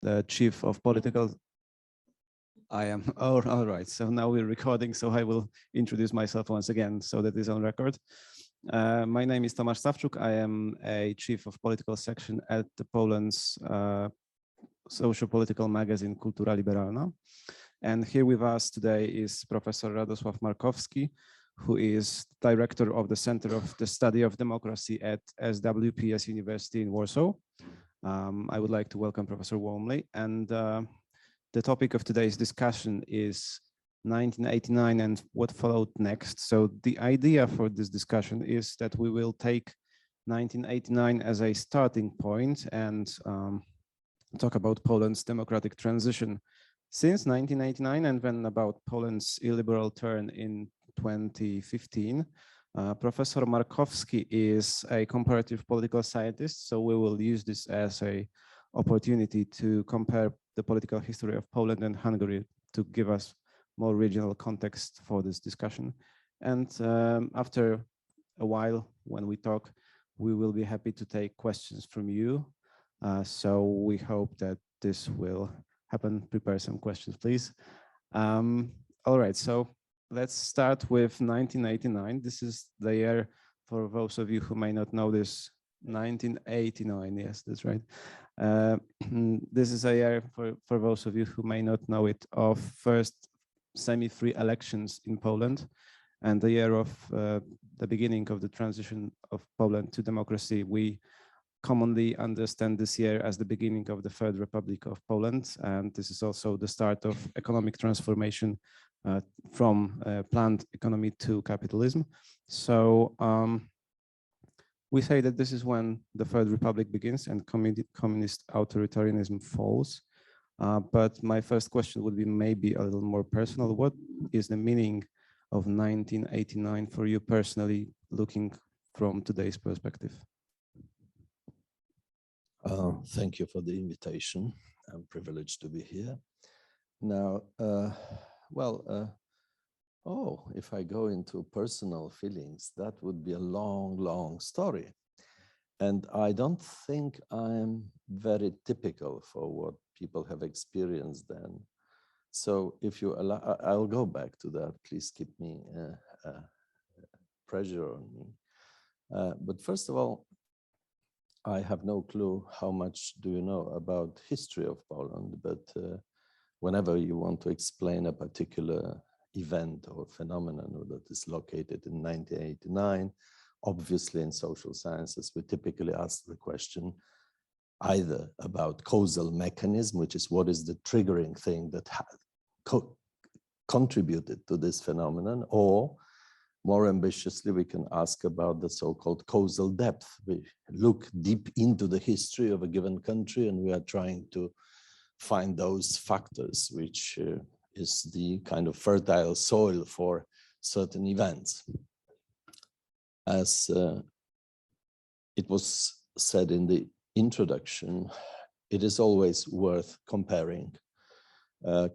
the Chief of Political. I am, oh, all right. So now we're recording, so I will introduce myself once again so that is on record. My name is Tomasz Stawczuk. I am a Chief of Political Section at the Poland's social-political magazine Kultura Liberalna. And here with us today is Professor Radosław Markowski, who is Director of the Center of the Study of Democracy at SWPS University in Warsaw. I would like to welcome Professor warmly. And the topic of today's discussion is 1989 and what followed next. So the idea for this discussion is that we will take 1989 as a starting point and talk about Poland's democratic transition since 1989 and then about Poland's illiberal turn in 2015. Professor Markowski is a comparative political scientist, so we will use this as an opportunity to compare the political history of Poland and Hungary to give us more regional context for this discussion. And after a while, when we talk, we will be happy to take questions from you. So we hope that this will happen. Prepare some questions, please. All right, so let's start with 1989. This is the year, for those of you who may not know this, 1989, yes, that's right. This is a year, for those of you who may not know it, of first semi-free elections in Poland and the year of the beginning of the transition of Poland to democracy. We commonly understand this year as the beginning of the Third Republic of Poland, and this is also the start of economic transformation from planned economy to capitalism. So we say that this is when the Third Republic begins and communist authoritarianism falls. But my first question would be maybe a little more personal. What is the meaning of 1989 for you personally, looking from today's perspective? Thank you for the invitation. I'm privileged to be here. Now, if I go into personal feelings, that would be a long, long story. And I don't think I'm very typical for what people have experienced then. So if you allow, I'll go back to that. Please keep me pressure on me. But first of all, I have no clue how much do you know about history of Poland, but whenever you want to explain a particular event or phenomenon that is located in 1989, obviously in social sciences, we typically ask the question either about causal mechanism, which is what is the triggering thing that contributed to this phenomenon, or more ambitiously, we can ask about the so-called causal depth. We look deep into the history of a given country and we are trying to find those factors which is the kind of fertile soil for certain events. As it was said in the introduction, it is always worth comparing.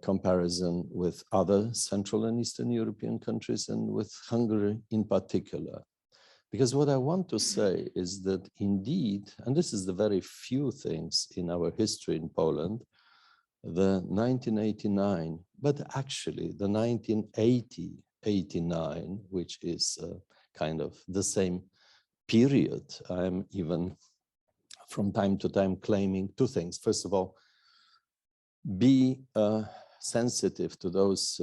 Comparison with other Central and Eastern European countries and with Hungary in particular. Because what I want to say is that indeed, and this is the very few things in our history in Poland, the 1989, but actually the 1980-89, which is kind of the same period. I'm even from time to time claiming two things. First of all, be sensitive to those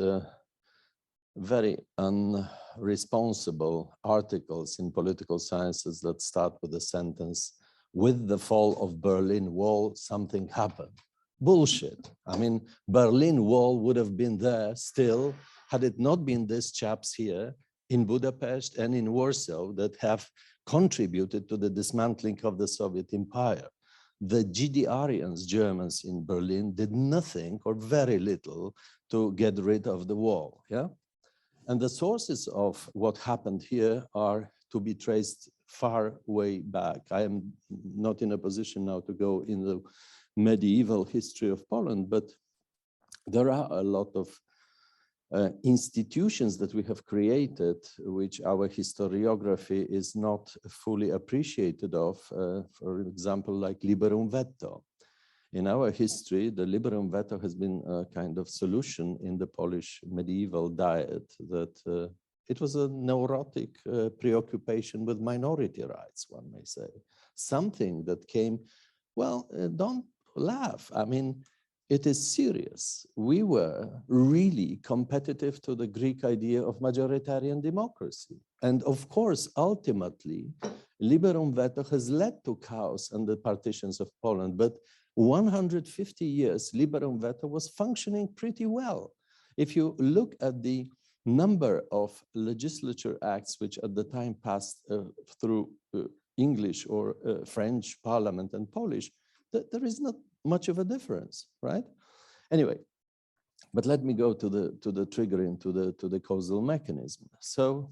very unresponsible articles in political sciences that start with the sentence, with the fall of Berlin Wall, something happened. Bullshit. I mean, Berlin Wall would have been there still had it not been these chaps here in Budapest and in Warsaw that have contributed to the dismantling of the Soviet Empire. The GDRians, Germans in Berlin, did nothing or very little to get rid of the wall. Yeah, and the sources of what happened here are to be traced far way back. I am not in a position now to go in the medieval history of Poland, but there are a lot of institutions that we have created, which our historiography is not fully appreciated of, for example, like Liberum Veto. in our history, the liberum veto has been a kind of solution in the Polish medieval diet, that it was a neurotic preoccupation with minority rights, one may say. Something that came, well, don't laugh. I mean, it is serious. We were really competitive to the Greek idea of majoritarian democracy. And of course, ultimately, liberum veto has led to chaos and the partitions of Poland. But 150 years, liberum veto was functioning pretty well. If you look at the number of legislature acts which at the time passed through English or French Parliament and Polish, there is not much of a difference, right? Anyway, but let me go to the triggering, to the causal mechanism. So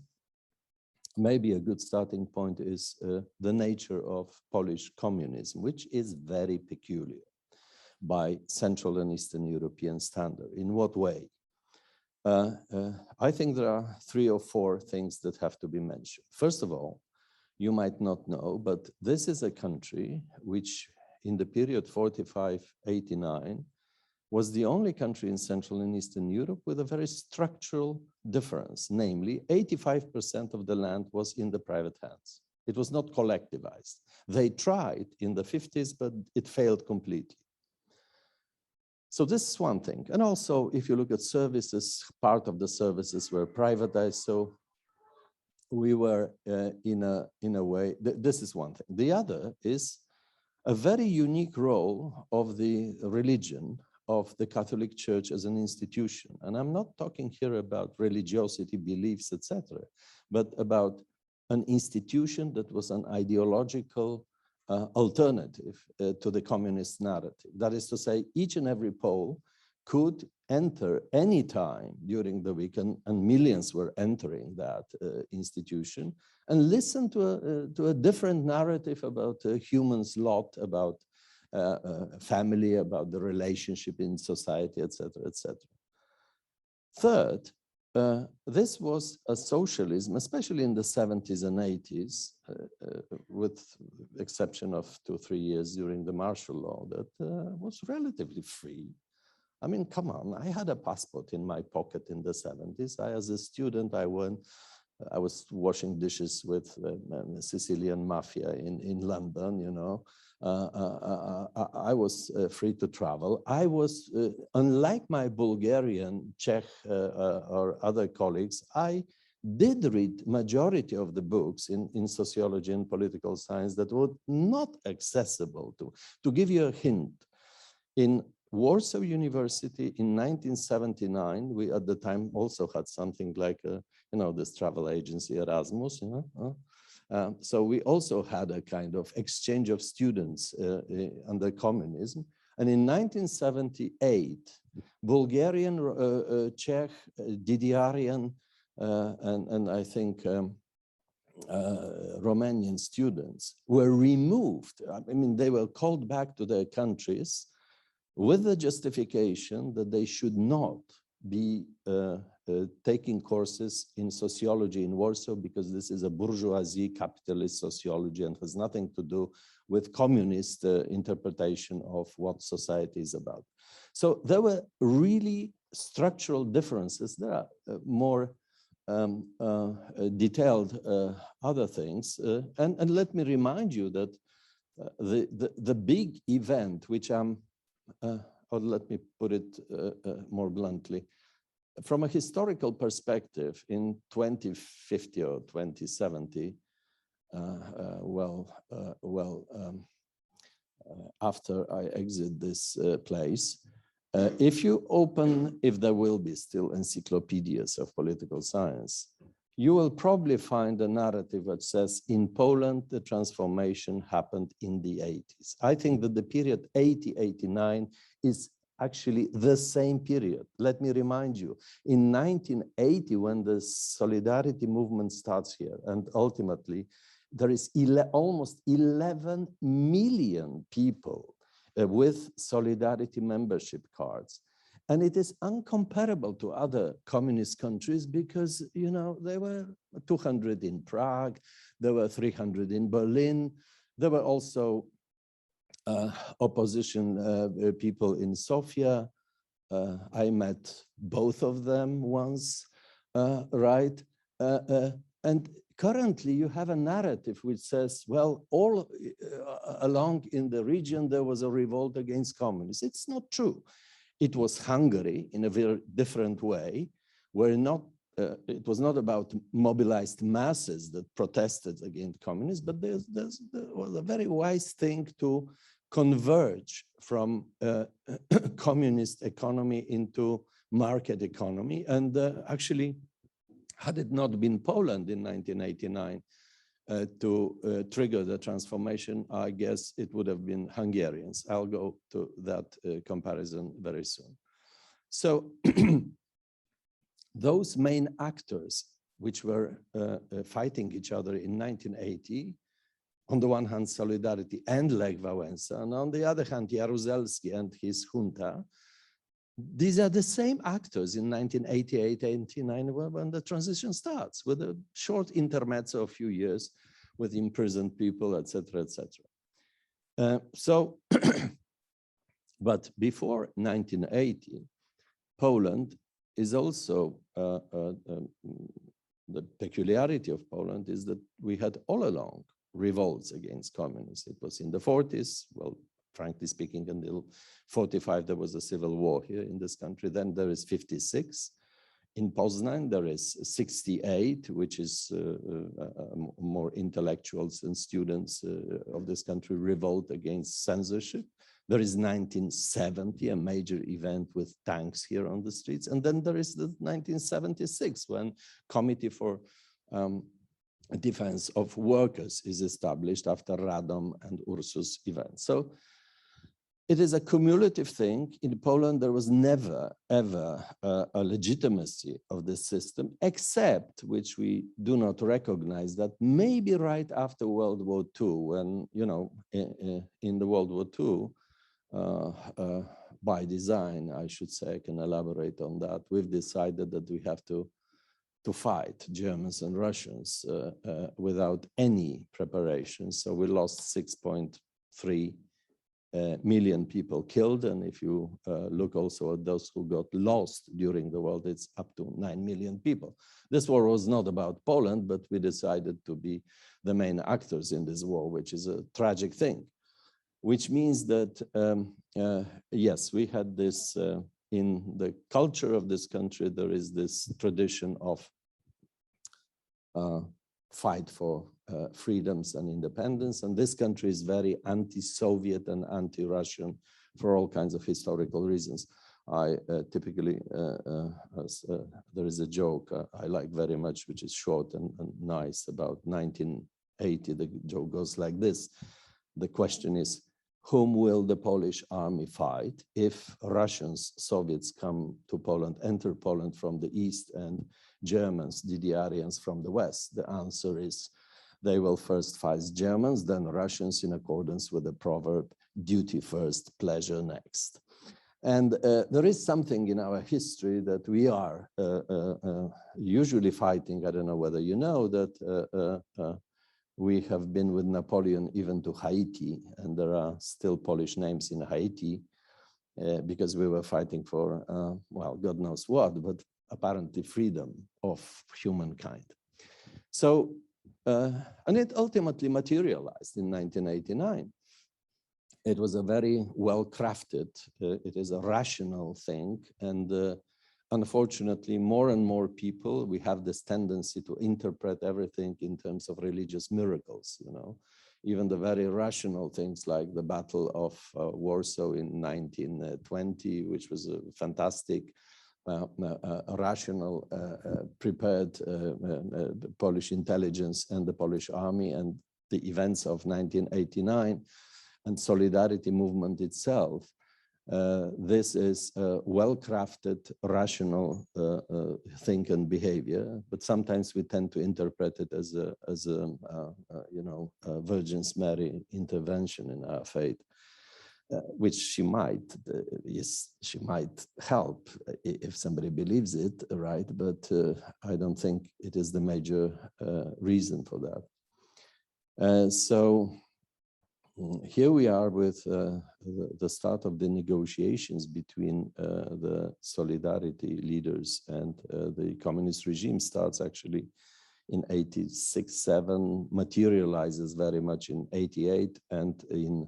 maybe a good starting point is the nature of Polish communism, which is very peculiar by Central and Eastern European standard. In what way? I think there are 3 or 4 things that have to be mentioned. First of all, you might not know, but this is a country which in the period 45-89 was the only country in Central and Eastern Europe with a very structural difference, namely 85% of the land was in the private hands. It was not collectivized. They tried in the 50s, but it failed completely. So this is one thing. And also, if you look at services, part of the services were privatized. So we were in a way, this is one thing. The other is a very unique role of the religion of the Catholic Church as an institution. And I'm not talking here about religiosity, beliefs, etc., but about an institution that was an ideological alternative to the communist narrative. That is to say, each and every Pole could enter any time during the week, and millions were entering that institution, and listen to a different narrative about a human's lot, about family, about the relationship in society, etc., etc. Third, this was a socialism, especially in the 70s and 80s, with exception of 2 or 3 years during the martial law, that was relatively free. I mean, come on, I had a passport in my pocket in the 70s. As a student, I was washing dishes with Sicilian mafia in London, you know. I was free to travel. I was, unlike my Bulgarian, Czech, or other colleagues, I did read majority of the books in sociology and political science that were not accessible to. To give you a hint, in Warsaw University in 1979, we at the time also had something like, this travel agency Erasmus, so we also had a kind of exchange of students under communism. And in 1978, Bulgarian, Czech, DDRian, and I think Romanian students were removed. I mean, they were called back to their countries with the justification that they should not be taking courses in sociology in Warsaw, because this is a bourgeoisie capitalist sociology and has nothing to do with communist interpretation of what society is about. So there were really structural differences. There are more detailed other things. And let me remind you that the big event, which or let me put it more bluntly, from a historical perspective, in 2050 or 2070, after I exit this place, if there will be still encyclopedias of political science, you will probably find a narrative that says in Poland, the transformation happened in the 80s. I think that the period 80-89 is actually the same period. Let me remind you, in 1980, when the Solidarity movement starts here, and ultimately there is almost 11 million people with Solidarity membership cards. And it is incomparable to other communist countries because, there were 200 in Prague, there were 300 in Berlin. There were also opposition people in Sofia. I met both of them once, right? And currently you have a narrative which says, well, all along in the region, there was a revolt against communists. It's not true. It was Hungary in a very different way, where it was not about mobilized masses that protested against communists, but there was a very wise thing to converge from communist economy into market economy. And actually, had it not been Poland in 1989 to trigger the transformation, I guess it would have been Hungarians. I'll go to that comparison very soon. So those main actors which were fighting each other in 1980, on the one hand, Solidarity and Lech Wałęsa, and on the other hand, Jaruzelski and his junta. These are the same actors in 1988-89 when the transition starts, with a short intermezzo of a few years with imprisoned people, etc., etc. But before 1980, Poland is also, the peculiarity of Poland is that we had all along revolts against communists. It was in the 40s, well, frankly speaking, until 45, there was a civil war here in this country. Then there is 56. In Poznan, there is 68, which is more intellectuals and students of this country revolt against censorship. There is 1970, a major event with tanks here on the streets. And then there is the 1976, when Committee for Defense of Workers is established after Radom and Ursus events. So it is a cumulative thing. In Poland, there was never, ever a legitimacy of the system, except, which we do not recognize, that maybe right after World War II, when, you know, in the World War II, by design, I should say, I can elaborate on that, we've decided that we have to fight Germans and Russians without any preparation. So we lost 6.3 million people killed. And if you look also at those who got lost during the war, it's up to 9 million people. This war was not about Poland, but we decided to be the main actors in this war, which is a tragic thing. Which means that, yes, we had this, in the culture of this country, there is this tradition of fight for freedoms and independence. And this country is very anti-Soviet and anti-Russian for all kinds of historical reasons. I typically, there is a joke I like very much, which is short and nice, about 1980. The joke goes like this. The question is, whom will the Polish army fight if Russians, Soviets come to Poland, enter Poland from the east, and Germans, DDRians from the west? The answer is they will first fight Germans, then Russians, in accordance with the proverb, duty first, pleasure next. And there is something in our history that we are usually fighting. I don't know whether you know that we have been with Napoleon even to Haiti, and there are still Polish names in Haiti because we were fighting for, well, God knows what, but apparently freedom of humankind. So, and it ultimately materialized in 1989. It was a very well-crafted, it is a rational thing, and unfortunately, more and more people, we have this tendency to interpret everything in terms of religious miracles, you know. Even the very rational things like the Battle of Warsaw in 1920, which was a fantastic, rational, prepared Polish intelligence and the Polish army, and the events of 1989 and Solidarity movement itself. This is a well-crafted, rational think and behavior, but sometimes we tend to interpret it as a you know, a Virgin Mary intervention in our faith, which she might, yes, she might help if somebody believes it, right? But I don't think it is the major reason for that. So here we are with the start of the negotiations between the Solidarity leaders and the communist regime starts actually in 86-7, materializes very much in 88, and in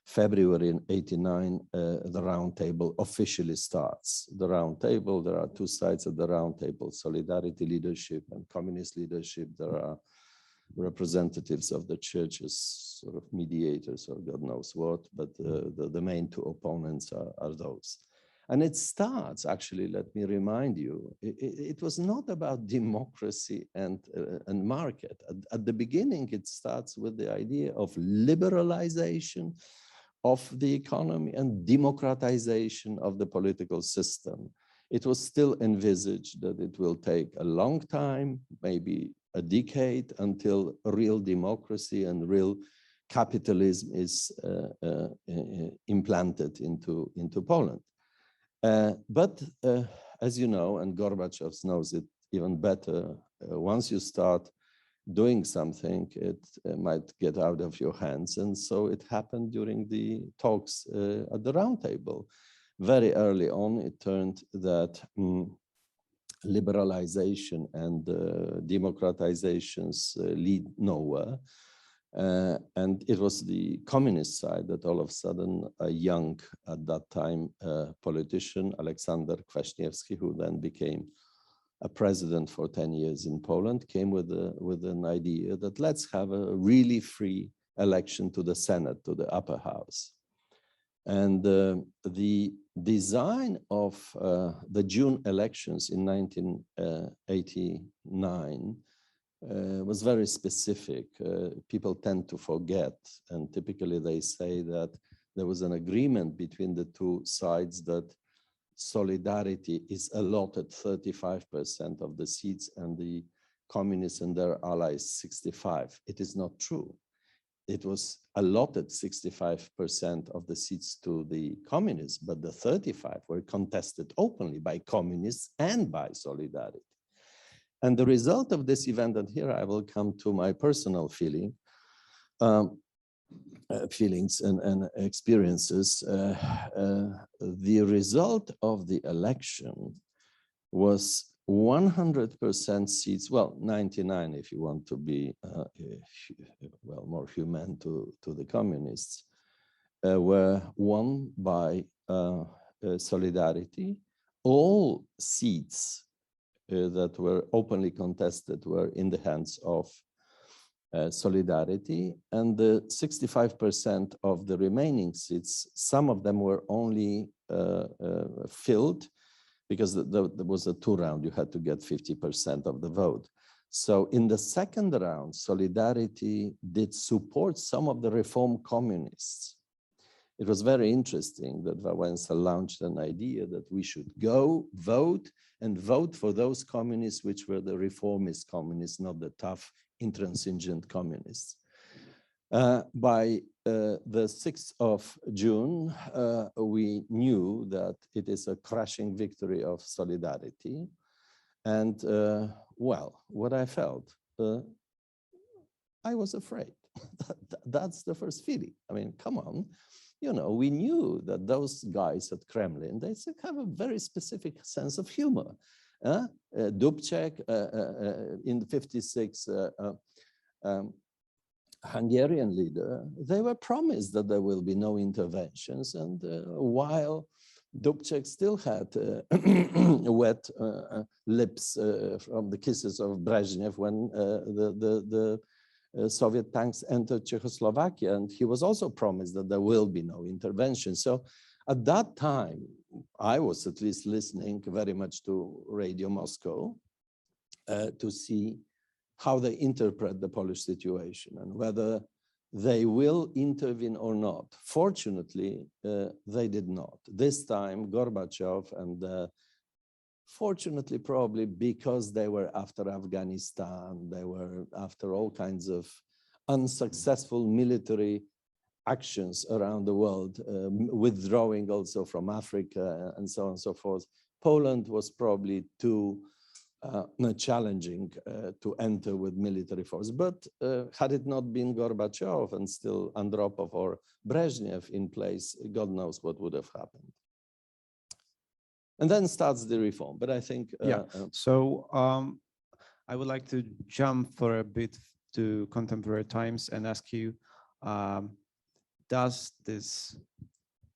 February in 89, the round table officially starts. The round table, there are two sides of the round table, Solidarity leadership and communist leadership. There are representatives of the churches, sort of mediators or God knows what, but the main two opponents are those. And it starts, actually, let me remind you, it was not about democracy and market. At the beginning, it starts with the idea of liberalization of the economy and democratization of the political system. It was still envisaged that it will take a long time, maybe a decade, until real democracy and real capitalism is implanted into Poland. But as you know, and Gorbachev knows it even better, once you start doing something, it might get out of your hands. And so it happened during the talks at the round table. Very early on, it turned that liberalization and democratizations lead nowhere. And it was the communist side that all of a sudden a young, at that time, politician, Aleksander Kwaśniewski, who then became a president for 10 years in Poland, came with an idea that let's have a really free election to the Senate, to the upper house. And the design of the June elections in 1989 was very specific. People tend to forget, and typically they say that there was an agreement between the two sides that Solidarity is allotted 35% of the seats and the communists and their allies 65%. It is not true. It was allotted 65% of the seats to the communists, but the 35% were contested openly by communists and by Solidarity. And the result of this event, and here I will come to my personal feelings and experiences, the result of the election was 100% seats, well, 99 if you want to be well, more humane to the communists, were won by Solidarity. All seats that were openly contested were in the hands of Solidarity, and the 65% of the remaining seats, some of them were only filled because there was a two round, you had to get 50% of the vote. So in the second round, Solidarity did support some of the reform communists. It was very interesting that Wałęsa launched an idea that we should go vote and vote for those communists which were the reformist communists, not the tough, intransigent communists. By the 6th of June, we knew that it is a crushing victory of Solidarity. And well, what I felt, I was afraid. That's the first feeling. I mean, come on. You know, we knew that those guys at Kremlin, they have a very specific sense of humor. Dubček in the 56, Hungarian leader, they were promised that there will be no interventions. And while Dubček still had wet lips from the kisses of Brezhnev when the Soviet tanks entered Czechoslovakia, and he was also promised that there will be no intervention. So at that time, I was at least listening very much to Radio Moscow to see how they interpret the Polish situation and whether they will intervene or not. Fortunately, they did not. This time, Gorbachev and fortunately, probably because they were after Afghanistan, they were after all kinds of unsuccessful military actions around the world, withdrawing also from Africa and so on and so forth. Poland was probably too challenging to enter with military force. But had it not been Gorbachev and still Andropov or Brezhnev in place, God knows what would have happened. And then starts the reform. But I think... So I would like to jump for a bit to contemporary times and ask you, does this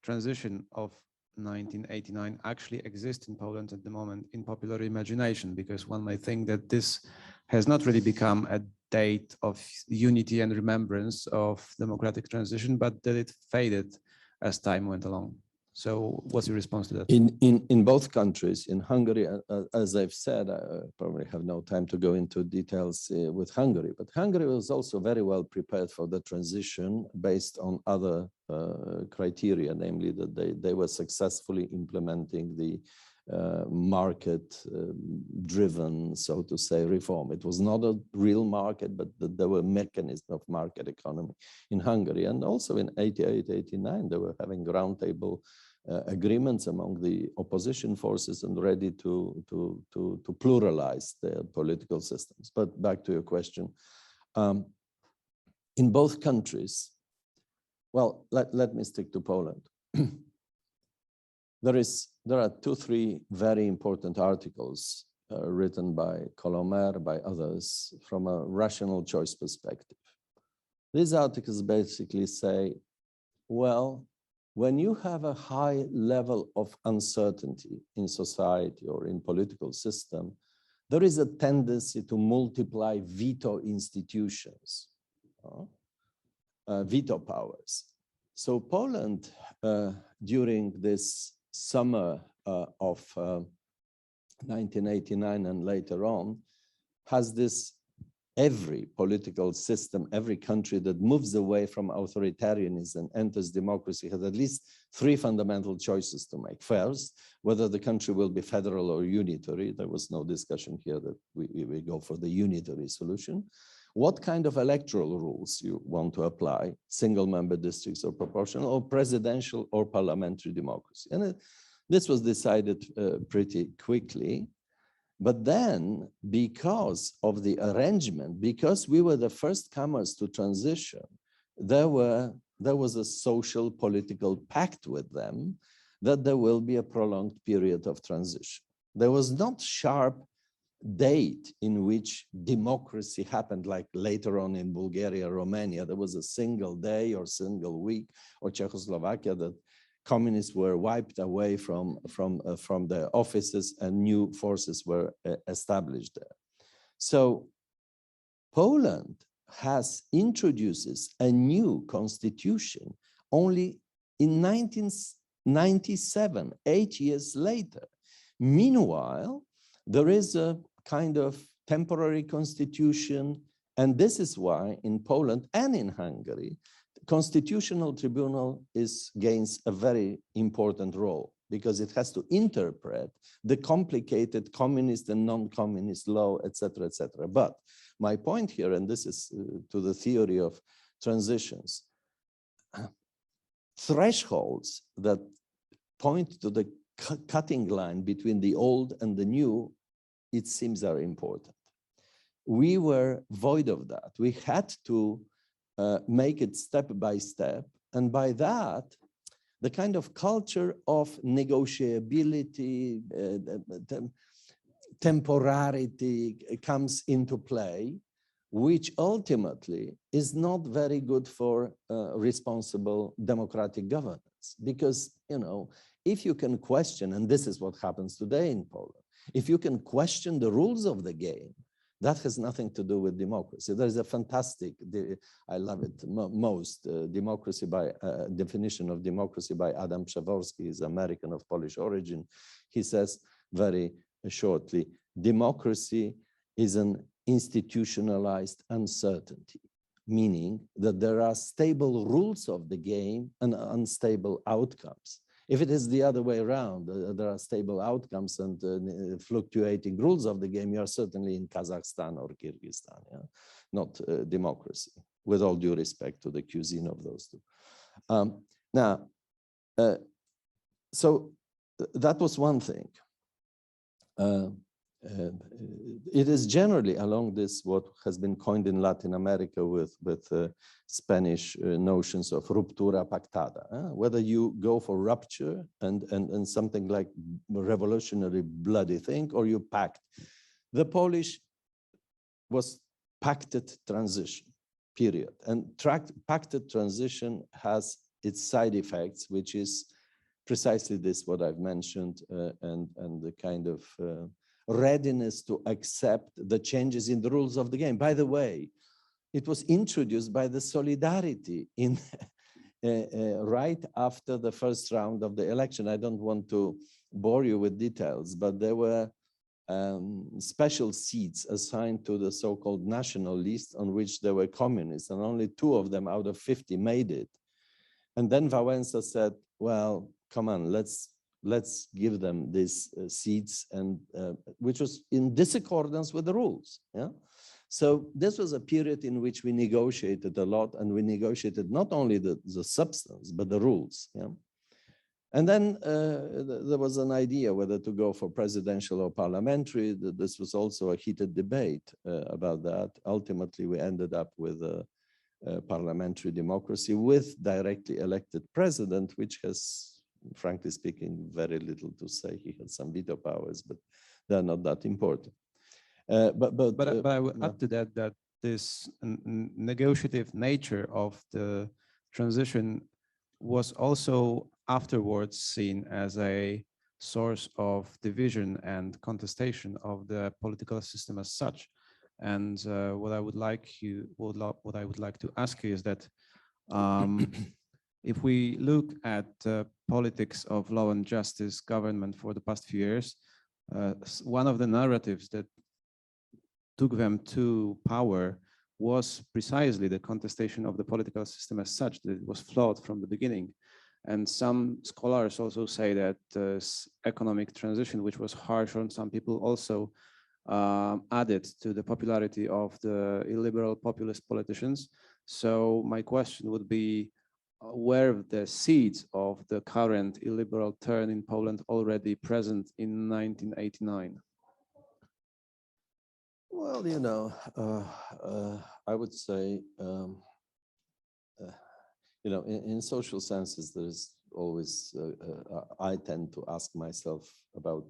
transition of 1989 actually exist in Poland at the moment in popular imagination? Because one might think that this has not really become a date of unity and remembrance of democratic transition, but that it faded as time went along. So what's your response to that? In both countries, in Hungary, as I've said, I probably have no time to go into details with Hungary, but Hungary was also very well prepared for the transition based on other criteria, namely that they were successfully implementing the market-driven, so to say, reform. It was not a real market, but there were mechanisms of market economy in Hungary. And also in 88, 89, they were having roundtable agreements among the opposition forces and ready to pluralize their political systems. But back to your question, in both countries, well, let me stick to Poland. There are 2-3 very important articles written by Kolomer, by others, from a rational choice perspective. These articles basically say, well, when you have a high level of uncertainty in society or in political system, there is a tendency to multiply veto institutions, veto powers. So Poland, during this summer of 1989 and later on, has this. Every political system, every country that moves away from authoritarianism and enters democracy has at least 3 fundamental choices to make. First, whether the country will be federal or unitary. There was no discussion here that we go for the unitary solution. What kind of electoral rules you want to apply, single-member districts or proportional, or presidential or parliamentary democracy. And this was decided pretty quickly. But then, because of the arrangement, because we were the first comers to transition, there was a social political pact with them that there will be a prolonged period of transition. There was not sharp date in which democracy happened, like later on in Bulgaria, Romania. There was a single day or single week, or Czechoslovakia, that communists were wiped away from their offices and new forces were established there. So Poland introduces a new constitution only in 1997, 8 years later. Meanwhile, there is a kind of temporary constitution, and this is why in Poland and in Hungary, Constitutional Tribunal gains a very important role, because it has to interpret the complicated communist and non-communist law, etc., etc. But my point here, and this is to the theory of transitions, thresholds that point to the cutting line between the old and the new, it seems, are important. We were void of that. We had to make it step by step. And by that, the kind of culture of negotiability, temporarity comes into play, which ultimately is not very good for responsible democratic governance. Because, you know, if you can question, and this is what happens today in Poland, if you can question the rules of the game, that has nothing to do with democracy. There's a fantastic, I love it most, democracy by definition of democracy by Adam Przeworski. He's American of Polish origin. He says very shortly, democracy is an institutionalized uncertainty, meaning that there are stable rules of the game and unstable outcomes. If it is the other way around, there are stable outcomes and fluctuating rules of the game, you are certainly in Kazakhstan or Kyrgyzstan, yeah? Not democracy, with all due respect to the cuisine of those two. So that was one thing. it is generally along this what has been coined in Latin America with Spanish notions of ruptura pactada. Whether you go for rupture and something like revolutionary bloody thing, or you pact. The Polish was pacted transition, period. And pacted transition has its side effects, which is precisely this, what I've mentioned, and the kind of readiness to accept the changes in the rules of the game. By the way, it was introduced by the solidarity in right after the first round of the election. I don't want to bore you with details, but there were special seats assigned to the so-called national list on which there were communists, and only 2 of them out of 50 made it. And then Wałęsa said, well, come on, let's give them these seats, and which was in discordance with the rules. Yeah. So this was a period in which we negotiated a lot, and we negotiated not only the substance, but the rules. Yeah. And then there was an idea whether to go for presidential or parliamentary. This was also a heated debate about that. Ultimately, we ended up with a parliamentary democracy with directly elected president, which has, frankly speaking, very little to say. He had some veto powers, but they're not that important. But I would add to that this negotiative nature of the transition was also afterwards seen as a source of division and contestation of the political system as such. And what I would like to ask you is that if we look at politics of law and justice government for the past few years, one of the narratives that took them to power was precisely the contestation of the political system as such, that it was flawed from the beginning. And some scholars also say that economic transition, which was harsh on some people, also added to the popularity of the illiberal populist politicians. So my question would be, were the seeds of the current illiberal turn in Poland already present in 1989? Well, you know, I would say, you know, in social senses, there's always, I tend to ask myself about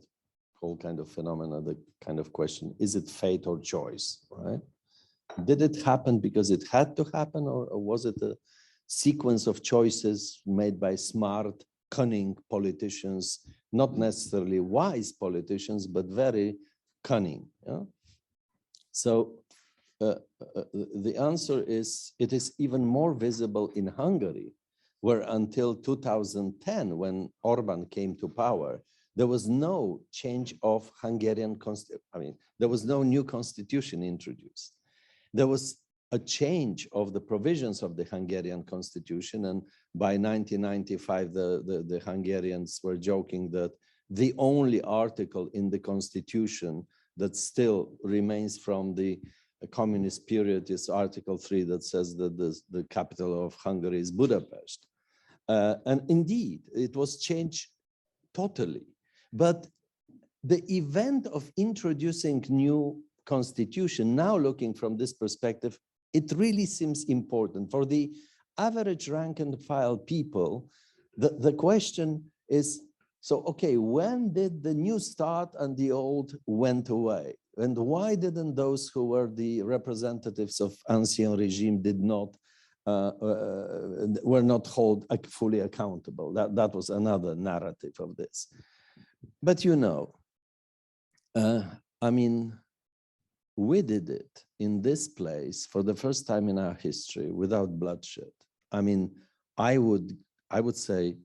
whole kind of phenomena, the kind of question, is it fate or choice, right? Did it happen because it had to happen, or was it a sequence of choices made by smart, cunning politicians, not necessarily wise politicians, but very cunning? Yeah? So the answer is, it is even more visible in Hungary, where until 2010, when Orban came to power, there was no change of Hungarian constitution. I mean, there was no new constitution introduced. There was a change of the provisions of the Hungarian constitution. And by 1995, the Hungarians were joking that the only article in the constitution that still remains from the communist period is Article 3, that says that the capital of Hungary is Budapest. And indeed, it was changed totally. But the event of introducing new constitution, now looking from this perspective, it really seems important. For the average rank and file people, the question is, so, okay, when did the new start and the old went away? And why didn't those who were the representatives of ancien regime were not held fully accountable? That was another narrative of this. But you know, I mean, we did it in this place for the first time in our history without bloodshed. I mean, I would say,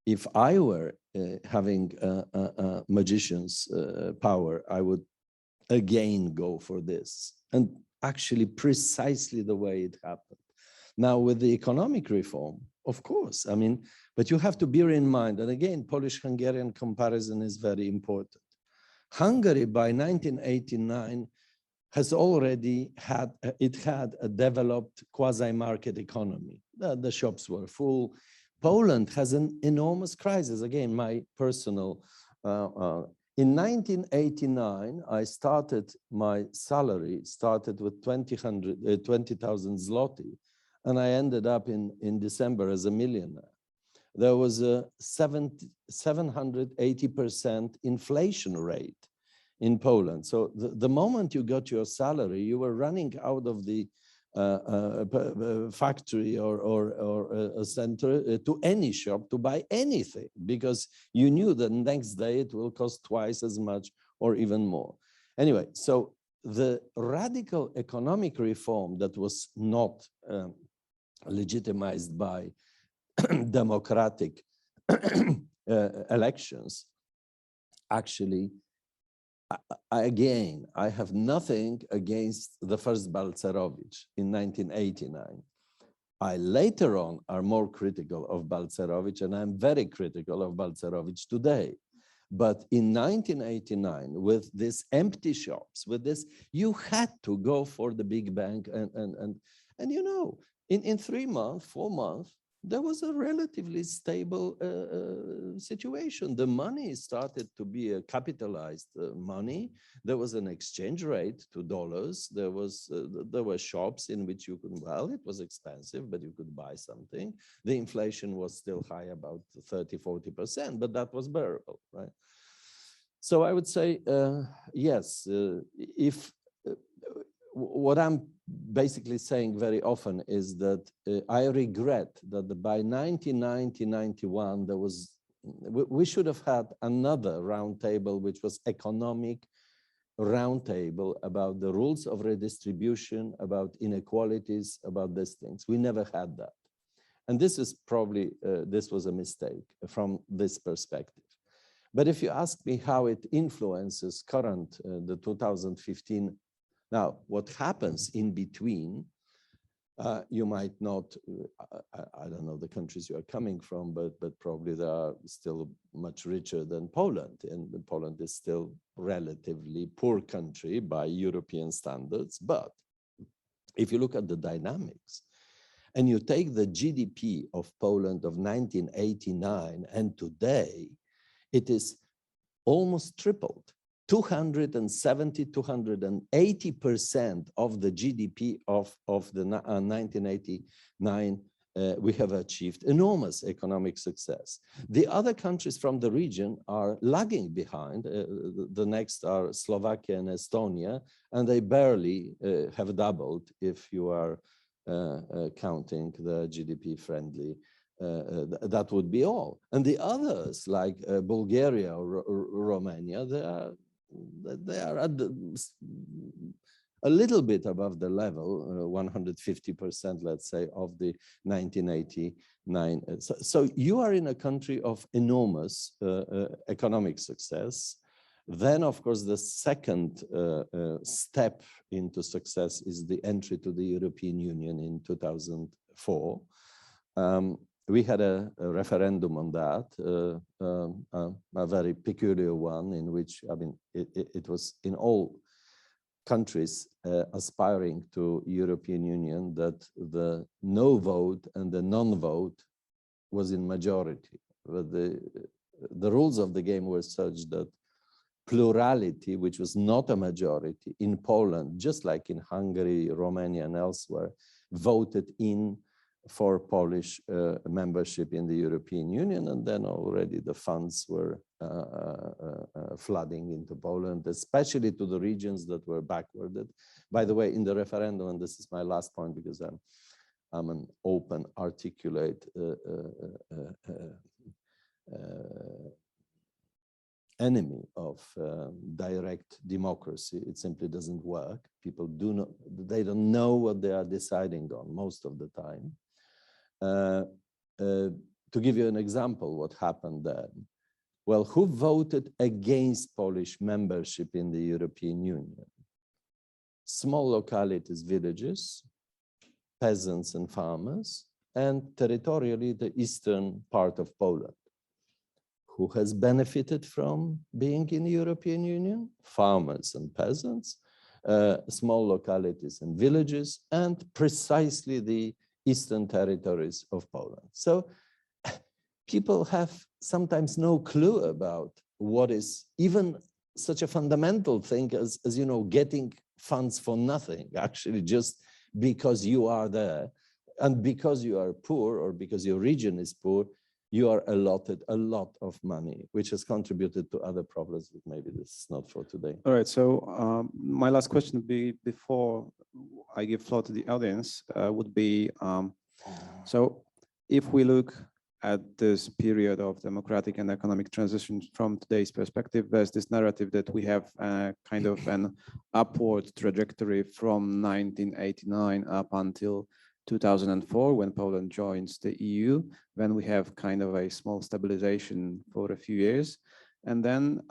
if I were having a magician's power, I would again go for this, and actually precisely the way it happened. Now, with the economic reform, of course, I mean, but you have to bear in mind, and again, Polish-Hungarian comparison is very important. Hungary, by 1989, has already had a developed quasi-market economy. The shops were full. Poland has an enormous crisis. Again, my personal In 1989, I started, my salary started with 20,000 zloty, and I ended up in December as a millionaire. There was a 780% inflation rate in Poland. So the moment you got your salary, you were running out of the factory or a center to any shop to buy anything, because you knew that next day it will cost twice as much or even more. Anyway, so the radical economic reform that was not legitimized by democratic elections, actually, again, I have nothing against the first Balcerowicz in 1989. I later on are more critical of Balcerowicz, and I'm very critical of Balcerowicz today. But in 1989, with these empty shops, with this, you had to go for the big bank, and you know, in 3 months, 4 months, there was a relatively stable situation. The money started to be a capitalized money. There was an exchange rate to dollars. There were shops in which you could, well, it was expensive, but you could buy something. The inflation was still high, about 30, 40%, but that was bearable, right? So I would say, yes, if what I'm basically saying very often is that I regret that by 1990-91, there was, we should have had another roundtable, which was economic roundtable about the rules of redistribution, about inequalities, about these things. We never had that. And this is probably, this was a mistake from this perspective. But if you ask me how it influences current, the 2015, now, what happens in between, you might not, I don't know the countries you are coming from, but probably they are still much richer than Poland. And Poland is still relatively poor country by European standards. But if you look at the dynamics, and you take the GDP of Poland of 1989 and today, it is almost tripled. 270, 280% of the GDP of the 1989, we have achieved enormous economic success. The other countries from the region are lagging behind. The next are Slovakia and Estonia, and they barely have doubled if you are counting the GDP friendly. That would be all. And the others, like Bulgaria or Romania, they are at a little bit above the level, 150%, let's say, of the 1989. So you are in a country of enormous economic success. Then, of course, the second step into success is the entry to the European Union in 2004. We had a referendum on that, a very peculiar one, in which, I mean, it was in all countries aspiring to European Union that the no vote and the non-vote was in majority. But the rules of the game were such that plurality, which was not a majority in Poland, just like in Hungary, Romania, and elsewhere, voted in for Polish membership in the European Union, and then already the funds were flooding into Poland, especially to the regions that were backwarded. By the way, in the referendum, and this is my last point because I'm an open, articulate enemy of direct democracy. It simply doesn't work. People they don't know what they are deciding on most of the time. To give you an example, what happened then? Well, who voted against Polish membership in the European Union? Small localities, villages, peasants and farmers, and territorially the eastern part of Poland. Who has benefited from being in the European Union? Farmers and peasants, small localities and villages, and precisely the eastern territories of Poland. So people have sometimes no clue about what is, even such a fundamental thing as you know, getting funds for nothing, actually, just because you are there. And because you are poor or because your region is poor, you are allotted a lot of money, which has contributed to other problems, but maybe this is not for today. All right, so my last question would be, before I give floor to the audience, would be, so if we look at this period of democratic and economic transition from today's perspective, there's this narrative that we have kind of an upward trajectory from 1989 up until 2004, when Poland joins the EU. Then we have kind of a small stabilization for a few years. And then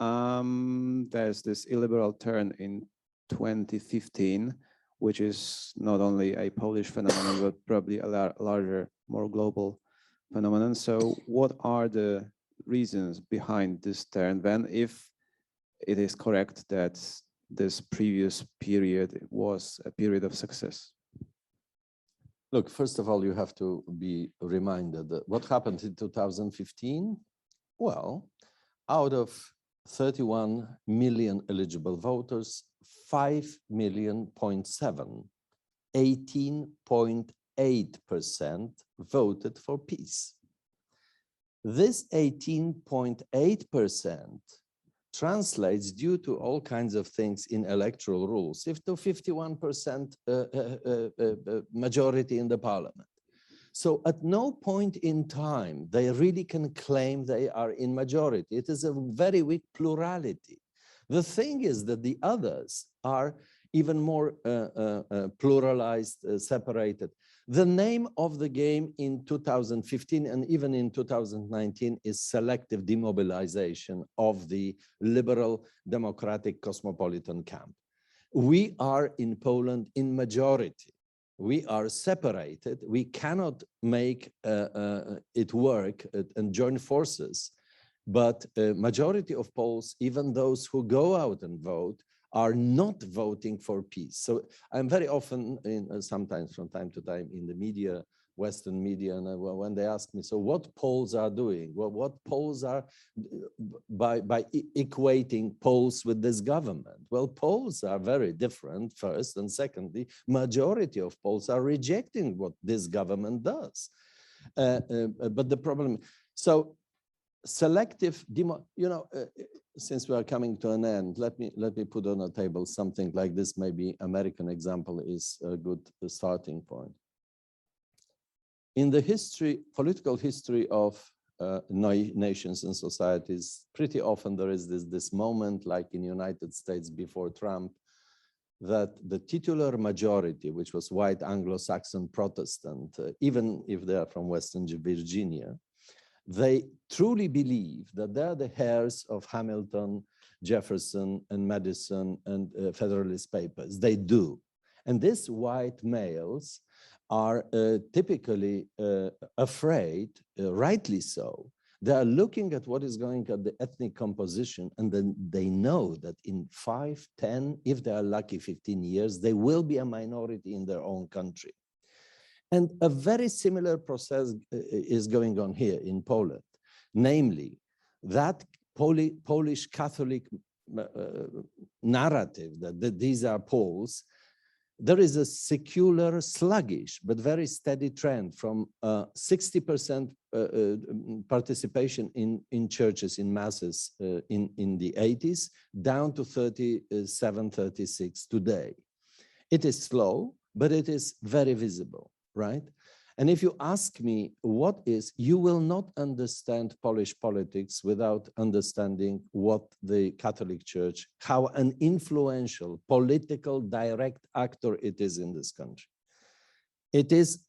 there's this illiberal turn in 2015, which is not only a Polish phenomenon, but probably a larger, more global phenomenon. So what are the reasons behind this turn then, if it is correct that this previous period was a period of success? Look, first of all, you have to be reminded that what happened in 2015? Well, out of 31 million eligible voters, 5.7 million, 18.8% voted for peace. This 18.8% translates, due to all kinds of things in electoral rules, if to 51% majority in the parliament. So at no point in time they really can claim they are in majority. It is a very weak plurality. The thing is that the others are even more pluralized, separated. The name of the game in 2015 and even in 2019 is selective demobilization of the liberal democratic cosmopolitan camp. We are in Poland in majority. We are separated. We cannot make it work and join forces. But a majority of Poles, even those who go out and vote, are not voting for peace. So I'm very often, sometimes from time to time in the media, Western media, and when they ask me, so what Poles are doing? Well, what Poles are, by equating Poles with this government? Well, Poles are very different, first, and secondly, majority of Poles are rejecting what this government does. But the problem, so selective demo, since we are coming to an end, let me put on a table something like this. Maybe American example is a good starting point. In the political history of nations and societies, pretty often there is this moment, like in the United States before Trump, that the titular majority, which was white Anglo-Saxon Protestant, even if they are from Western Virginia, they truly believe that they are the heirs of Hamilton, Jefferson, and Madison and Federalist Papers. They do. And these white males are typically afraid, rightly so. They are looking at what is going on the ethnic composition, and then they know that in 5, 10, if they are lucky, 15 years, they will be a minority in their own country. And a very similar process is going on here in Poland, namely that Polish Catholic narrative that these are Poles. There is a secular, sluggish, but very steady trend from 60% participation in churches, in masses in the 80s, down to 37, 36 today. It is slow, but it is very visible. Right? And if you ask me what is, you will not understand Polish politics without understanding what the Catholic Church, how an influential political direct actor it is in this country. It is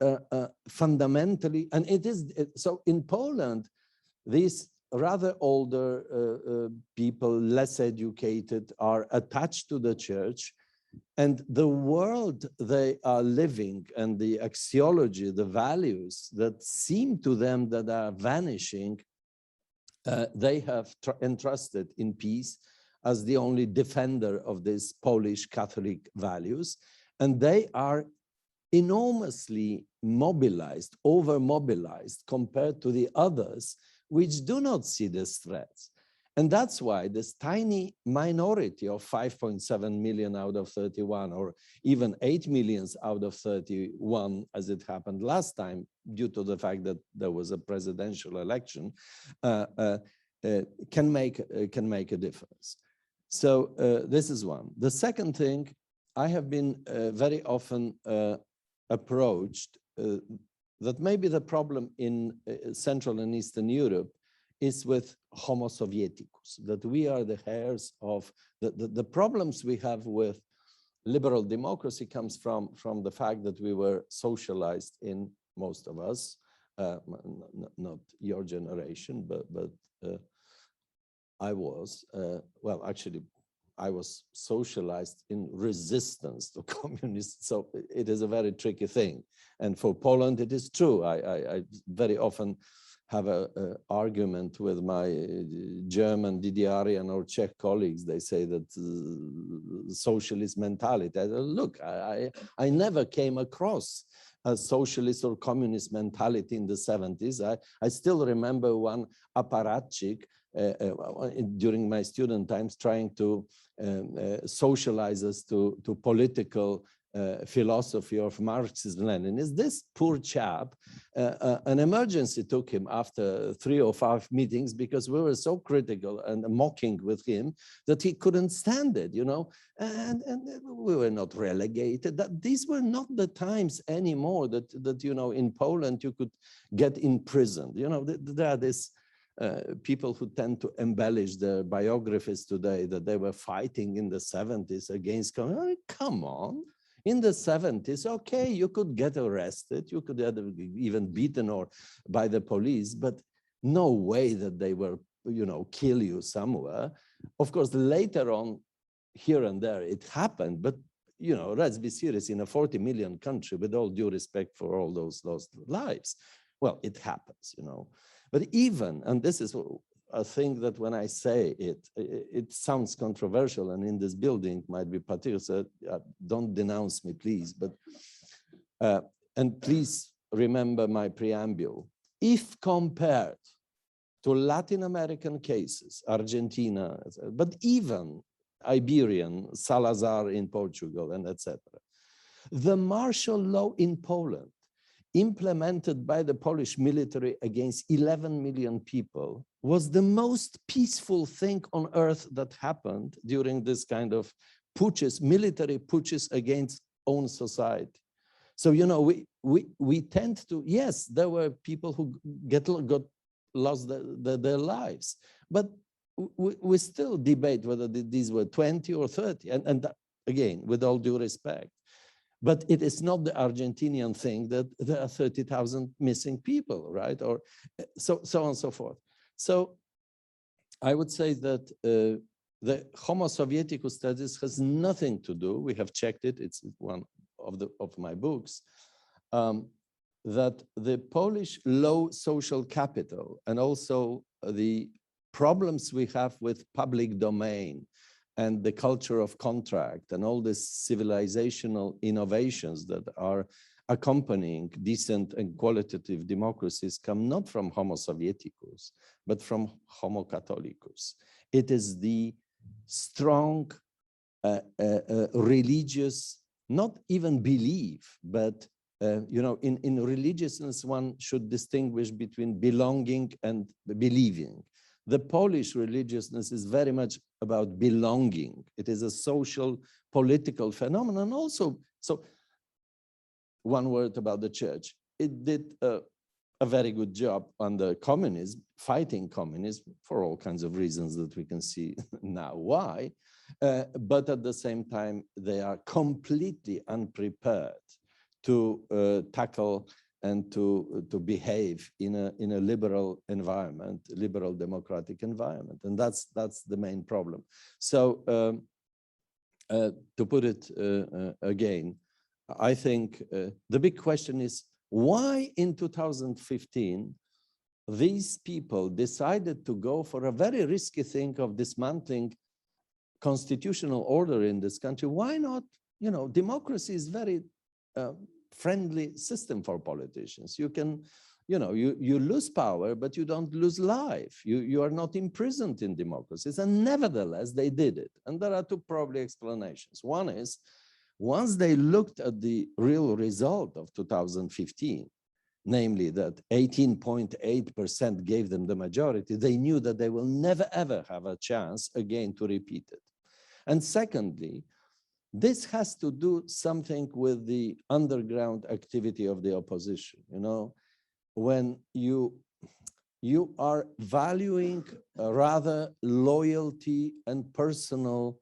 fundamentally, and it is, so in Poland, these rather older people, less educated, are attached to the church. And the world they are living and the axiology, the values that seem to them that are vanishing, they have entrusted in peace as the only defender of these Polish Catholic values. And they are enormously mobilized, over-mobilized compared to the others, which do not see these threats. And that's why this tiny minority of 5.7 million out of 31, or even 8 million out of 31, as it happened last time, due to the fact that there was a presidential election, can make a difference. So this is one. The second thing, I have been very often approached that maybe the problem in Central and Eastern Europe is with Homo Sovieticus, that we are the heirs of the problems we have with liberal democracy comes from the fact that we were socialized in, most of us, not your generation, but I was, well, actually, I was socialized in resistance to communists. So it is a very tricky thing. And for Poland, it is true. I very often have an argument with my German, DDRian or Czech colleagues. They say that socialist mentality. Look, I never came across a socialist or communist mentality in the 70s. I still remember one apparatchik during my student times trying to socialize us to political philosophy of Marxism-Leninism. This poor chap, an emergency took him after 3 or 5 meetings because we were so critical and mocking with him that he couldn't stand it, you know, and we were not relegated. That these were not the times anymore that you know, in Poland you could get imprisoned. You know, there are this people who tend to embellish their biographies today that they were fighting in the 70s against communism. Come on. In the 70s, okay, you could get arrested, you could even beaten or by the police, but no way that they were, you know, kill you somewhere. Of course, later on, here and there, it happened, but, you know, let's be serious, in a 40 million country, with all due respect for all those lost lives, well, it happens, you know. But even, and this is a thing that when I say it, it sounds controversial, and in this building might be particular, so don't denounce me, please. But, and please remember my preamble. If compared to Latin American cases, Argentina, but even Iberian, Salazar in Portugal, and etc., the martial law in Poland, implemented by the Polish military against 11 million people, was the most peaceful thing on earth that happened during this kind of putches, military putches against own society. So, you know, we tend to, yes, there were people who got lost their lives, but we still debate whether these were 20 or 30, and again, with all due respect. But it is not the Argentinian thing that there are 30,000 missing people, right? Or so on and so forth. So I would say that the Homo Sovieticus studies has nothing to do, we have checked it, it's one of my books, that the Polish low social capital and also the problems we have with public domain and the culture of contract and all these civilizational innovations that are accompanying decent and qualitative democracies come not from Homo Sovieticus, but from Homo Catholicus. It is the strong religious, not even belief, but you know, in religiousness, one should distinguish between belonging and believing. The Polish religiousness is very much about belonging. It is a social, political phenomenon also. So one word about the church. It did a very good job under communism, fighting communism for all kinds of reasons that we can see now why. But at the same time, they are completely unprepared to tackle and to behave in a liberal environment, liberal democratic environment, and that's the main problem. So to put it again, I think the big question is why in 2015 these people decided to go for a very risky thing of dismantling constitutional order in this country. Why not? You know, democracy is very friendly system for politicians. You can you know, you lose power, but you don't lose life. You are not imprisoned in democracies. And nevertheless, they did it. And there are two probably explanations. One is, once they looked at the real result of 2015, namely that 18.8% gave them the majority, they knew that they will never, ever have a chance again to repeat it. And secondly, this has to do something with the underground activity of the opposition. You know, when you are valuing rather loyalty and personal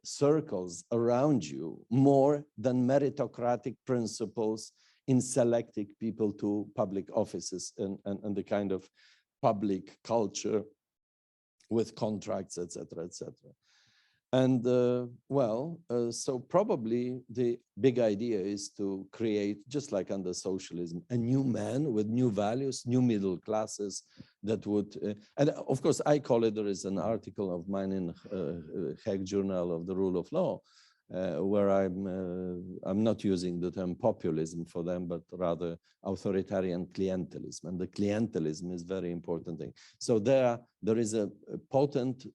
circles around you more than meritocratic principles in selecting people to public offices and the kind of public culture with contracts, etc., etc. And so probably the big idea is to create, just like under socialism, a new man with new values, new middle classes that would, and of course I call it, there is an article of mine in Hague Journal of the Rule of Law, where I'm not using the term populism for them, but rather authoritarian clientelism. And the clientelism is very important thing. So there is a potent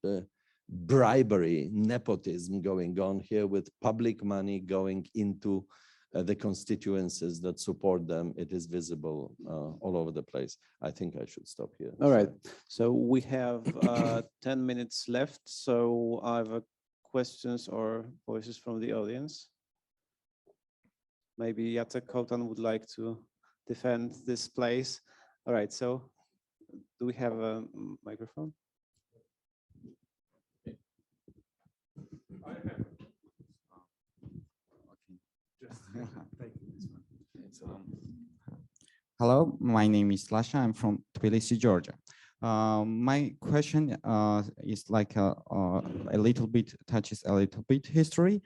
bribery, nepotism going on here with public money going into the constituencies that support them. It is visible all over the place. I think I should stop here. All right. So we have 10 minutes left. So I have questions or voices from the audience. Maybe Jacek Kołtan would like to defend this place. All right. So do we have a microphone? I have. Hello, my name is Lasha. I'm from Tbilisi, Georgia. My question is like a little bit, touches a little bit history,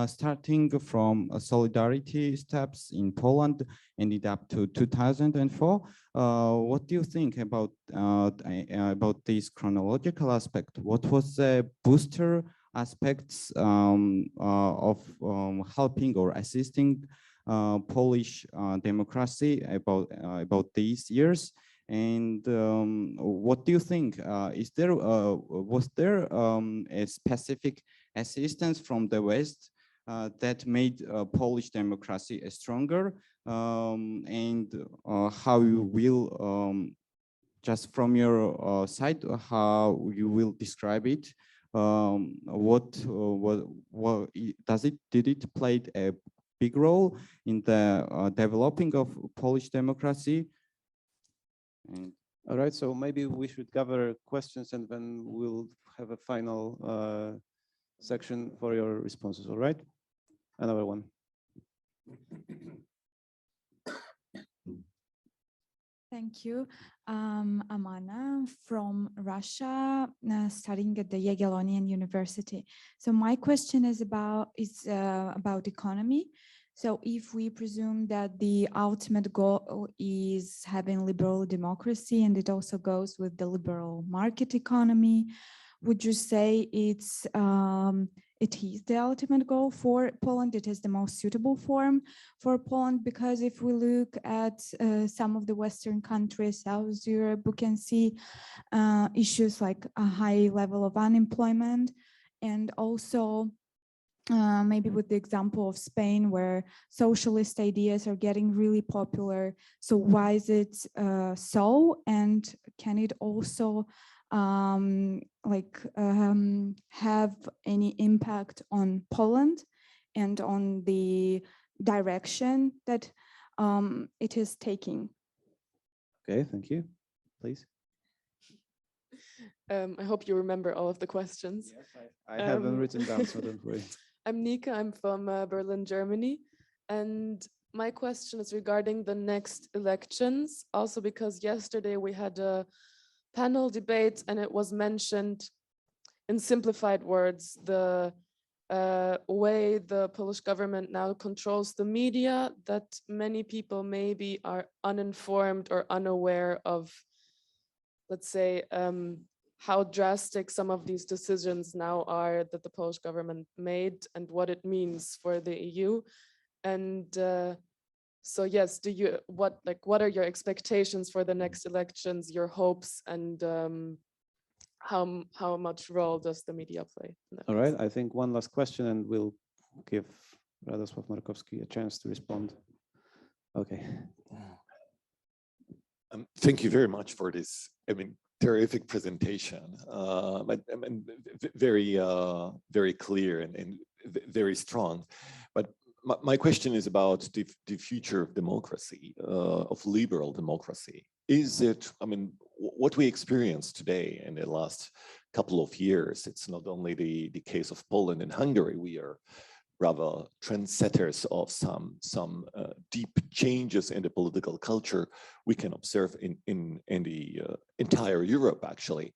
starting from solidarity steps in Poland, ended up to 2004. What do you think about this chronological aspect? What was the booster aspects of helping or assisting Polish democracy about these years? And what do you think? Was there a specific assistance from the West that made Polish democracy stronger? And how you will, just from your side, how you will describe it? Did it play a big role in the developing of Polish democracy? And all right, so maybe we should gather questions and then we'll have a final section for your responses. All right, another one. Thank you. Amana from Russia, studying at the Jagiellonian University. So my question is about economy. So if we presume that the ultimate goal is having liberal democracy, and it also goes with the liberal market economy, would you say it is the ultimate goal for Poland? It is the most suitable form for Poland? Because if we look at some of the Western countries, South Europe, we can see issues like a high level of unemployment, and also maybe with the example of Spain, where socialist ideas are getting really popular. So why is it so? And can it also have any impact on Poland and on the direction that it is taking? Okay, thank you. Please. I hope you remember all of the questions. Yes, I have them written down, so don't worry. I'm Nika, I'm from Berlin, Germany. And my question is regarding the next elections, also because yesterday we had a panel debate and it was mentioned in simplified words, the way the Polish government now controls the media, that many people maybe are uninformed or unaware of, let's say, how drastic some of these decisions now are that the Polish government made and what it means for the EU. And So yes, what are your expectations for the next elections, your hopes, and how much role does the media play in that? All right, I think one last question and we'll give Radosław Markowski a chance to respond. Okay. Thank you very much for this, terrific presentation. Very, very clear and very strong. But my question is about the future of democracy, of liberal democracy. Is it, what we experience today in the last couple of years, it's not only the case of Poland and Hungary, we are rather trendsetters of some deep changes in the political culture we can observe in the entire Europe, actually.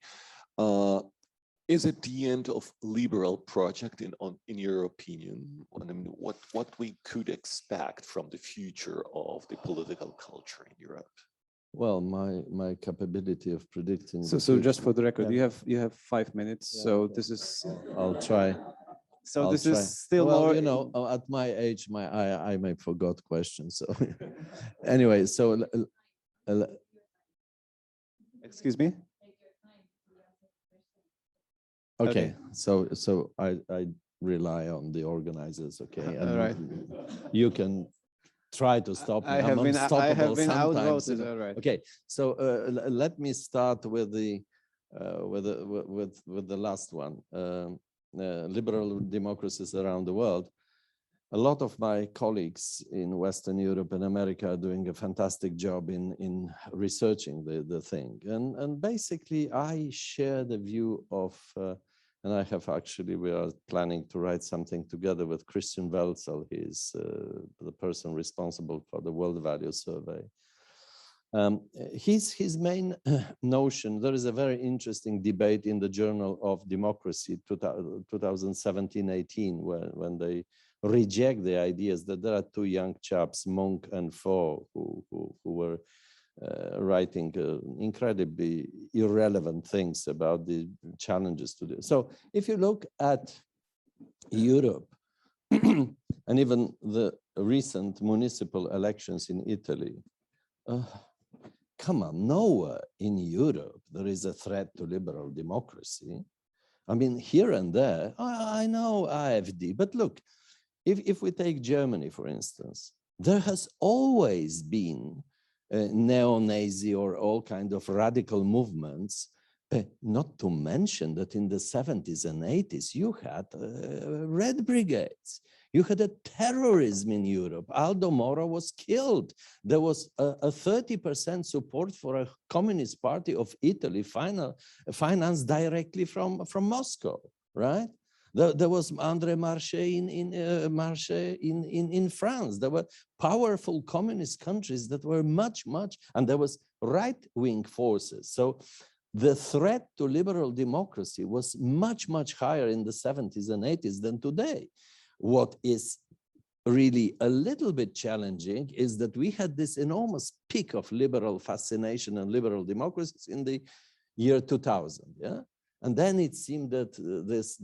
Is it the end of liberal project in your opinion? What we could expect from the future of the political culture in Europe? Well, my capability of predicting. So just for the record, Yeah. you have 5 minutes. Yeah, So okay. this is. I'll try. So I'll this try. is still well, more. you know, at my age, I may forgot questions. So anyway, so Excuse me. okay. So I rely on the organizers. Okay, and All right. you can try to stop me. I have I'm been unstoppable sometimes, outvoted. you know. All right. Okay, so let me start with the last one. Liberal democracies around the world. A lot of my colleagues in Western Europe and America are doing a fantastic job in researching the thing. And basically, I share the view of, and I have actually, we are planning to write something together with Christian Welzel. He's the person responsible for the World Value Survey. His main notion, there is a very interesting debate in the Journal of Democracy 2017-18 when they reject the ideas that there are two young chaps, Monk and Faux, who were writing incredibly irrelevant things about the challenges to this. So if you look at Europe and even the recent municipal elections in Italy, come on, nowhere in Europe there is a threat to liberal democracy. I mean, here and there, I know AfD, but look, if we take Germany, for instance, there has always been neo-Nazi or all kind of radical movements, not to mention that in the 70s and 80s, you had Red Brigades. You had a terrorism in Europe. Aldo Moro was killed. There was a 30% support for a Communist Party of Italy financed directly from Moscow, right? There was André Marché in France. There were powerful communist countries that were much, and there was right-wing forces. So the threat to liberal democracy was much, higher in the 70s and 80s than today. What is really a little bit challenging is that we had this enormous peak of liberal fascination and liberal democracies in the year 2000, yeah? And then it seemed that this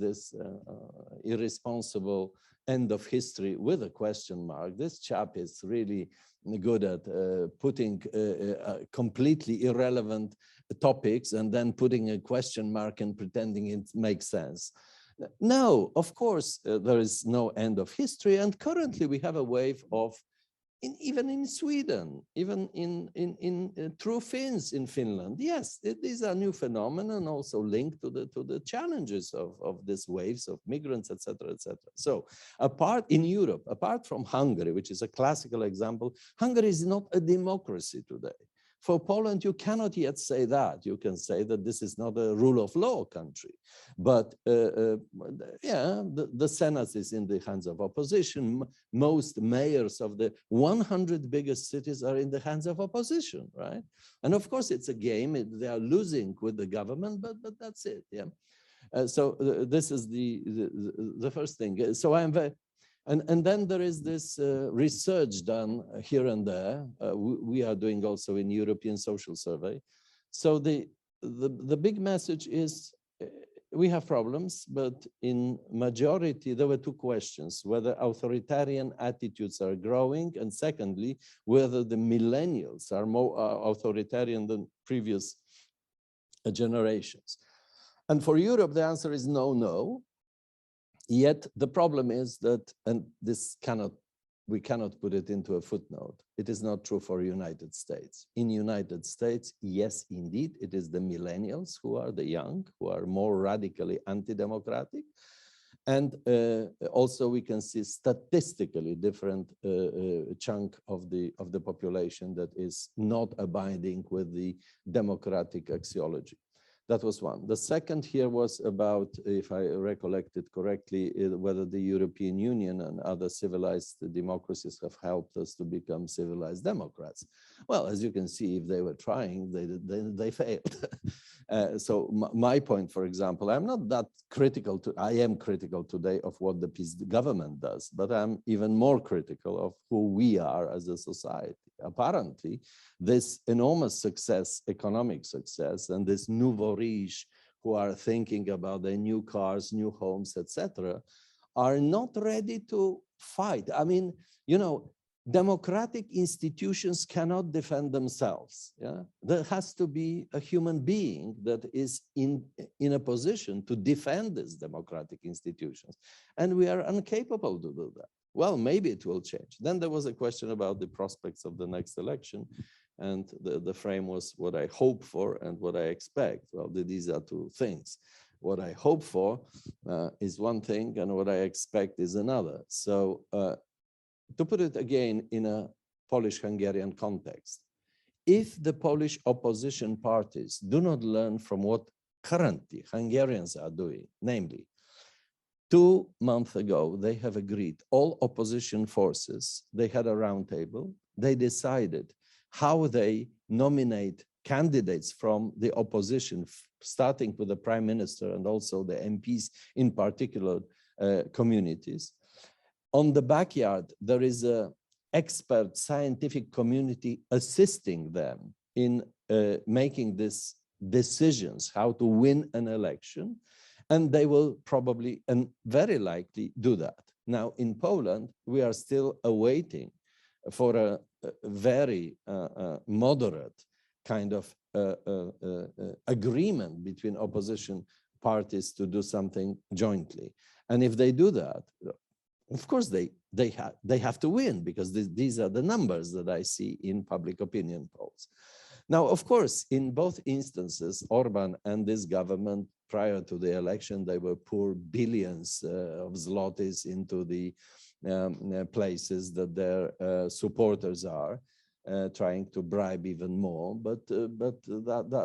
irresponsible end of history with a question mark, this chap is really good at putting completely irrelevant topics and then putting a question mark and pretending it makes sense. No, of course, there is no end of history. And currently we have a wave of, even in Sweden, even in true Finns in Finland. Yes, these are new phenomena and also linked to the challenges of these waves of migrants, etc., etc. So in Europe, apart from Hungary, which is a classical example, Hungary is not a democracy today. For Poland, you cannot yet say that. You can say that this is not a rule of law country. But yeah, the Senate is in the hands of opposition. Most mayors of the 100 biggest cities are in the hands of opposition, right? And of course, it's a game. They are losing with the government, but that's it, yeah. So this is the first thing. So I'm very... And then there is this research done here and there. We are doing also in European Social Survey. So the big message is we have problems, but in majority, there were two questions: whether authoritarian attitudes are growing, and secondly, whether the millennials are more authoritarian than previous generations. And for Europe, the answer is no, no. Yet the problem is that, and this we cannot put it into a footnote, it is not true for United States. In United States, yes, indeed, it is the millennials who are the young, who are more radically anti-democratic. And also we can see statistically different chunk of the population that is not abiding with the democratic axiology. That was one. The second here was about, if I recollect it correctly, whether the European Union and other civilized democracies have helped us to become civilized democrats. Well, as you can see, if they were trying, they failed. So my point, for example, I'm not that critical I am critical today of what the peace government does, but I'm even more critical of who we are as a society. Apparently, this enormous success, economic success, and this nouveau riche who are thinking about their new cars, new homes, etc., are not ready to fight. I mean, you know, democratic institutions cannot defend themselves. Yeah? There has to be a human being that is in a position to defend these democratic institutions. And we are incapable to do that. Well, maybe it will change. Then there was a question about the prospects of the next election. And the frame was what I hope for and what I expect. Well, these are two things. What I hope for is one thing, and what I expect is another. So to put it again in a Polish-Hungarian context, if the Polish opposition parties do not learn from what currently Hungarians are doing, namely, 2 months ago, they have agreed, all opposition forces, they had a roundtable, they decided how they nominate candidates from the opposition, starting with the prime minister and also the MPs in particular communities. On the backyard, there is an expert scientific community assisting them in making these decisions, how to win an election. And they will probably and very likely do that. Now, in Poland, we are still awaiting for a very moderate kind of agreement between opposition parties to do something jointly. And if they do that, of course, they have to win, because these are the numbers that I see in public opinion polls. Now, of course, in both instances, Orban and this government, prior to the election, they will pour billions of zlotys into the places that their supporters are, trying to bribe even more. But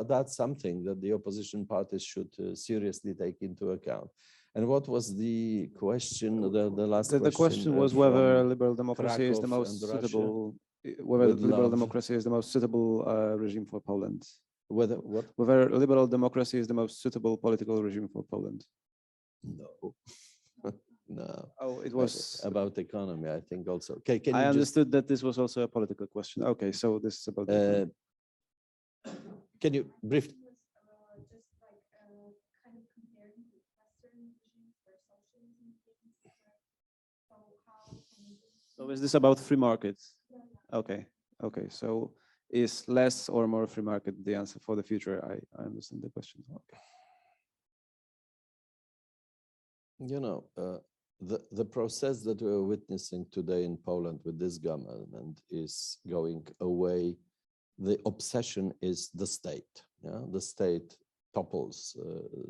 that's something that the opposition parties should seriously take into account. And what was the question? The last question. The question was whether liberal democracy is the most suitable. Whether liberal democracy is the most suitable regime for Poland. Whether what? Whether liberal democracy is the most suitable political regime for Poland. No. No. Oh, it was about economy, I think also. Okay, can I you understood that this was also a political question. Okay, so this is about. Can you briefly? So is this about free markets? Okay, okay. So is less or more free market the answer for the future? I understand the question. Okay. You know, the process that we're witnessing today in Poland with this government is going away. The obsession is the state. Yeah? The state topples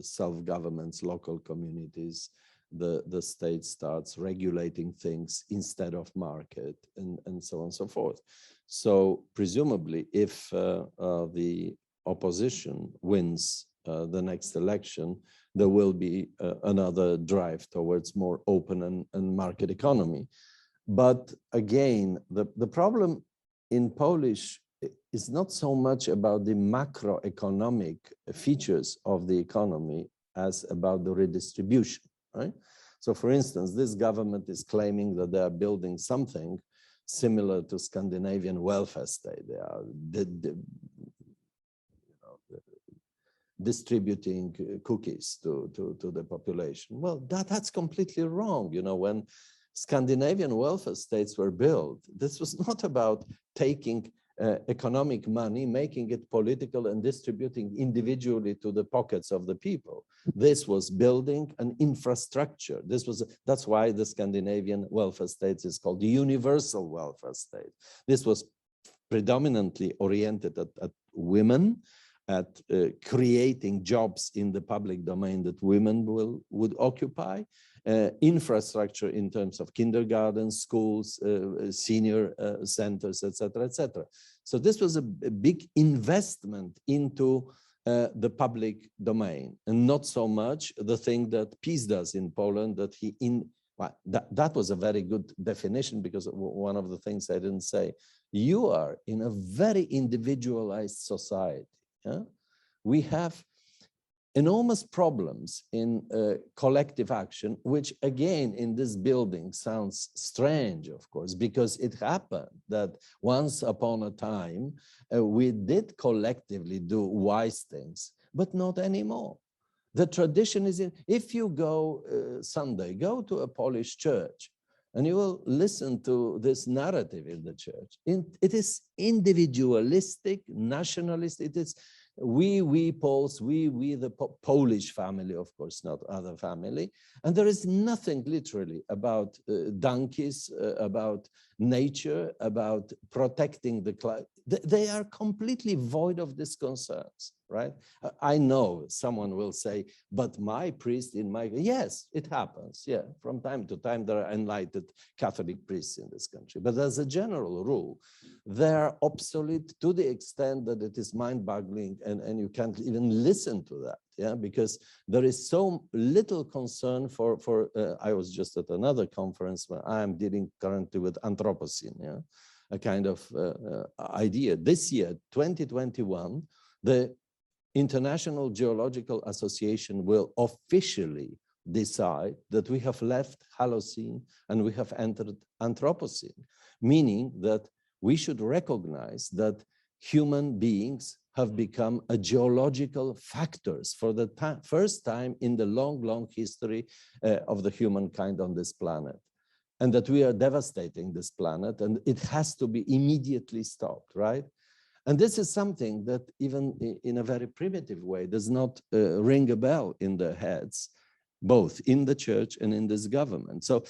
self-governments, local communities. The state starts regulating things instead of market, and so on and so forth. So presumably, if the opposition wins the next election, there will be another drive towards more open and market economy. But again, the problem in Polish is not so much about the macroeconomic features of the economy as about the redistribution. Right? So, for instance, this government is claiming that they are building something similar to Scandinavian welfare state. They are distributing cookies to the population. Well, that's completely wrong. You know, when Scandinavian welfare states were built, this was not about taking economic money, making it political and distributing individually to the pockets of the people. This was building an infrastructure. That's why the Scandinavian welfare state is called the universal welfare state. This was predominantly oriented at women, at creating jobs in the public domain that women would occupy, infrastructure in terms of kindergarten, schools, senior centers, etc., etc. So this was a big investment into the public domain, and not so much the thing that PiS does in Poland, that was a very good definition, because one of the things I didn't say, you are in a very individualized society. Yeah? We have enormous problems in collective action, which again in this building sounds strange, of course, because it happened that once upon a time we did collectively do wise things, but not anymore. The tradition is if you go Sunday, go to a Polish church, and you will listen to this narrative in the church. It is individualistic, nationalist. It is we Poles, we the Polish family, of course, not other family. And there is nothing literally about donkeys, about nature, about protecting the climate. They are completely void of these concerns, right? I know someone will say, but my priest in my, yes, it happens. Yeah, from time to time, there are enlightened Catholic priests in this country. But as a general rule, they're obsolete to the extent that it is mind-boggling, and you can't even listen to that, yeah, because there is so little concern for I was just at another conference where I am dealing currently with Anthropocene, yeah, a kind of idea. This year, 2021, the International Geological Association will officially decide that we have left Holocene and we have entered Anthropocene, meaning that we should recognize that human beings have become a geological factors for the first time in the long, long history of the humankind on this planet. And that we are devastating this planet, and it has to be immediately stopped, right? And this is something that even in a very primitive way does not ring a bell in their heads, both in the church and in this government. So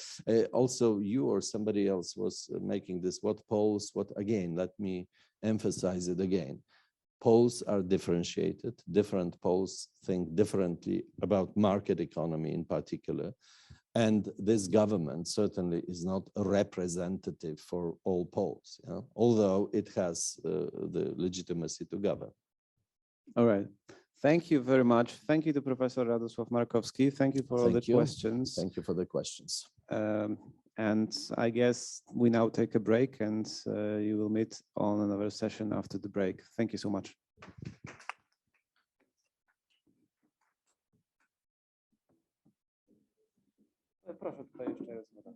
also you or somebody else was making this, what Poles, what again, let me emphasize it again. Poles are differentiated, different Poles think differently about market economy in particular. And this government certainly is not representative for all Poles, yeah? Although it has the legitimacy to govern. All right. Thank you very much. Thank you to Professor Radosław Markowski. Thank you for all the questions. Thank you for the questions. And I guess we now take a break, and you will meet on another session after the break. Thank you so much. Proszę tutaj jeszcze raz.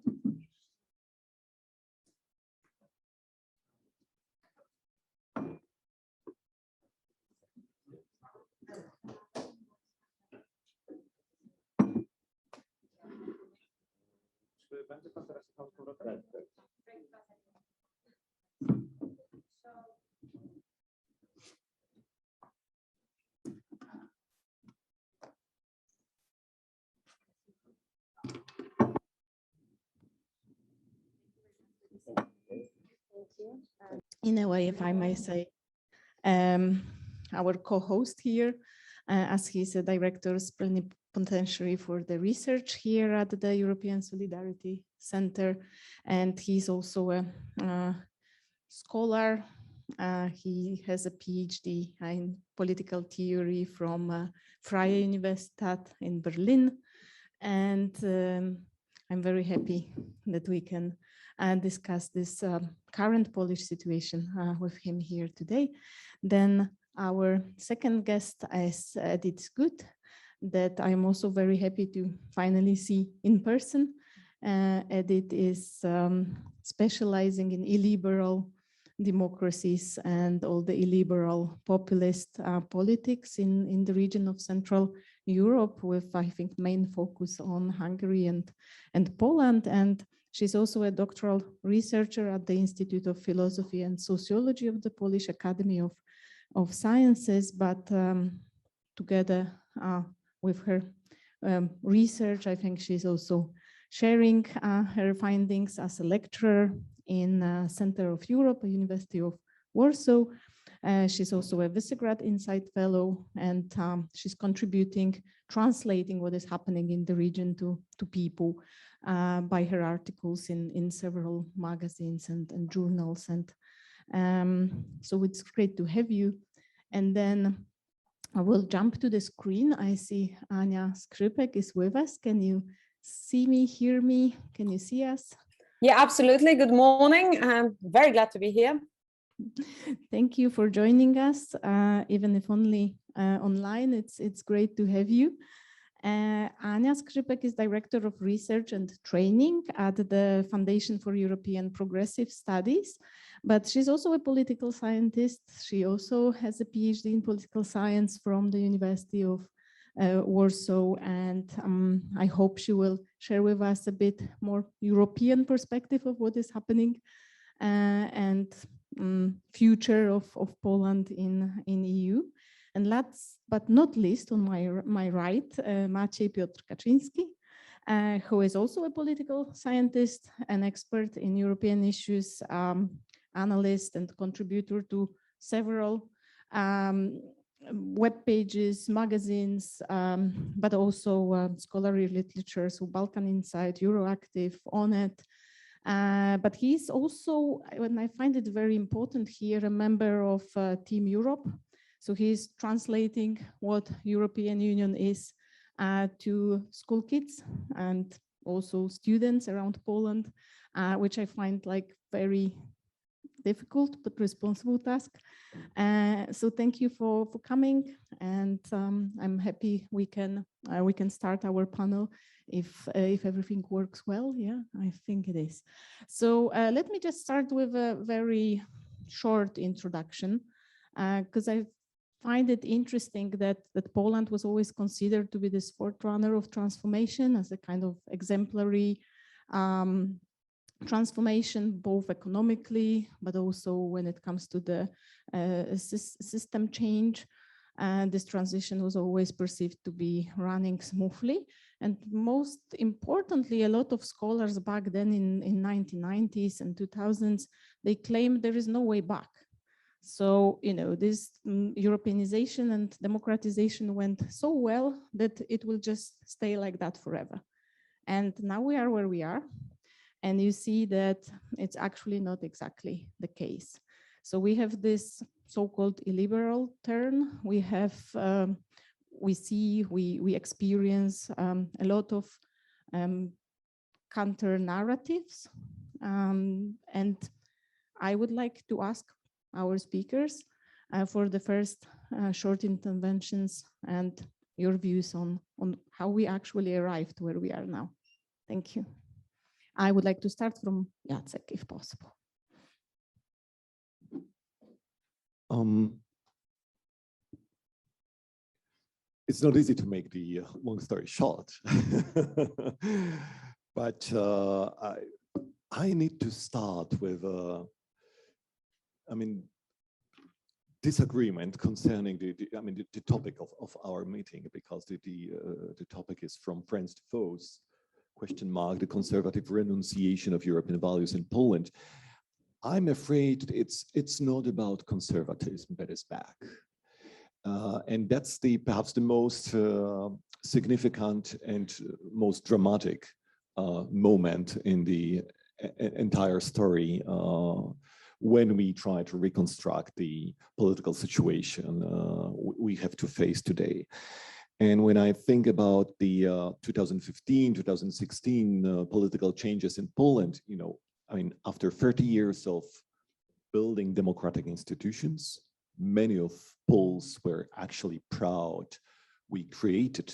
Czy będzie pan teraz jechał z powrotem? In a way, if I may say, our co-host here, as he's a director's plenipotentiary for the research here at the European Solidarity Center, and he's also a scholar. He has a PhD in political theory from Freie Universität in Berlin, and I'm very happy that we can discuss this current Polish situation with him here today. Then our second guest is Edith Good, that I'm also very happy to finally see in person. Edith is specializing in illiberal democracies and all the illiberal populist politics in the region of Central Europe, with, I think, main focus on Hungary and Poland. And she's also a doctoral researcher at the Institute of Philosophy and Sociology of the Polish Academy of Sciences. But together with her research, I think she's also sharing her findings as a lecturer in Center of Europe, University of Warsaw. She's also a Visegrad Insight Fellow, and she's contributing, translating what is happening in the region to people by her articles in several magazines and journals. And so it's great to have you. And then I will jump to the screen. I see Anya Skrzypek is with us. Can you see me, hear me? Can you see us? Yeah, absolutely. Good morning. I'm very glad to be here. Thank you for joining us, even if only online. It's great to have you. Anya Skrzypek is Director of Research and Training at the Foundation for European Progressive Studies, but she's also a political scientist. She also has a PhD in political science from the University of Warsaw, and I hope she will share with us a bit more European perspective of what is happening and future of Poland in EU. And last but not least, on my right, Maciej Piotr Kaczyński, who is also a political scientist, an expert in European issues, analyst and contributor to several web pages, magazines, but also scholarly literature, so Balkan Insight, Euroactive, ONET. But he's also, and I find it very important here, a member of Team Europe. So he's translating what European Union is to school kids and also students around Poland, which I find like very difficult but responsible task. So thank you for coming, and I'm happy we can start our panel if everything works well. Yeah, I think it is. So let me just start with a very short introduction, because I find it interesting that Poland was always considered to be this forerunner of transformation, as a kind of exemplary transformation, both economically, but also when it comes to the system change. And this transition was always perceived to be running smoothly. And most importantly, a lot of scholars back then in 1990s and 2000s, they claimed there is no way back. So, you know, this Europeanization and democratization went so well that it will just stay like that forever. And now we are where we are. And you see that it's actually not exactly the case. So we have this so-called illiberal turn. We have, we experience a lot of counter narratives. And I would like to ask our speakers for the first short interventions and your views on how we actually arrived where we are now. Thank you. I would like to start from Jacek, if possible. It's not easy to make the long story short, but I need to start with, disagreement concerning the topic of our meeting, because the topic is from friends to foes, ? The conservative renunciation of European values in Poland. I'm afraid it's not about conservatism that is back. And that's perhaps the most significant and most dramatic moment in the entire story when we try to reconstruct the political situation we have to face today. And when I think about the 2015, 2016 political changes in Poland, after 30 years of building democratic institutions, many of Poles were actually proud we created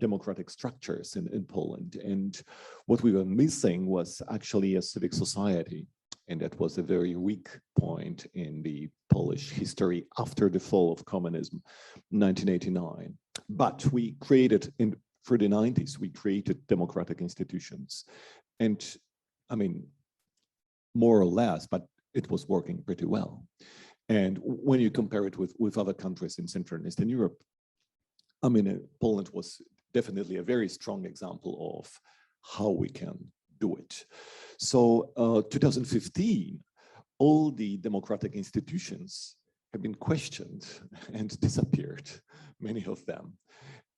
democratic structures in Poland. And what we were missing was actually a civic society. And that was a very weak point in the Polish history after the fall of communism, 1989. But we created, for the 90s, we created democratic institutions. And I mean, more or less, but it was working pretty well. And when you compare it with other countries in Central and Eastern Europe, I mean, Poland was definitely a very strong example of how we can do it. So 2015, all the democratic institutions have been questioned and disappeared, many of them.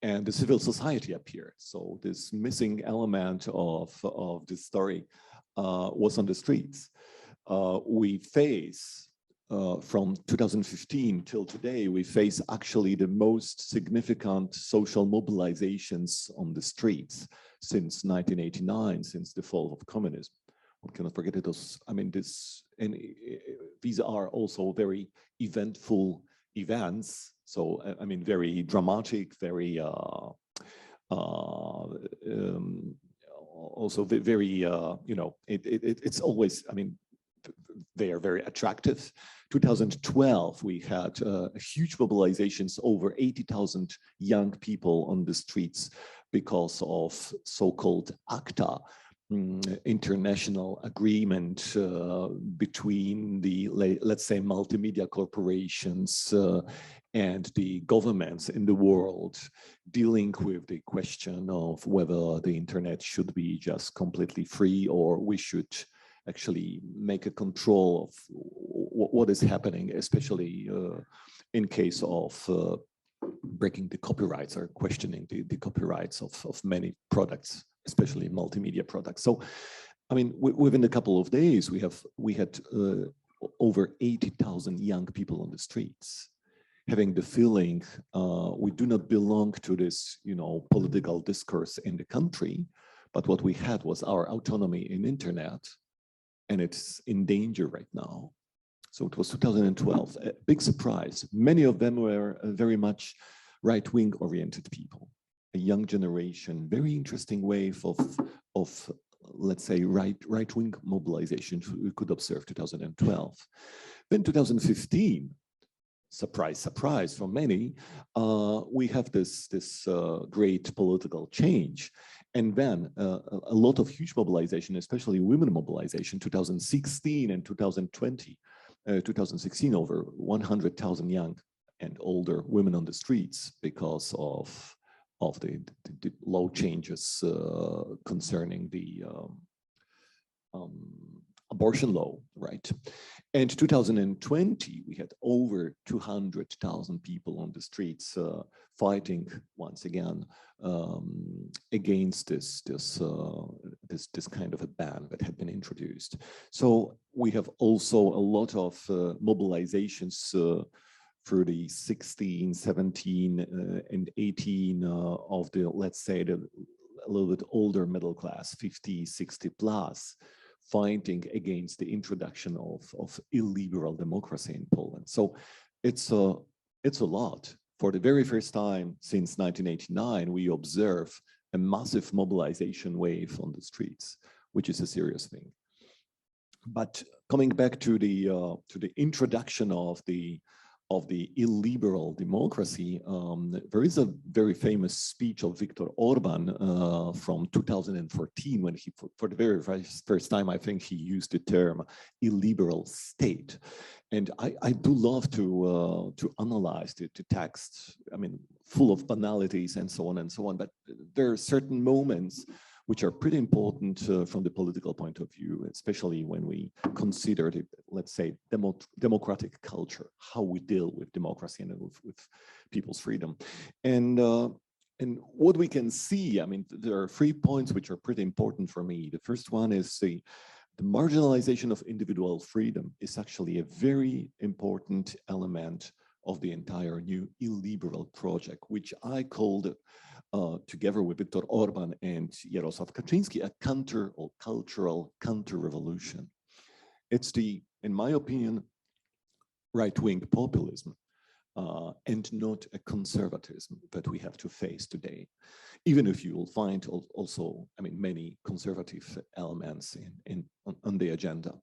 And the civil society appeared. So this missing element of this story was on the streets. We face, from 2015 till today, we face actually the most significant social mobilizations on the streets since 1989, since the fall of communism. One cannot forget it was, I mean, these are also very eventful events. So, I mean, very dramatic, very, also very, you know, it's always, I mean, they are very attractive. 2012, we had huge mobilizations, over 80,000 young people on the streets because of so-called ACTA, international agreement between the, let's say, multimedia corporations and the governments in the world, dealing with the question of whether the internet should be just completely free, or we should actually make a control of what is happening, especially in case of breaking the copyrights or questioning the copyrights of many products, especially multimedia products. So, I mean, within a couple of days, we had over 80,000 young people on the streets, having the feeling we do not belong to this, you know, political discourse in the country, but what we had was our autonomy in internet, and it's in danger right now. So it was 2012, a big surprise. Many of them were very much right-wing oriented people, a young generation, very interesting wave of let's say, right-wing mobilization we could observe 2012. Then 2015, surprise, surprise for many, we have this great political change. And then a lot of huge mobilization, especially women mobilization, 2016 and 2020. 2016, over 100,000 young and older women on the streets because of the law changes concerning the abortion law, right? And 2020, we had over 200,000 people on the streets fighting once again against this kind of a ban that had been introduced. So we have also a lot of mobilizations through the 16, 17, and 18 of the, let's say, a little bit older middle class, 50, 60 plus, fighting against the introduction of illiberal democracy in Poland. So it's a lot. For the very first time since 1989, we observe a massive mobilization wave on the streets, which is a serious thing. But coming back to the introduction of the illiberal democracy, there is a very famous speech of Viktor Orban from 2014, when he, for the very first time, I think he used the term illiberal state. And I do love to analyze the text, I mean, full of banalities and so on, but there are certain moments which are pretty important from the political point of view, especially when we consider the, let's say, democratic culture, how we deal with democracy and with people's freedom. And what we can see, I mean, there are 3 points which are pretty important for me. The first one is the marginalization of individual freedom is actually a very important element of the entire new illiberal project, which I called together with Viktor Orban and Jarosław Kaczyński, a counter or cultural counter-revolution. It's the, in my opinion, right-wing populism and not a conservatism that we have to face today. Even if you will find also, I mean, many conservative elements on the agenda.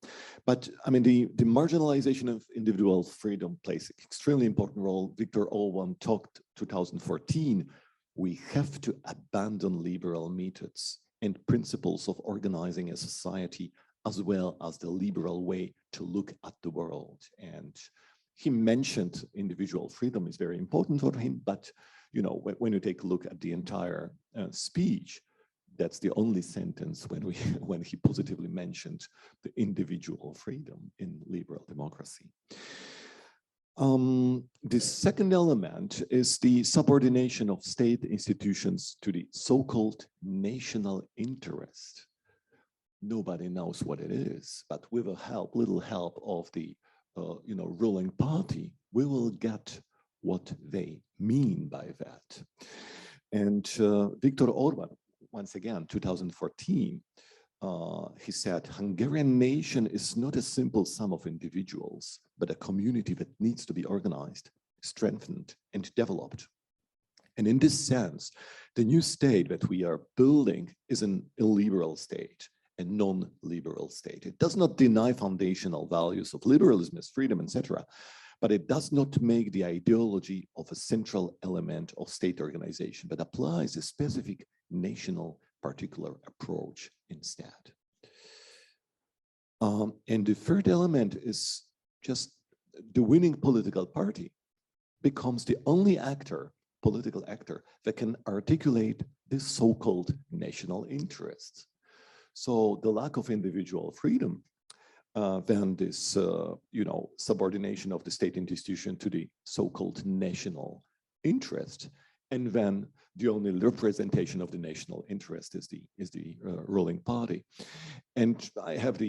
But I mean, the marginalization of individual freedom plays an extremely important role. Viktor Orban talked 2014, we have to abandon liberal methods and principles of organizing a society, as well as the liberal way to look at the world. And he mentioned individual freedom is very important for him, but you know, when you take a look at the entire speech, that's the only sentence when he positively mentioned the individual freedom in liberal democracy. The second element is the subordination of state institutions to the so-called national interest. Nobody knows what it is, but with a little help of the ruling party, we will get what they mean by that. And Viktor Orban, once again, 2014, he said, Hungarian nation is not a simple sum of individuals, but a community that needs to be organized, strengthened, and developed. And in this sense, the new state that we are building is an illiberal state, a non-liberal state. It does not deny foundational values of liberalism as freedom, etc., but it does not make the ideology of a central element of state organization, but applies a specific national particular approach instead. And the third element is just the winning political party becomes the only political actor that can articulate this so-called national interest. So the lack of individual freedom, then this subordination of the state institution to the so-called national interest, and then the only representation of the national interest is the ruling party. And I have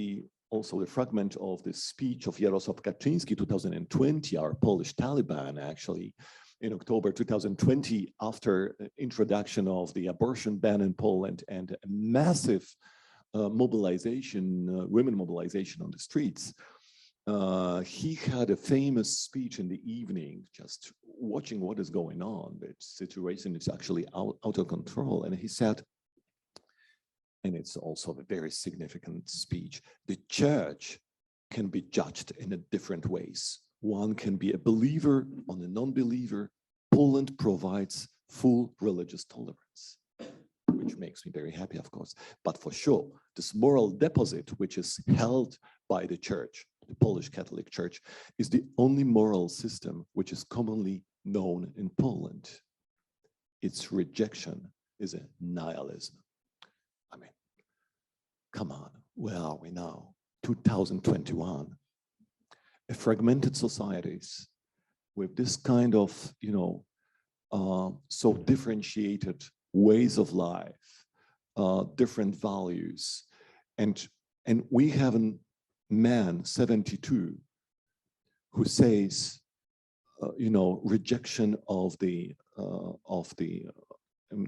also the fragment of the speech of Jarosław Kaczyński, 2020, our Polish Taliban, actually, in October 2020, after introduction of the abortion ban in Poland and a massive women mobilization on the streets. He had a famous speech in the evening, just watching what is going on. The situation is actually out of control. And he said, and it's also a very significant speech, the church can be judged in different ways. One can be a believer or a non-believer. Poland provides full religious tolerance, which makes me very happy, of course. But for sure, this moral deposit, which is held by the church, the Polish Catholic Church, is the only moral system which is commonly known in Poland. Its rejection is a nihilism. I mean, come on, where are we now? 2021. A fragmented societies with this kind of, so differentiated ways of life, different values. And we have a man, 72, who says, rejection of the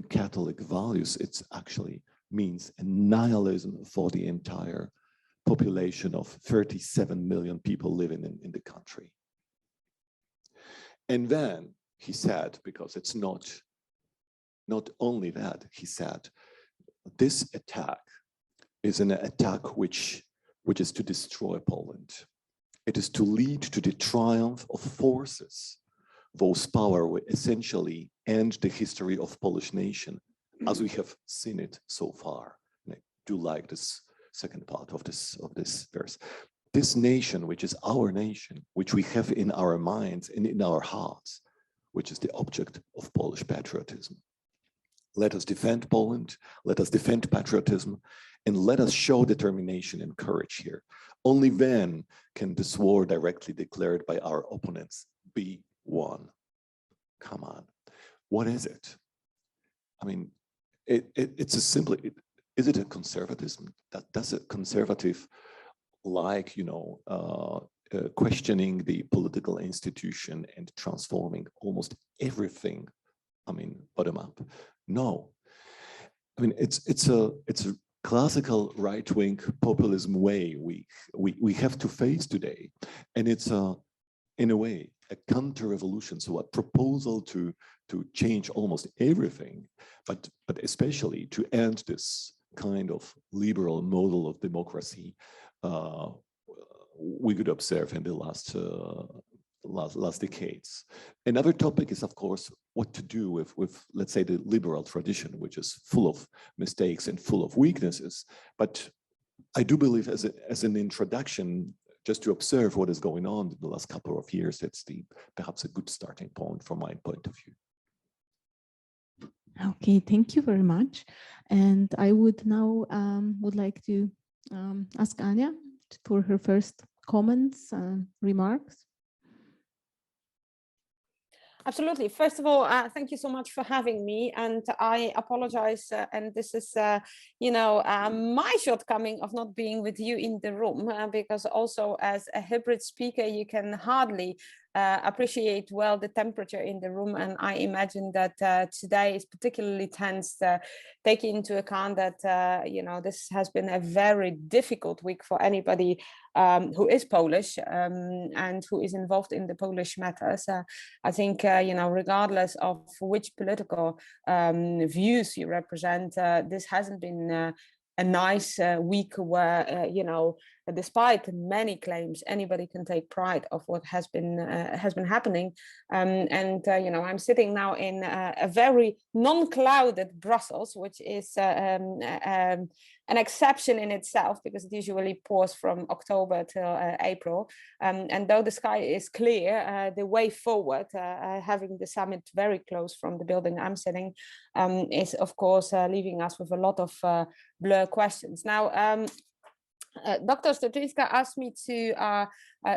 Catholic values, it's actually means a nihilism for the entire population of 37 million people living in the country. And then he said, because it's not only that, he said, this attack is an attack which is to destroy Poland. It is to lead to the triumph of forces whose power will essentially end the history of Polish nation as we have seen it so far. And I do like this second part of this verse. This nation, which is our nation, which we have in our minds and in our hearts, which is the object of Polish patriotism. Let us defend Poland, let us defend patriotism, and let us show determination and courage here. Only then can this war directly declared by our opponents be won. Come on, what is it? I mean, it's a simple, is it a conservatism? Does a conservative like, questioning the political institution and transforming almost everything, bottom up? No. I mean, it's a classical right-wing populism way we have to face today, and it's in a way counter-revolution, so a proposal to change almost everything, but especially to end this kind of liberal model of democracy we could observe in the last decades. Another topic is, of course, what to do with let's say, the liberal tradition, which is full of mistakes and full of weaknesses. But I do believe, as an introduction, just to observe what is going on in the last couple of years, it's perhaps a good starting point from my point of view. Okay, thank you very much. And I would now would like to ask Anya for her first comments and remarks. Absolutely. First of all, thank you so much for having me. And I apologize. And this is, my shortcoming of not being with you in the room, because also as a hybrid speaker, you can hardly appreciate well the temperature in the room. And I imagine that today is particularly tense, taking into account that, this has been a very difficult week for anybody who is Polish and who is involved in the Polish matters. I think, regardless of which political views you represent, this hasn't been a nice week where, despite many claims, anybody can take pride of what has been happening. I'm sitting now in a very non-clouded Brussels, which is an exception in itself, because it usually pours from October till April. And though the sky is clear, the way forward, having the summit very close from the building I'm sitting, is of course leaving us with a lot of blur questions. Now, Dr. Stoczyńska asked me to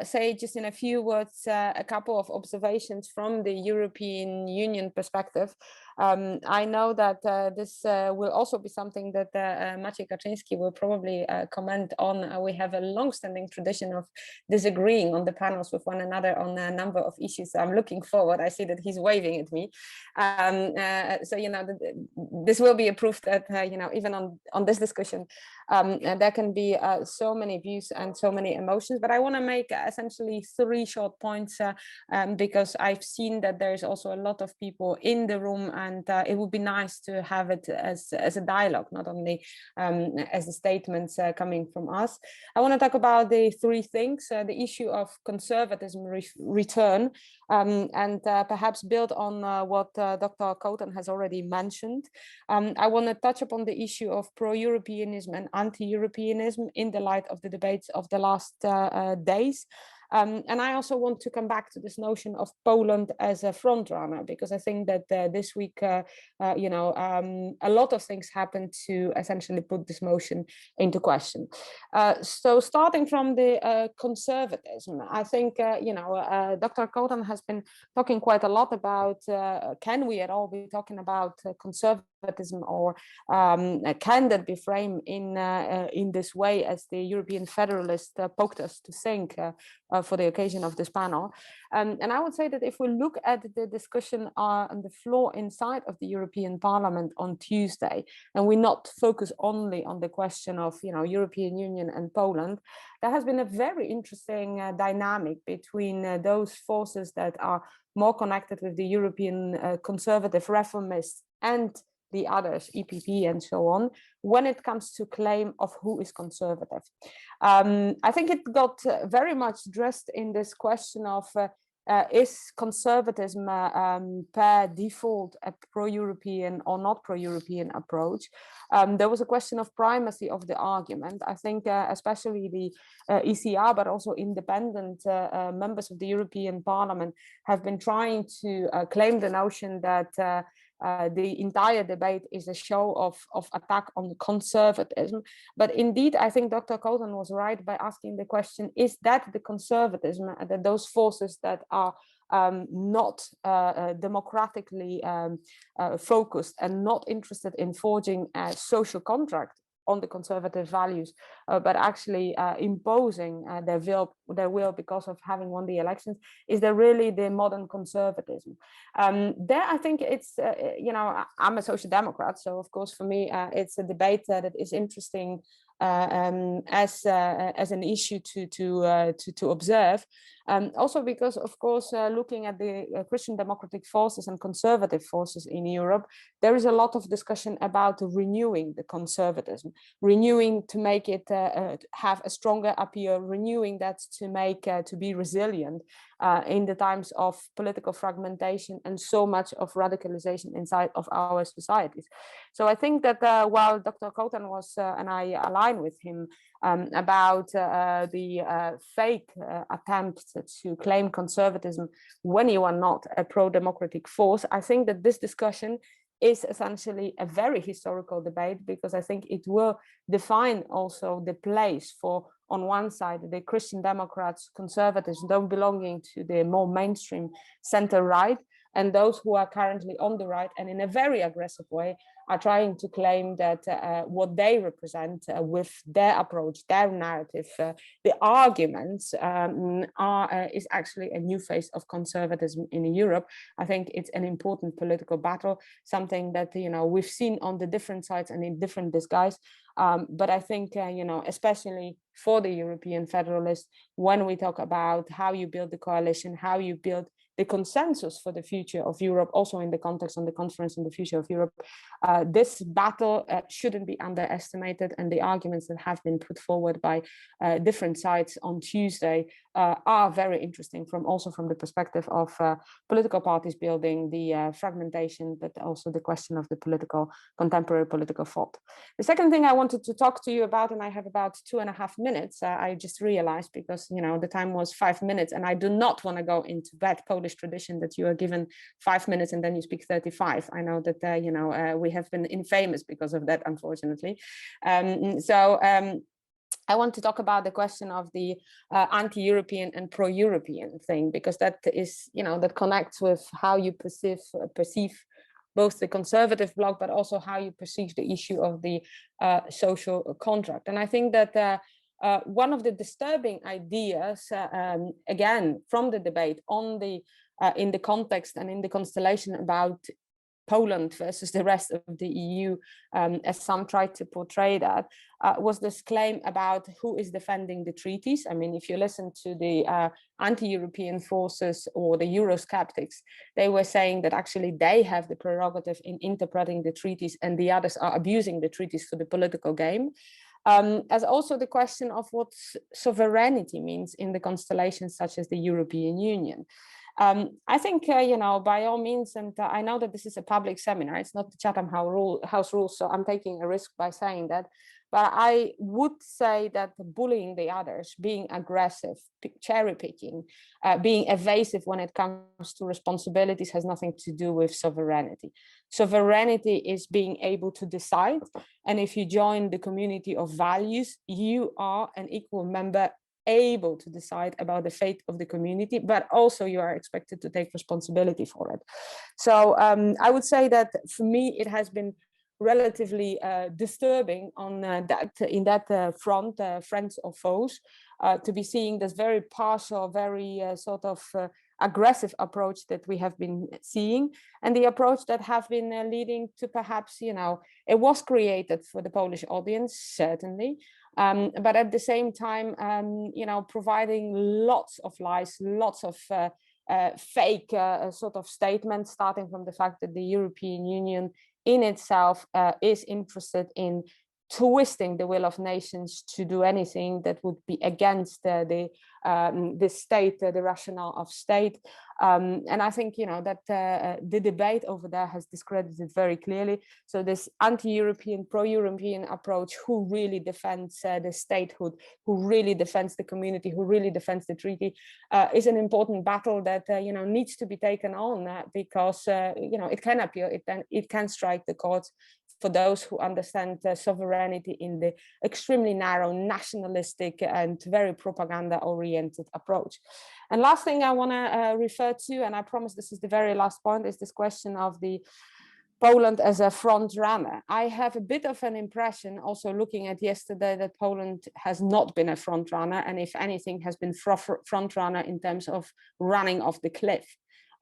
say just in a few words a couple of observations from the European Union perspective. I know that this will also be something that Maciej Kaczyński will probably comment on. We have a long-standing tradition of disagreeing on the panels with one another on a number of issues. So I'm looking forward. I see that he's waving at me. This will be a proof that, even on this discussion, there can be so many views and so many emotions. But I want to make essentially 3 short points because I've seen that there's also a lot of people in the room, and it would be nice to have it as a dialogue, not only as the statements coming from us. I want to talk about the 3 things: the issue of conservatism return, and perhaps build on what Dr. Coton has already mentioned. I want to touch upon the issue of pro-Europeanism and anti-Europeanism in the light of the debates of the last days. And I also want to come back to this notion of Poland as a front runner, because I think that this week, a lot of things happened to essentially put this motion into question. So starting from the conservatism, I think, Dr. Coton has been talking quite a lot about, can we at all be talking about conservatism, or can that be framed in this way, as the European federalists poked us to think for the occasion of this panel. And I would say that if we look at the discussion on the floor inside of the European Parliament on Tuesday, and we not focus only on the question of European Union and Poland, there has been a very interesting dynamic between those forces that are more connected with the European conservative reformists and the others, EPP and so on, when it comes to claim of who is conservative. I think it got very much dressed in this question of is conservatism per default a pro-European or not pro-European approach? There was a question of primacy of the argument. I think especially the ECR, but also independent members of the European Parliament have been trying to claim the notion that the entire debate is a show of attack on conservatism. But indeed, I think Dr. Coton was right by asking the question, is that the conservatism, that those forces that are not democratically focused and not interested in forging a social contract on the conservative values, but actually imposing their will because of having won the elections, is there really the modern conservatism? There, I think it's, I'm a social democrat, so of course for me it's a debate that is interesting as an issue to observe. Also because, of course, looking at the Christian democratic forces and conservative forces in Europe, there is a lot of discussion about renewing the conservatism, renewing to make it have a stronger appeal, renewing that to make to be resilient in the times of political fragmentation and so much of radicalization inside of our societies. So I think that while Dr. Kotan was, and I align with him about the fake attempt to claim conservatism when you are not a pro-democratic force, I think that this discussion is essentially a very historical debate, because I think it will define also the place for, on one side, the Christian Democrats, conservatives, those belonging to the more mainstream center-right, and those who are currently on the right and in a very aggressive way are trying to claim that what they represent with their approach, their narrative, the arguments is actually a new phase of conservatism in Europe. I think it's an important political battle, something that we've seen on the different sides and in different disguise. But I think, especially for the European federalists, when we talk about how you build the coalition, how you build the consensus for the future of Europe, also in the context of the conference on the future of Europe, this battle shouldn't be underestimated. And the arguments that have been put forward by different sides on Tuesday are very interesting, also from the perspective of political parties building, the fragmentation, but also the question of the contemporary political thought. The second thing I wanted to talk to you about, and I have about 2.5 minutes, I just realized, because the time was 5 minutes, and I do not want to go into that Polish tradition that you are given 5 minutes and then you speak 35. I know that we have been infamous because of that, unfortunately. I want to talk about the question of the anti-European and pro-European thing, because that is, that connects with how you perceive both the conservative bloc, but also how you perceive the issue of the social contract. And I think that one of the disturbing ideas, again, from the debate on in the context and in the constellation about Poland versus the rest of the EU, as some tried to portray that, was this claim about who is defending the treaties. I mean, if you listen to the anti-European forces or the Eurosceptics, they were saying that actually they have the prerogative in interpreting the treaties and the others are abusing the treaties for the political game. As also the question of what sovereignty means in the constellations such as the European Union. I think, by all means, and I know that this is a public seminar, it's not the Chatham House rules, so I'm taking a risk by saying that, but I would say that bullying the others, being aggressive, cherry picking, being evasive when it comes to responsibilities has nothing to do with sovereignty. Sovereignty is being able to decide, and if you join the community of values, you are an equal member, able to decide about the fate of the community, but also you are expected to take responsibility for it. So I would say that for me, it has been relatively disturbing on in that front, friends or foes, to be seeing this very partial, very sort of aggressive approach that we have been seeing, and the approach that have been leading to perhaps, it was created for the Polish audience, certainly, but at the same time, providing lots of lies, lots of fake sort of statements, starting from the fact that the European Union in itself is interested in twisting the will of nations to do anything that would be against the state, the rationale of state. And I think, that the debate over there has discredited very clearly. So this anti-European, pro-European approach, who really defends the statehood, who really defends the community, who really defends the treaty, is an important battle that, needs to be taken on because, it can appeal, it can strike the chords for those who understand sovereignty in the extremely narrow, nationalistic and very propaganda-oriented approach. And last thing I want to refer to, and I promise this is the very last point, is this question of the Poland as a front runner. I have a bit of an impression, also looking at yesterday, that Poland has not been a front runner, and if anything has been front runner in terms of running off the cliff.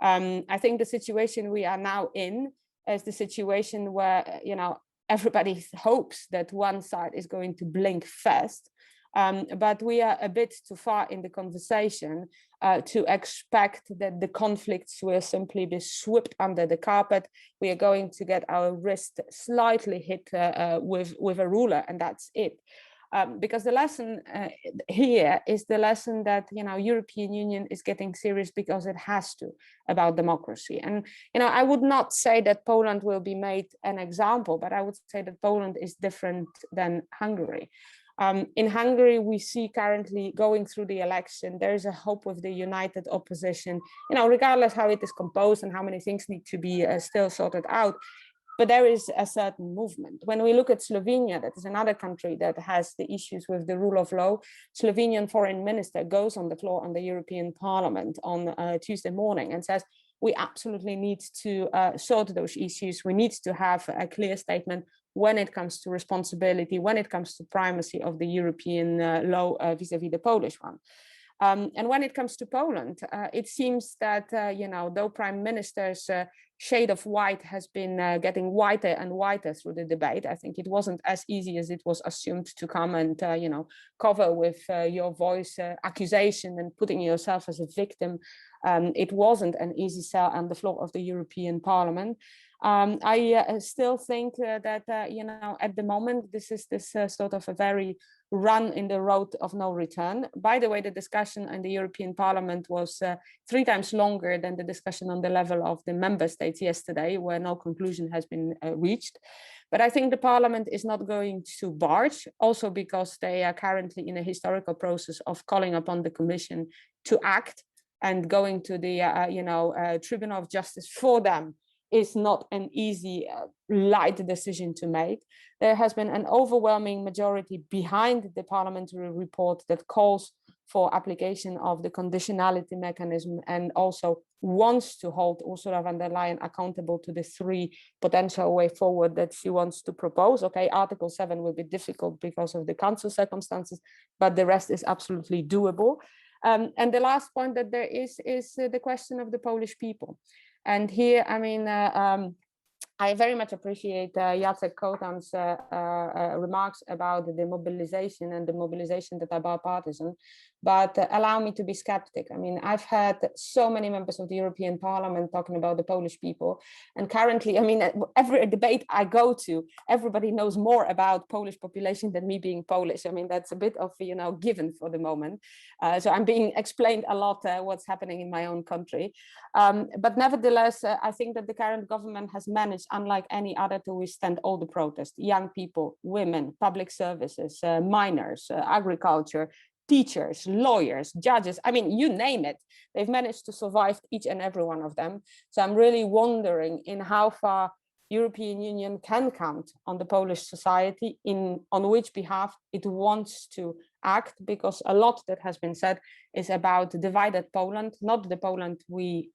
I think the situation we are now in is the situation where, everybody hopes that one side is going to blink first, But we are a bit too far in the conversation to expect that the conflicts will simply be swept under the carpet. We are going to get our wrist slightly hit with a ruler, and that's it. Because the lesson here is the lesson that, you know, European Union is getting serious because it has to about democracy. And, you know, I would not say that Poland will be made an example, but I would say that Poland is different than Hungary. In Hungary, we see currently going through the election, there is a hope with the united opposition, you know, regardless how it is composed and how many things need to be still sorted out. But there is a certain movement. When we look at Slovenia, that is another country that has the issues with the rule of law, Slovenian foreign minister goes on the floor on the European Parliament on Tuesday morning and says, we absolutely need to sort those issues. We need to have a clear statement when it comes to responsibility, when it comes to primacy of the European law vis-a-vis the Polish one. And when it comes to Poland, it seems that, you know, though Prime Minister's shade of white has been getting whiter and whiter through the debate, I think it wasn't as easy as it was assumed to come and, you know, cover with your voice accusation and putting yourself as a victim. It wasn't an easy sell on the floor of the European Parliament. I still think that, you know, at the moment, this is sort of a very run in the road of no return. By the way, the discussion in the European Parliament was 3 times longer than the discussion on the level of the member states yesterday, where no conclusion has been reached. But I think the Parliament is not going to barge, also because they are currently in a historical process of calling upon the Commission to act, and going to the you know, Tribunal of Justice for them is not an easy, light decision to make. There has been an overwhelming majority behind the parliamentary report that calls for application of the conditionality mechanism and also wants to hold Ursula von der Leyen accountable to the 3 potential way forward that she wants to propose. Okay, Article 7 will be difficult because of the council circumstances, but the rest is absolutely doable. And the last point that there is the question of the Polish people. And here, I mean, I very much appreciate Jacek Kotan's remarks about the mobilization and the mobilization that are bipartisan, but allow me to be skeptic. I mean, I've had so many members of the European Parliament talking about the Polish people. And currently, I mean, every debate I go to, everybody knows more about Polish population than me being Polish. I mean, that's a bit of, you know, given for the moment. So I'm being explained a lot what's happening in my own country. But nevertheless, I think that the current government has managed, unlike any other, to withstand all the protests: young people, women, public services, miners, agriculture, teachers, lawyers, judges, I mean, you name it. They've managed to survive, each and every one of them. So I'm really wondering in how far European Union can count on the Polish society, on which behalf it wants to act, because a lot that has been said is about divided Poland, not the Poland we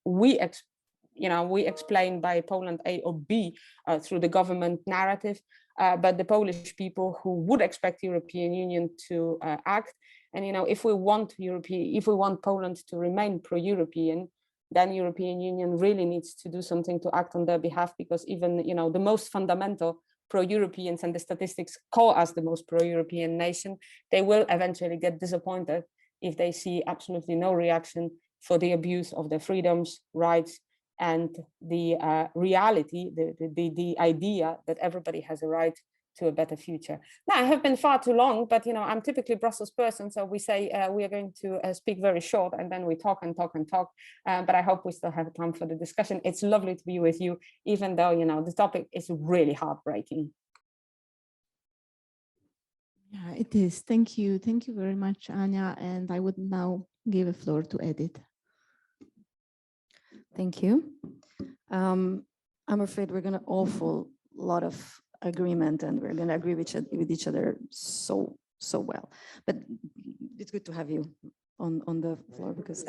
explain by Poland A or B through the government narrative, but the Polish people who would expect European Union to act. And, you know, if we want Poland to remain pro-European, then European Union really needs to do something to act on their behalf, because even, you know, the most fundamental pro-Europeans, and the statistics call us the most pro-European nation, they will eventually get disappointed if they see absolutely no reaction for the abuse of their freedoms, rights, and the reality, the idea that everybody has a right to a better future. Now, I have been far too long, but, you know, I'm typically Brussels person, so we say we are going to speak very short, and then we talk and talk and talk, but I hope we still have time for the discussion. It's lovely to be with you, even though, you know, the topic is really heartbreaking. Yeah, it is. Thank you. Thank you very much, Anya. And I would now give the floor to Edith. Thank you. I'm afraid we're going to awful lot of agreement, and we're going to agree with each other so well. But it's good to have you on the floor, because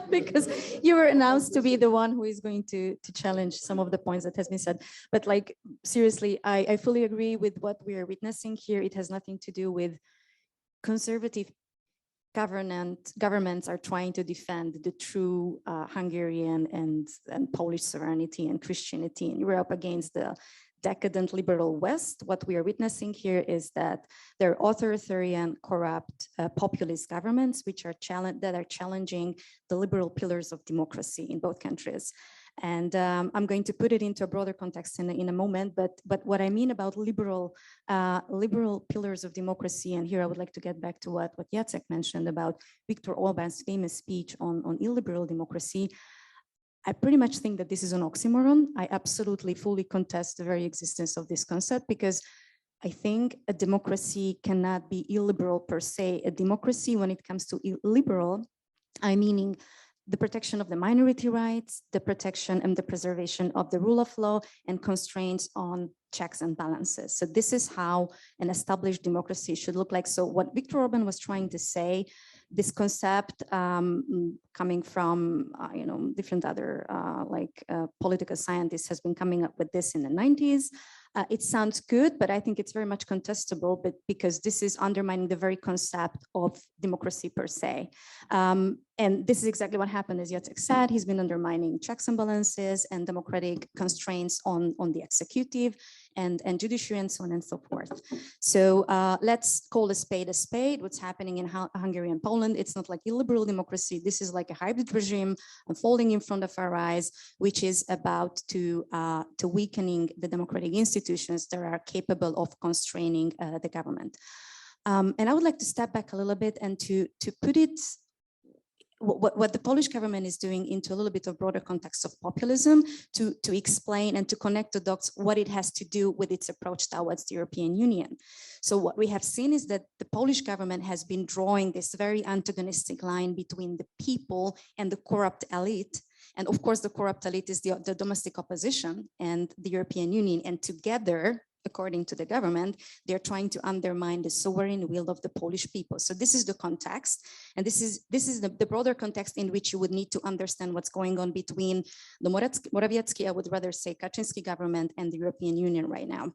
because you were announced to be the one who is going to challenge some of the points that has been said. But like, seriously, I fully agree with what we are witnessing here. It has nothing to do with conservative governments are trying to defend the true Hungarian and Polish sovereignty and Christianity in Europe against decadent liberal West. What we are witnessing here is that there are authoritarian, corrupt, populist governments which are challenging the liberal pillars of democracy in both countries. And I'm going to put it into a broader context in a moment, but what I mean about liberal pillars of democracy, and here I would like to get back to what Jacek mentioned about Viktor Orban's famous speech on illiberal democracy. I pretty much think that this is an oxymoron. I absolutely fully contest the very existence of this concept, because I think a democracy cannot be illiberal per se. A democracy, when it comes to illiberal, I meaning the protection of the minority rights, the protection and the preservation of the rule of law, and constraints on checks and balances. So this is how an established democracy should look like. So what Viktor Orban was trying to say, this concept coming from different other political scientists has been coming up with this in the 90s. It sounds good, but I think it's very much contestable, but because this is undermining the very concept of democracy per se. And this is exactly what happened, as Jacek said. He's been undermining checks and balances and democratic constraints on the executive and judiciary and so on and so forth. So let's call a spade. What's happening in Hungary and Poland, it's not like illiberal democracy. This is like a hybrid regime unfolding in front of our eyes, which is about to weakening the democratic institutions that are capable of constraining the government. And I would like to step back a little bit and to put it, what the Polish government is doing into a little bit of broader context of populism, to explain and to connect the dots what it has to do with its approach towards the European Union. So what we have seen is that the Polish government has been drawing this very antagonistic line between the people and the corrupt elite. And of course, the corrupt elite is the domestic opposition and the European Union. And together, according to the government, they're trying to undermine the sovereign will of the Polish people. So this is the context. And this is the broader context in which you would need to understand what's going on between the Morawiecki, I would rather say Kaczynski government, and the European Union right now.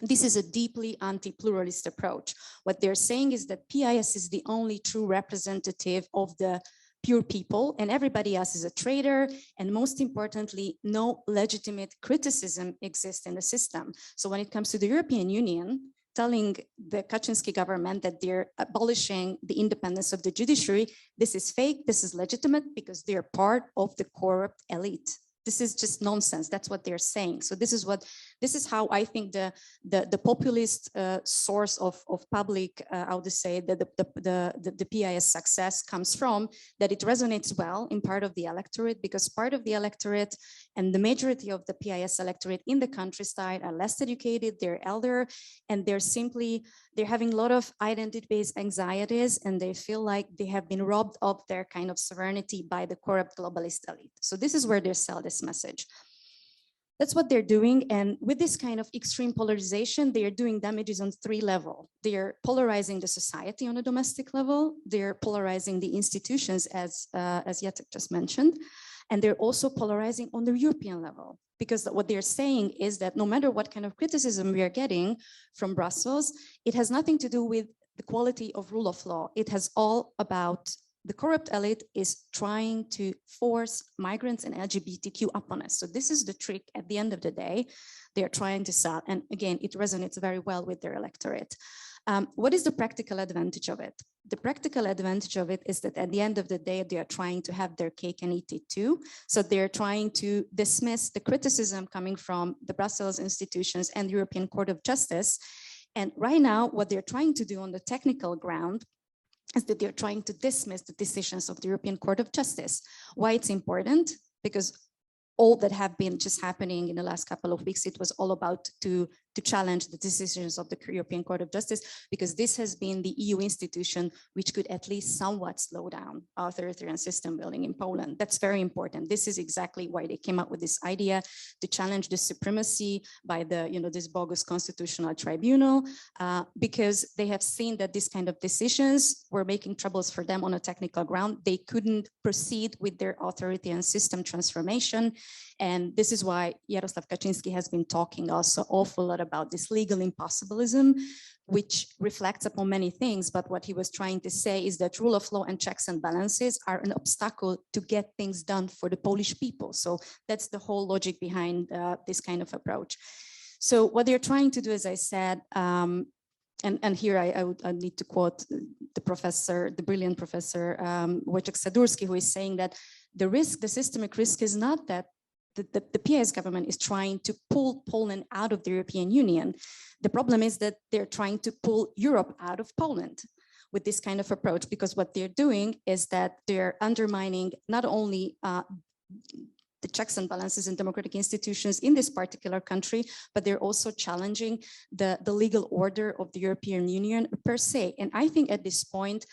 This is a deeply anti-pluralist approach. What they're saying is that PIS is the only true representative of the pure people, and everybody else is a traitor. And most importantly, no legitimate criticism exists in the system. So when it comes to the European Union, telling the Kaczynski government that they're abolishing the independence of the judiciary, this is fake, this is legitimate, because they're part of the corrupt elite. This is just nonsense. That's what they're saying. So this is how I think the populist source of public, I would say that the PIS success comes from, that it resonates well in part of the electorate, because part of the electorate and the majority of the PIS electorate in the countryside are less educated, they're elder, and they're having a lot of identity-based anxieties, and they feel like they have been robbed of their kind of sovereignty by the corrupt globalist elite. So this is where they sell this message. That's what they're doing. And with this kind of extreme polarization, they are doing damages on 3 levels. They're polarizing the society on a domestic level. They're polarizing the institutions, as Jacek just mentioned. And they're also polarizing on the European level, because what they're saying is that no matter what kind of criticism we are getting from Brussels, it has nothing to do with the quality of rule of law. It has all about the corrupt elite is trying to force migrants and LGBTQ upon us. So this is the trick at the end of the day they're trying to sell. And again, it resonates very well with their electorate. What is the practical advantage of it? The practical advantage of it is that at the end of the day, they are trying to have their cake and eat it too. So they're trying to dismiss the criticism coming from the Brussels institutions and the European Court of Justice. And right now, what they're trying to do on the technical ground is that they're trying to dismiss the decisions of the European Court of Justice. Why it's important? Because all that have been just happening in the last couple of weeks, it was all about to challenge the decisions of the European Court of Justice, because this has been the EU institution which could at least somewhat slow down authoritarian system building in Poland. That's very important. This is exactly why they came up with this idea to challenge the supremacy by the, this bogus constitutional tribunal, because they have seen that this kind of decisions were making troubles for them on a technical ground. They couldn't proceed with their authoritarian system transformation. And this is why Jarosław Kaczynski has been talking also awful lot about this legal impossibilism, which reflects upon many things. But what he was trying to say is that rule of law and checks and balances are an obstacle to get things done for the Polish people. So that's the whole logic behind this kind of approach. So what they're trying to do, as I said, and here I need to quote the professor, the brilliant professor Wojciech Sadurski, who is saying that the risk, the systemic risk, is not that the PiS government is trying to pull Poland out of the European Union. The problem is that they're trying to pull Europe out of Poland with this kind of approach, because what they're doing is that they're undermining not only the checks and balances and democratic institutions in this particular country, but they're also challenging the legal order of the European Union per se. And I think at this point,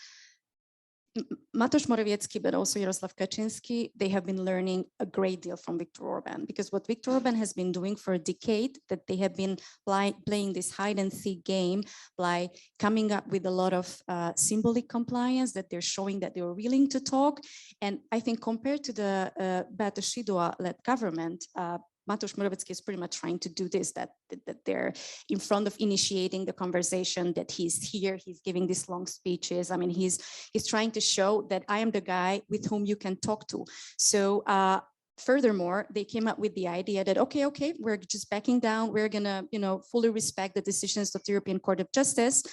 Mateusz Morawiecki, but also Jarosław Kaczynski, they have been learning a great deal from Viktor Orban, because what Viktor Orban has been doing for a decade, that they have been playing this hide and seek game by coming up with a lot of symbolic compliance, that they're showing that they're willing to talk. And I think compared to the Beata Szydło-led government, Mateusz Morawiecki is pretty much trying to do this, that they're in front of initiating the conversation, that he's here, he's giving these long speeches. I mean, he's trying to show that I am the guy with whom you can talk to. So furthermore, they came up with the idea that, okay, we're just backing down. We're gonna, fully respect the decisions of the European Court of Justice.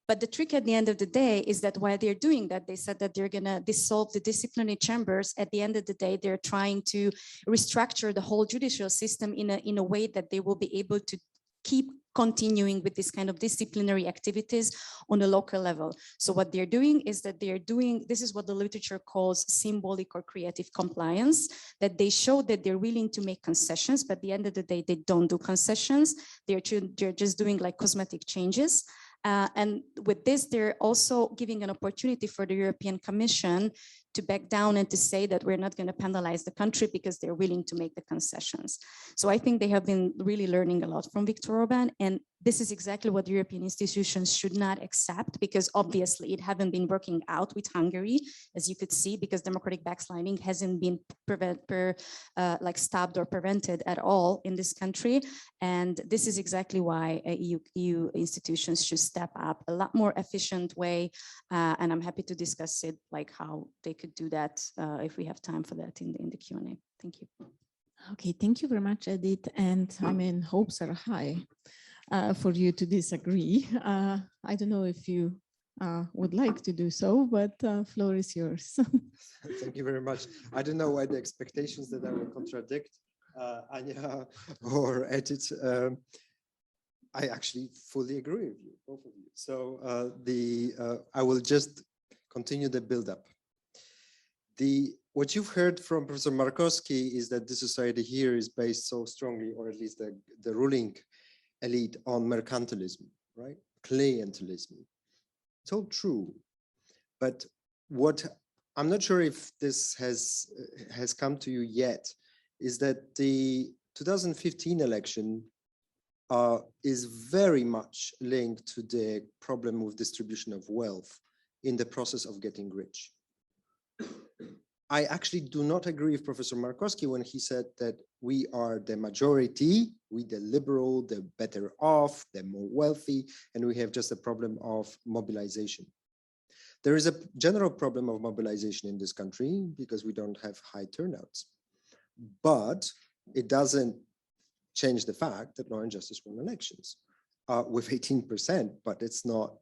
But the trick at the end of the day is that while they're doing that, they said that they're going to dissolve the disciplinary chambers. At the end of the day, they're trying to restructure the whole judicial system in a way that they will be able to keep continuing with this kind of disciplinary activities on a local level. So what they're doing is that this is what the literature calls symbolic or creative compliance, that they show that they're willing to make concessions, but at the end of the day, they don't do concessions. They're just doing like cosmetic changes. And with this, they're also giving an opportunity for the European Commission to back down and to say that we're not going to penalize the country because they're willing to make the concessions. So I think they have been really learning a lot from Viktor Orban, and this is exactly what European institutions should not accept, because obviously it hasn't been working out with Hungary, as you could see, because democratic backsliding hasn't been stopped or prevented at all in this country. And this is exactly why EU institutions should step up a lot more efficient way. And I'm happy to discuss it, like how they could do that if we have time for that in the Q&A. Thank you. Okay, thank you very much, Edith. And I mean, hopes are high for you to disagree. I don't know if you would like to do so, but floor is yours. Thank you very much. I don't know why the expectations that I will contradict Anya or Edith. I actually fully agree with you, both of you. So I will just continue the build-up. What you've heard from Professor Markowski is that the society here is based so strongly, or at least the ruling elite, on mercantilism, right? Clientelism. It's all true. But what I'm not sure if this has come to you yet, is that the 2015 election is very much linked to the problem with distribution of wealth in the process of getting rich. I actually do not agree with Professor Markowski when he said that we are the majority, we the liberal, the better off, the more wealthy, and we have just a problem of mobilization. There is a general problem of mobilization in this country because we don't have high turnouts, but it doesn't change the fact that Law and Justice won elections with 18%, but it's not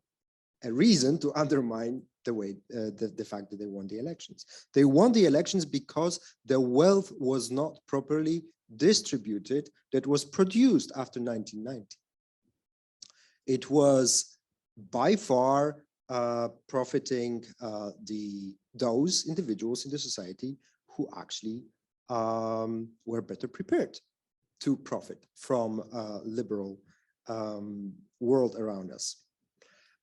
a reason to undermine the fact that they won the elections. They won the elections because the wealth was not properly distributed that was produced after 1990. It was by far profiting those individuals in the society who actually were better prepared to profit from liberal world around us.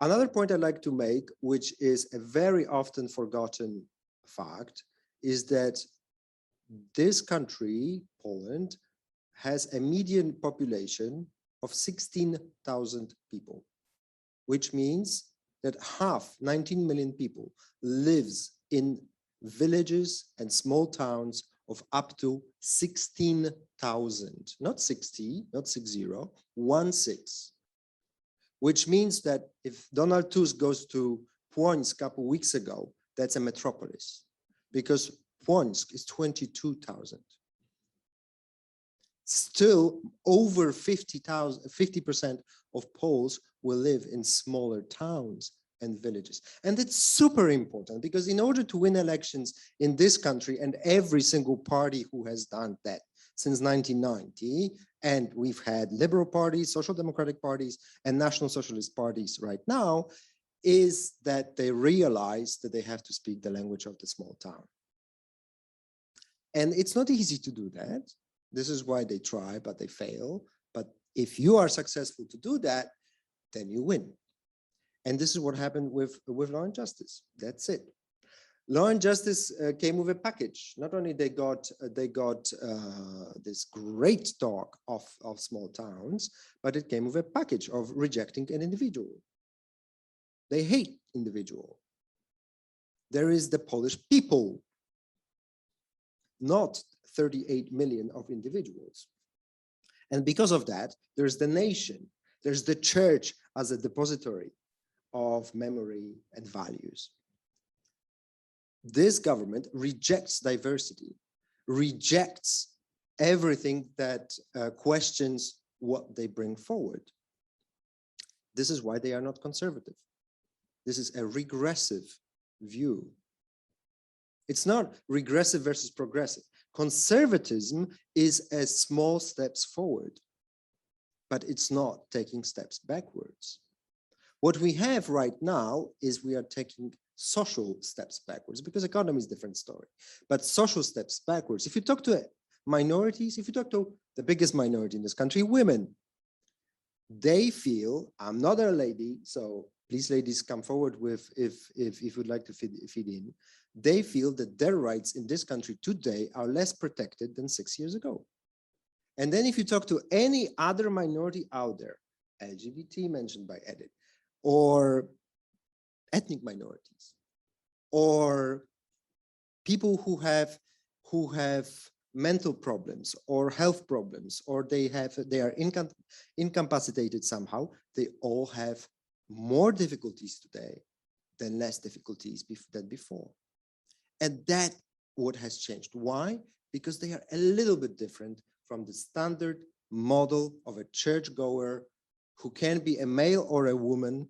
Another point I'd like to make, which is a very often forgotten fact, is that this country, Poland, has a median population of 16,000 people, which means that half, 19 million people, lives in villages and small towns of up to 16,000, not 60, not 60, 16. Which means that if Donald Tusk goes to Płońsk a couple weeks ago, that's a metropolis, because Płońsk is 22,000. Still, over 50% of Poles will live in smaller towns and villages. And it's super important because in order to win elections in this country, and every single party who has done that since 1990, and we've had liberal parties, social democratic parties, and national socialist parties right now, is that they realize that they have to speak the language of the small town. And it's not easy to do that. This is why they try, but they fail. But if you are successful to do that, then you win. And this is what happened with Law and Justice. That's it. Law and Justice came with a package. Not only they got this great talk of small towns, but it came with a package of rejecting an individual. They hate individual. There is the Polish people, not 38 million of individuals. And because of that, there's the nation, there's the church as a depository of memory and values. This government rejects diversity, rejects everything that questions what they bring forward. This is why they are not conservative. This is a regressive view. It's not regressive versus progressive. Conservatism is a small steps forward, but it's not taking steps backwards. What we have right now is we are taking social steps backwards, because economy is a different story, but social steps backwards. If you talk to minorities, if you talk to the biggest minority in this country, women, they feel, I'm not a lady, so please ladies come forward with if you'd like to feed in. They feel that their rights in this country today are less protected than 6 years ago. And then if you talk to any other minority out there, LGBT mentioned by Edith, or ethnic minorities, or people who have mental problems or health problems, or they are incapacitated somehow, they all have more difficulties today than less difficulties than before. And that's what has changed. Why? Because they are a little bit different from the standard model of a churchgoer who can be a male or a woman.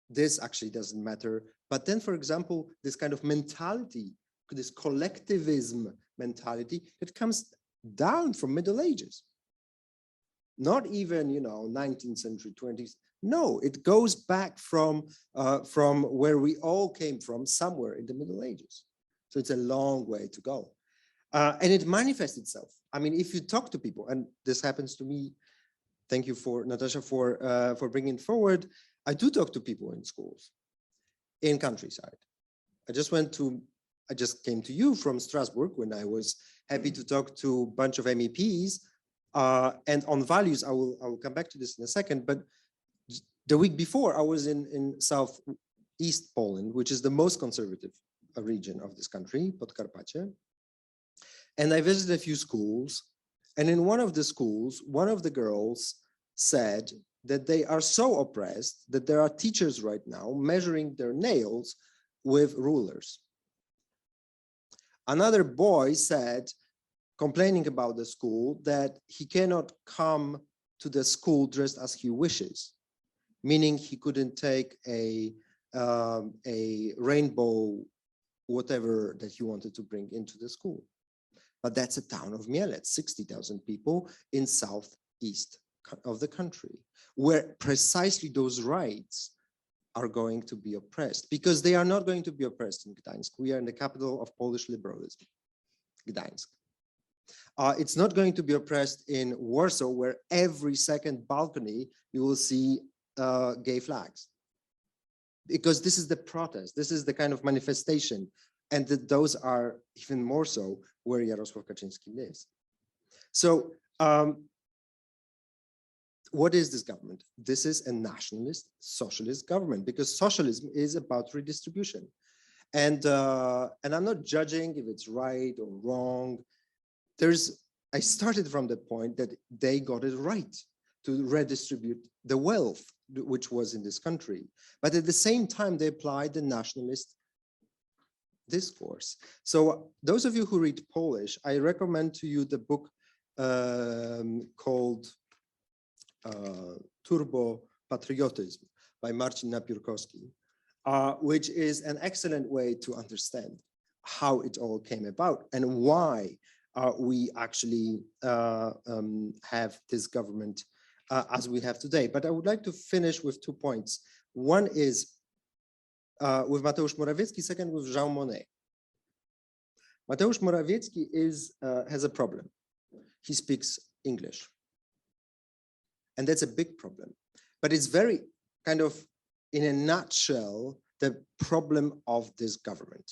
This actually doesn't matter. But then, for example, this kind of mentality, this collectivism mentality, it comes down from Middle Ages. Not even, 19th century, 20th. No, it goes back from where we all came from, somewhere in the Middle Ages. So it's a long way to go. And it manifests itself. I mean, if you talk to people, and this happens to me, thank you for Natasha for bringing it forward. I do talk to people in schools, in countryside. I just came to you from Strasbourg when I was happy to talk to a bunch of MEPs. And on values, I will come back to this in a second. But the week before, I was in southeast Poland, which is the most conservative region of this country, Podkarpacie. And I visited a few schools. And in one of the schools, one of the girls said that they are so oppressed that there are teachers right now measuring their nails with rulers. Another boy said, complaining about the school, that he cannot come to the school dressed as he wishes, meaning he couldn't take a rainbow, whatever that he wanted to bring into the school. But that's a town of Mielec, 60,000 people in southeast of the country, where precisely those rights are going to be oppressed, because they are not going to be oppressed in Gdańsk. We are in the capital of Polish liberalism, Gdańsk. It's not going to be oppressed in Warsaw, where every second balcony you will see gay flags. Because this is the protest, this is the kind of manifestation, and that those are even more so where Jarosław Kaczyński lives. So what is this government? This is a nationalist socialist government, because socialism is about redistribution. And I'm not judging if it's right or wrong. I started from the point that they got it right to redistribute the wealth which was in this country. But at the same time, they applied the nationalist discourse. So those of you who read Polish, I recommend to you the book called Turbo Patriotism by Marcin Napiórkowski, which is an excellent way to understand how it all came about and why we actually have this government as we have today. But I would like to finish with 2 points. One is with Mateusz Morawiecki, second with Jean Monnet. Mateusz Morawiecki has a problem. He speaks English. And that's a big problem. But it's very kind of, in a nutshell, the problem of this government.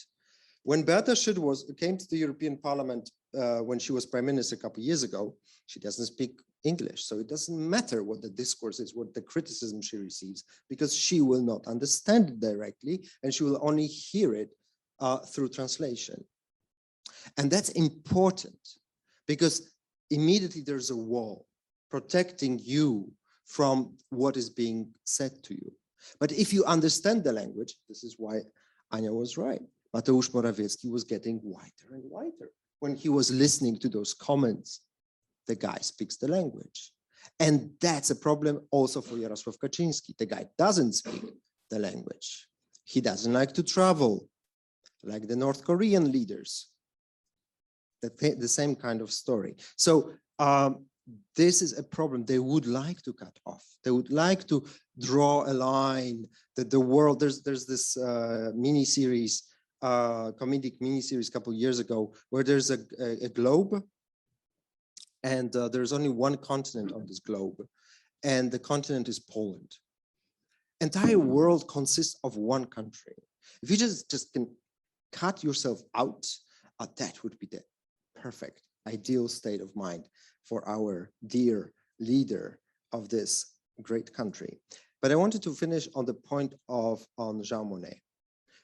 When Beata Szydło came to the European Parliament when she was prime minister a couple of years ago, she doesn't speak English. So it doesn't matter what the discourse is, what the criticism she receives, because she will not understand it directly and she will only hear it through translation. And that's important because immediately there's a wall protecting you from what is being said to you. But if you understand the language, this is why Ania was right. Mateusz Morawiecki was getting whiter and whiter when he was listening to those comments. The guy speaks the language. And that's a problem also for Jarosław Kaczyński. The guy doesn't speak the language. He doesn't like to travel, like the North Korean leaders. The same kind of story. So this is a problem they would like to cut off. They would like to draw a line that the world, there's this mini-series, comedic mini-series a couple of years ago, where there's a globe and there's only one continent on this globe, and the continent is Poland. Entire world consists of one country. If you just can cut yourself out, that would be the perfect, ideal state of mind for our dear leader of this great country. But I wanted to finish on the point on Jean Monnet,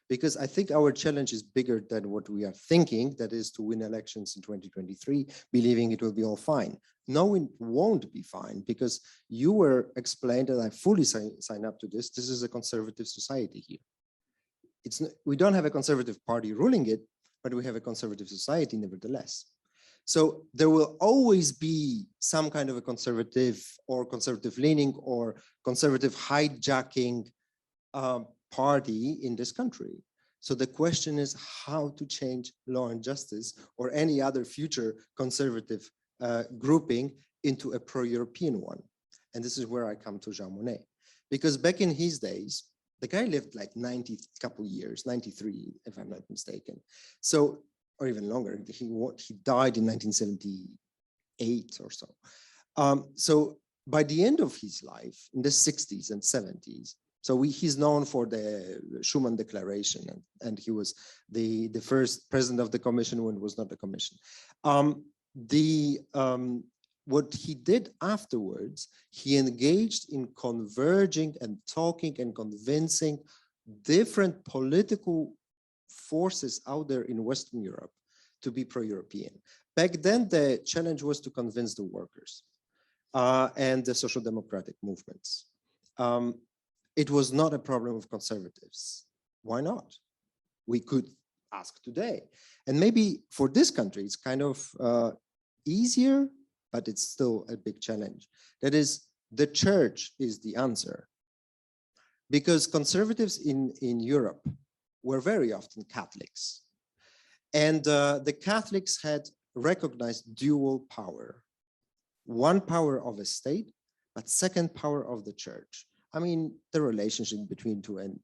because I think our challenge is bigger than what we are thinking, that is to win elections in 2023, believing it will be all fine. No, it won't be fine, because you were explained, and I fully sign up to this, this is a conservative society here. We don't have a conservative party ruling it, but we have a conservative society nevertheless. So there will always be some kind of a conservative or conservative leaning or conservative hijacking party in this country. So the question is how to change Law and Justice or any other future conservative grouping into a pro-European one. And this is where I come to Jean Monnet. Because back in his days, the guy lived like 90 couple years, 93, if I'm not mistaken. So, or even longer, he died in 1978 or so. So by the end of his life, in the 60s and 70s, so he's known for the Schuman Declaration, and he was the first president of the commission when it was not a commission. What he did afterwards, he engaged in converging and talking and convincing different political forces out there in Western Europe to be pro-European. Back then, the challenge was to convince the workers and the social democratic movements. It was not a problem of conservatives. Why not? We could ask today. And maybe for this country, it's kind of easier, but it's still a big challenge. That is, the church is the answer. Because conservatives in Europe were very often Catholics. And the Catholics had recognized dual power. One power of a state, but second power of the church. I mean, the relationship between two and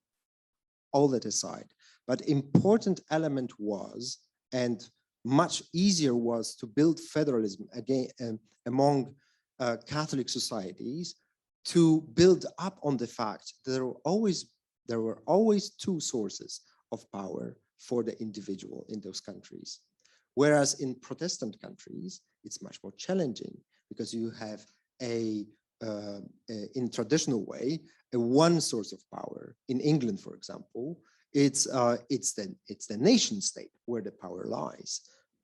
all that aside. But important element was, and much easier was to build federalism again among Catholic societies, to build up on the fact that there were always two sources of power for the individual in those countries. Whereas in Protestant countries, it's much more challenging because you have in traditional way, a one source of power. In England, for example, it's the nation state where the power lies,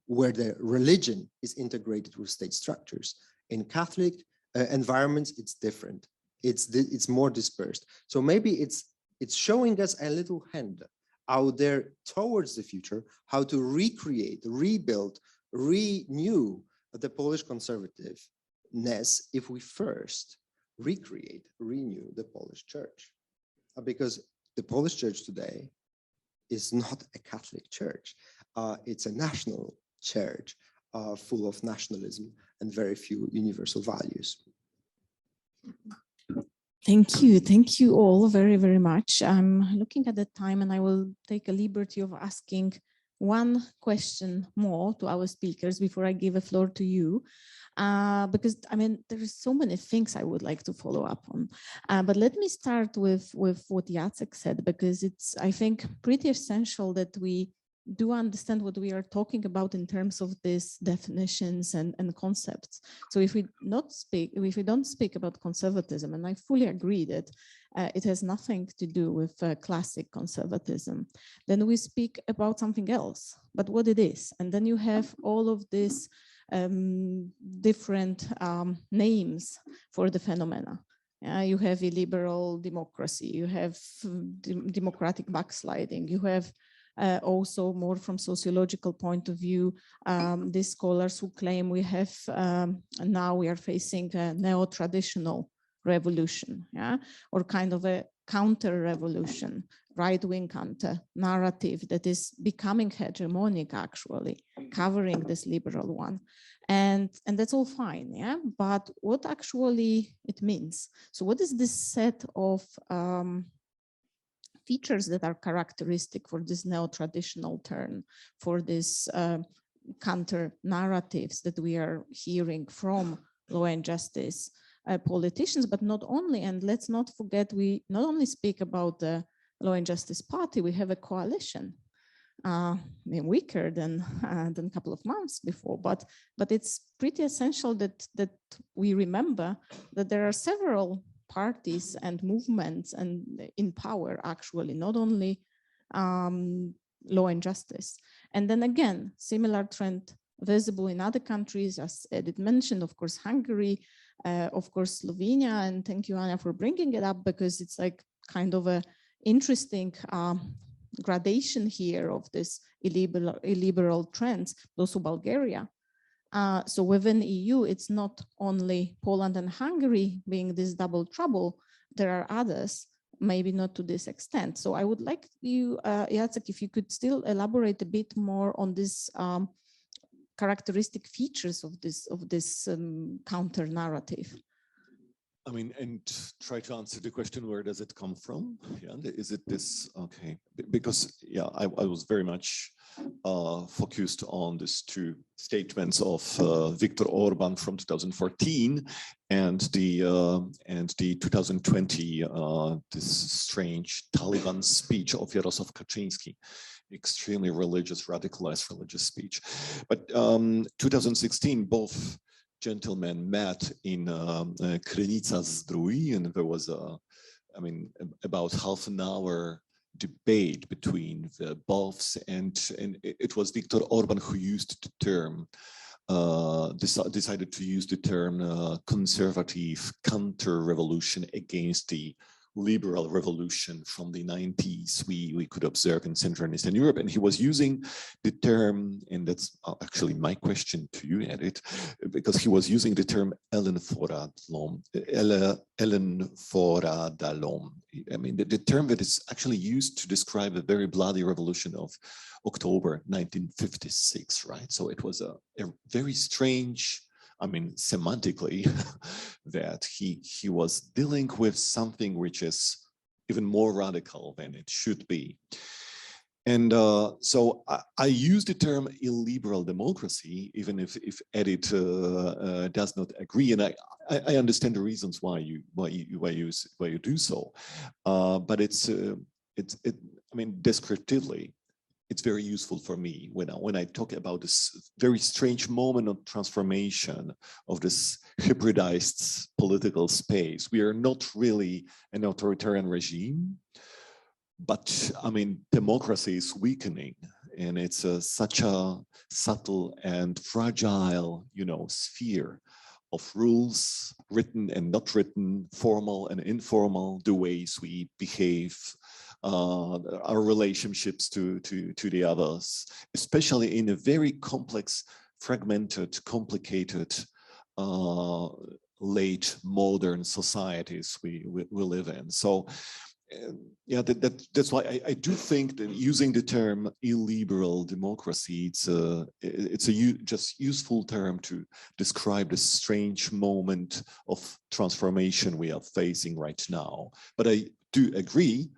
where the religion is integrated with state structures. In Catholic environments, it's different. It's more dispersed. So maybe it's showing us a little hand out there towards the future, how to recreate, rebuild, renew the Polish conservativeness if we first recreate, renew the Polish church. Because the Polish church today is not a Catholic church. It's a national church full of nationalism and very few universal values. Thank you all very, very much. I'm looking at the time and I will take a liberty of asking one question more to our speakers before I give the floor to you. Because I mean, there are so many things I would like to follow up on. But let me start with what Jacek said, because it's, I think, pretty essential that we do understand what we are talking about in terms of these definitions and concepts. So if we don't speak about conservatism, and I fully agree that it has nothing to do with classic conservatism, then we speak about something else, but what it is. And then you have all of these different names for the phenomena. You have illiberal democracy, you have democratic backsliding, you have also more from sociological point of view, these scholars who claim we have, now we are facing a neo-traditional revolution, yeah, or kind of a counter-revolution, right-wing counter narrative that is becoming hegemonic, actually, covering this liberal one. And that's all fine, yeah, but what actually it means? So what is this set of features that are characteristic for this neo-traditional turn, for this counter narratives that we are hearing from law and justice politicians, but not only, and let's not forget, we not only speak about the Law and Justice Party, we have a coalition, weaker than a couple of months before, but it's pretty essential that we remember that there are several parties and movements and in power, actually, not only law and justice. And then again, similar trend visible in other countries, as Edith mentioned, of course, Hungary, of course, Slovenia, and thank you, Anna, for bringing it up, because it's like kind of a interesting gradation here of this illiberal trends, also Bulgaria. So within EU, it's not only Poland and Hungary being this double trouble, there are others, maybe not to this extent. So I would like you, Jacek, if you could still elaborate a bit more on this characteristic features of this counter narrative. I mean, and try to answer the question, where does it come from? Yeah, is it this? Okay, because yeah, I was very much focused on these two statements of Viktor Orban from 2014 and the 2020 this strange Taliban speech of Jarosław Kaczyński, extremely religious, radicalized religious speech. But 2016, both gentlemen met in Krynica-Zdrój, and there was about half an hour debate between the boths, and it was Viktor Orban who used the term, decided to use the term conservative counter-revolution against the liberal revolution from the 90s we could observe in Central and Eastern Europe. And he was using the term, and that's actually my question to you, Edith, because he was using the term ellenforradalom. I mean, the term that is actually used to describe the very bloody revolution of October 1956, right? So it was a very strange, I mean, semantically, that he was dealing with something which is even more radical than it should be. And so I use the term illiberal democracy, even if Edith does not agree, and I understand the reasons why you do so. But I mean, descriptively, it's very useful for me when I talk about this very strange moment of transformation of this hybridized political space. We are not really an authoritarian regime, but I mean, democracy is weakening, and it's such a subtle and fragile, sphere of rules, written and not written, formal and informal, the ways we behave our relationships to the others, especially in a very complex, fragmented, complicated, late modern societies we live in. So yeah, that's why I do think that using the term illiberal democracy, it's a just useful term to describe the strange moment of transformation we are facing right now. But I do agree,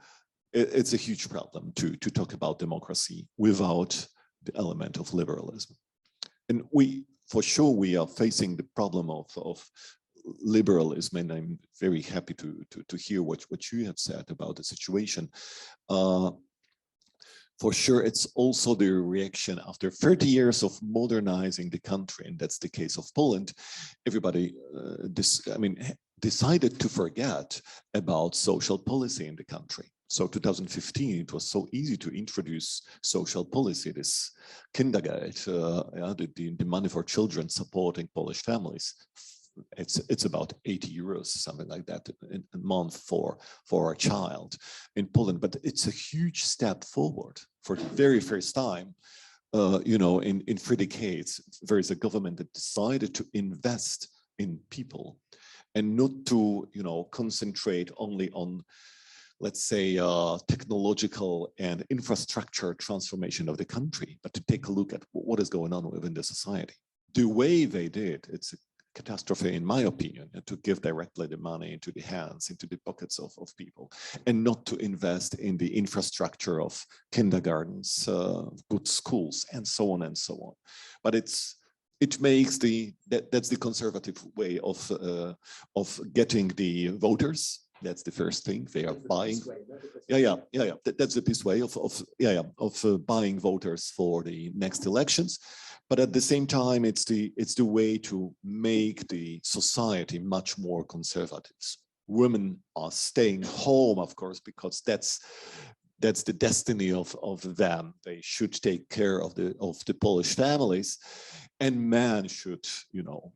it's a huge problem to talk about democracy without the element of liberalism. And for sure, we are facing the problem of liberalism, and I'm very happy to hear what you have said about the situation. For sure, it's also the reaction after 30 years of modernizing the country, and that's the case of Poland. Everybody, decided to forget about social policy in the country. So 2015, it was so easy to introduce social policy, this Kindergeld, the money for children supporting Polish families. It's about 80 euros, something like that, a month for a child in Poland. But it's a huge step forward. For the very first time, in 3 decades, there is a government that decided to invest in people and not to, concentrate only on, let's say, technological and infrastructure transformation of the country, but to take a look at what is going on within the society. The way they did, it's a catastrophe, in my opinion, to give directly the money into the hands, into the pockets of people, and not to invest in the infrastructure of kindergartens, good schools, and so on and so on. But it makes that's the conservative way of getting the voters. That's the first thing. They are buying. Yeah. That's the best way of buying voters for the next elections. But at the same time, it's the way to make the society much more conservative. Women are staying home, of course, because that's the destiny of them. They should take care of the Polish families, and men should,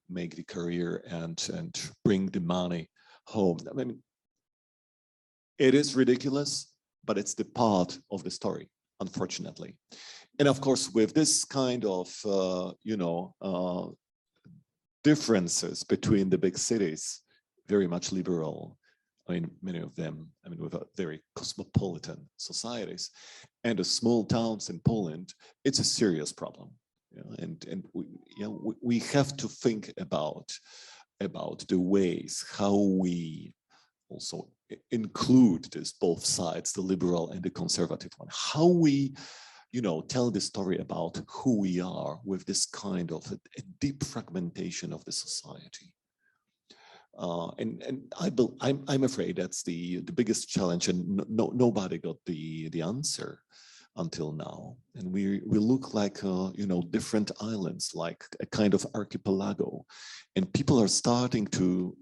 make the career and bring the money home. I mean, it is ridiculous, but it's the part of the story, unfortunately. And of course, with this kind of, differences between the big cities, very much liberal, many of them, with a very cosmopolitan societies, and the small towns in Poland, it's a serious problem. And we have to think about the ways how we also include this both sides, the liberal and the conservative one, how we tell the story about who we are with this kind of a deep fragmentation of the society. And I'm afraid that's the biggest challenge, and nobody got the answer until now. And we look like different islands, like a kind of archipelago, and people are starting to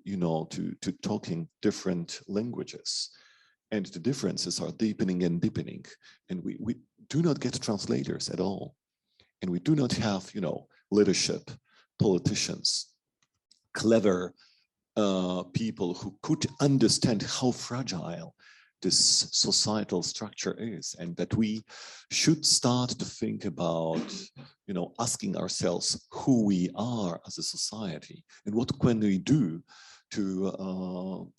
talking different languages, and the differences are deepening and deepening, and we do not get translators at all, and we do not have leadership, politicians, clever people who could understand how fragile this societal structure is, and that we should start to think about, asking ourselves who we are as a society and what can we do to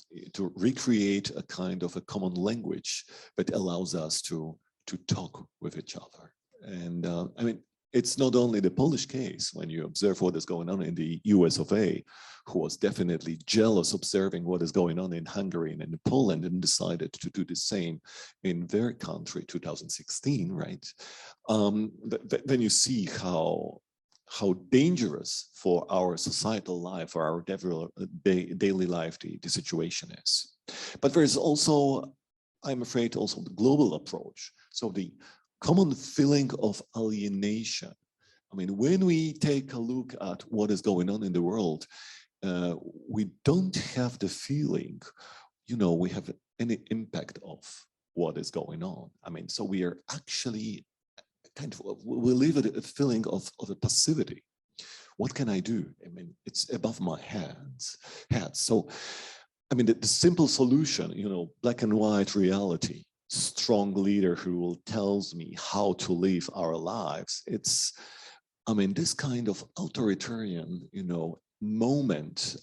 recreate a kind of a common language that allows us to talk with each other. And it's not only the Polish case. When you observe what is going on in the US of A, who was definitely jealous observing what is going on in Hungary and in Poland, and decided to do the same in their country, 2016, right? Then you see how dangerous for our societal life, for our daily life, the situation is. But there is also, I'm afraid, also the global approach. So the common feeling of alienation. When we take a look at what is going on in the world, we don't have the feeling, we have any impact of what is going on. So we are actually we live a feeling of a passivity. What can I do? It's above my head. So, the simple solution, black and white reality, strong leader who tells me how to live our lives. It's, I mean, this kind of authoritarian, moment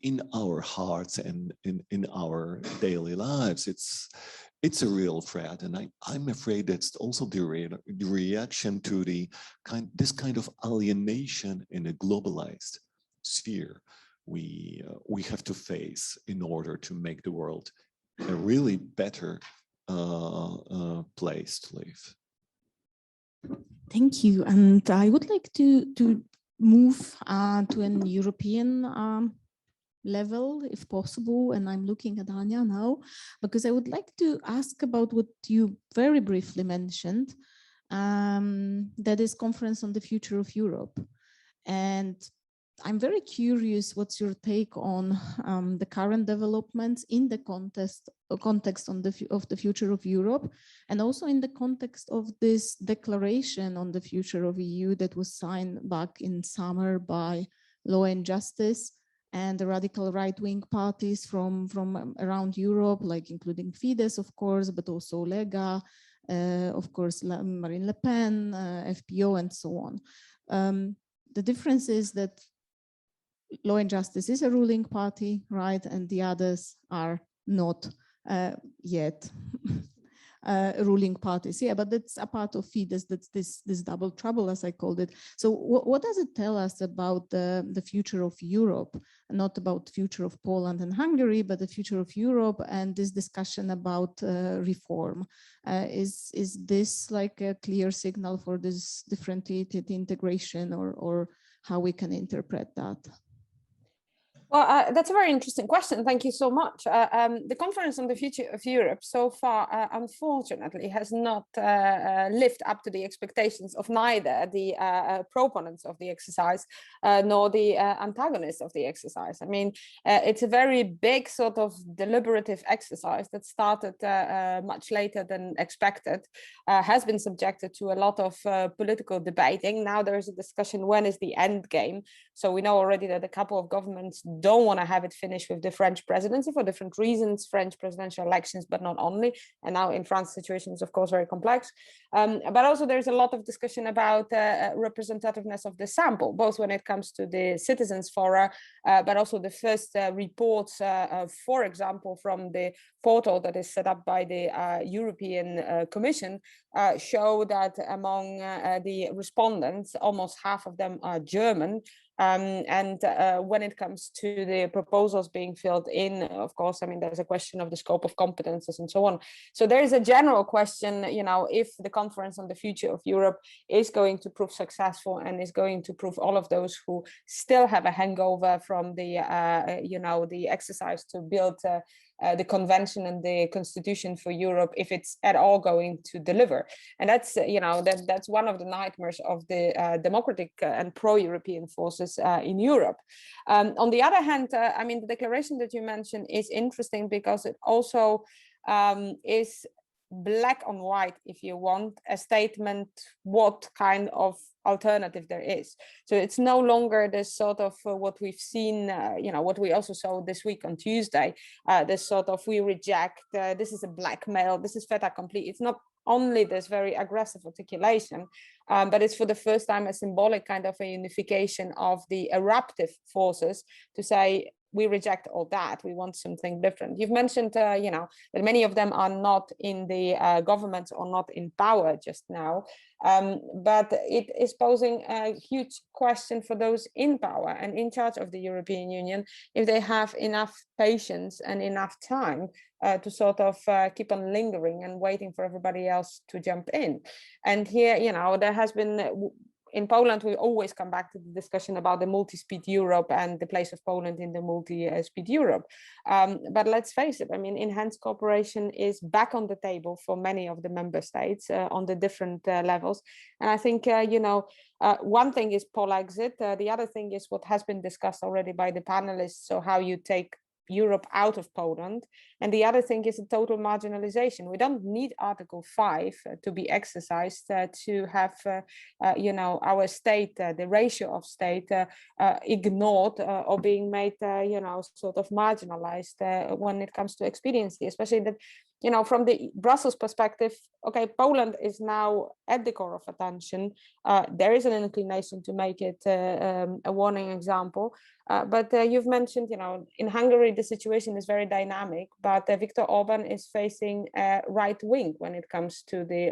in our hearts and in our daily lives. It's a real threat, and I'm afraid that's also the reaction to this kind of alienation in a globalized sphere we have to face in order to make the world a really better place to live. Thank you. And I would like to move to an European level, if possible. And I'm looking at Anya now, because I would like to ask about what you very briefly mentioned, that is Conference on the Future of Europe. And I'm very curious, what's your take on the current developments in the context of the future of Europe, and also in the context of this declaration on the future of EU that was signed back in summer by Law and Justice and the radical right-wing parties from around Europe, like including Fidesz, of course, but also Lega, of course, Marine Le Pen, FPO, and so on. The difference is that Law and Justice is a ruling party, right? And the others are not yet ruling parties. Yeah, but that's a part of Fidesz. That's this double trouble, as I called it. So what does it tell us about the future of Europe? Not about the future of Poland and Hungary, but the future of Europe and this discussion about reform. Is this like a clear signal for this differentiated integration, or how we can interpret that? Well, that's a very interesting question. Thank you so much. The Conference on the Future of Europe so far, unfortunately, has not lived up to the expectations of neither the proponents of the exercise nor the antagonists of the exercise. I mean, it's a very big sort of deliberative exercise that started much later than expected, has been subjected to a lot of political debating. Now there is a discussion, when is the end game? So we know already that a couple of governments don't want to have it finished with the French presidency for different reasons, French presidential elections, but not only. And now in France, the situation is, of course, very complex. But also there's a lot of discussion about representativeness of the sample, both when it comes to the citizens fora, but also the first reports, for example, from the portal that is set up by the European Commission, show that among the respondents, almost half of them are German. And when it comes to the proposals being filled in, of course, I mean, there's a question of the scope of competences and so on. So there is a general question, if the Conference on the Future of Europe is going to prove successful and is going to prove all of those who still have a hangover from the, the exercise to build the convention and the constitution for Europe, if it's at all going to deliver. And that's, that's one of the nightmares of the democratic and pro-European forces in Europe. On the other hand, I mean, the declaration that you mentioned is interesting because it also is black on white, if you want, a statement what kind of alternative there is. So it's no longer this sort of what we've seen, what we also saw this week on Tuesday, this sort of we reject, this is a blackmail, this is fait accompli. It's not only this very aggressive articulation, but it's for the first time a symbolic kind of a unification of the eruptive forces to say, we reject all that. We want something different. You've mentioned, that many of them are not in the government or not in power just now, but it is posing a huge question for those in power and in charge of the European Union, if they have enough patience and enough time to sort of keep on lingering and waiting for everybody else to jump in. And here, there has been, in Poland, we always come back to the discussion about the multi-speed Europe and the place of Poland in the multi-speed Europe. But let's face it, I mean, enhanced cooperation is back on the table for many of the member states on the different levels. And I think, one thing is Polexit. The other thing is what has been discussed already by the panelists. So how you take Europe out of Poland. And the other thing is a total marginalization. We don't need Article 5 to be exercised to have, our state, the ratio of state ignored or being made, sort of marginalized when it comes to expediency, especially that from the Brussels perspective, okay, Poland is now at the core of attention. There is an inclination to make it a warning example. But you've mentioned, in Hungary, the situation is very dynamic, but Viktor Orban is facing right wing when it comes to the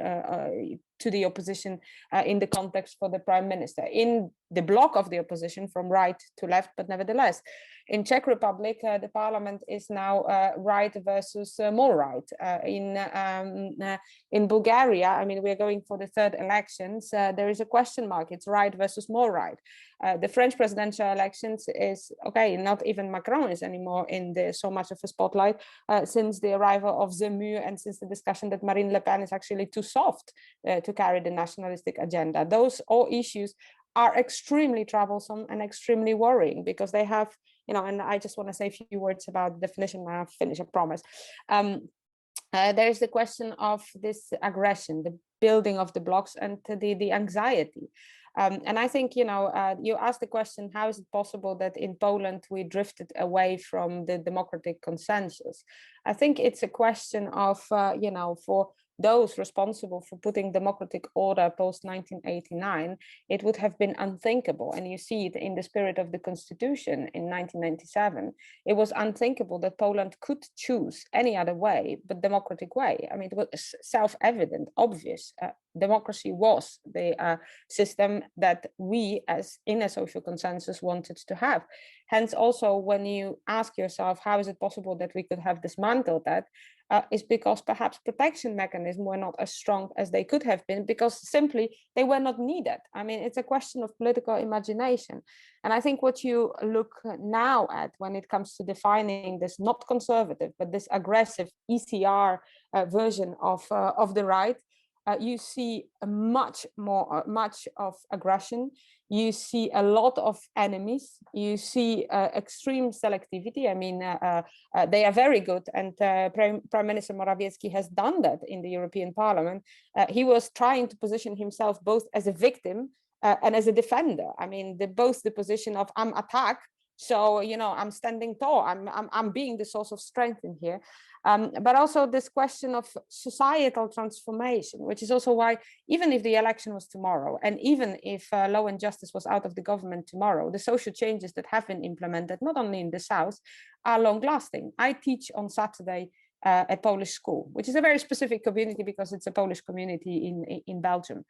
opposition in the context for the prime minister, in the bloc of the opposition from right to left, but nevertheless. In Czech Republic, the parliament is now right versus more right. In Bulgaria, I mean, we're going for the third elections. There is a question mark. It's right versus more right. The French presidential elections is, okay, not even Macron is anymore in so much of a spotlight since the arrival of Zemmour and since the discussion that Marine Le Pen is actually too soft to carry the nationalistic agenda. Those all issues are extremely troublesome and extremely worrying because they have, and I just want to say a few words about the definition and I'll finish, I promise. There is the question of this aggression, the building of the blocks and the anxiety. And I think, you asked the question, how is it possible that in Poland we drifted away from the democratic consensus? I think it's a question of, for those responsible for putting democratic order post-1989, it would have been unthinkable. And you see it in the spirit of the constitution in 1997. It was unthinkable that Poland could choose any other way but democratic way. I mean, it was self-evident, obvious. Democracy was the system that we as in a social consensus wanted to have. Hence also when you ask yourself, how is it possible that we could have dismantled that? Is because perhaps protection mechanisms were not as strong as they could have been because simply they were not needed. I mean, it's a question of political imagination. And I think what you look now at when it comes to defining this not conservative, but this aggressive ECR version of the right, you see much of aggression. You see a lot of enemies. You see extreme selectivity. I mean, they are very good. And Prime Minister Morawiecki has done that in the European Parliament. He was trying to position himself both as a victim and as a defender. I mean, both the position of I'm attacked, so I'm standing tall. I'm being the source of strength in here. But also this question of societal transformation, which is also why even if the election was tomorrow, and even if Law and Justice was out of the government tomorrow, the social changes that have been implemented, not only in the South, are long lasting. I teach on Saturday at Polish school, which is a very specific community because it's a Polish community in Belgium.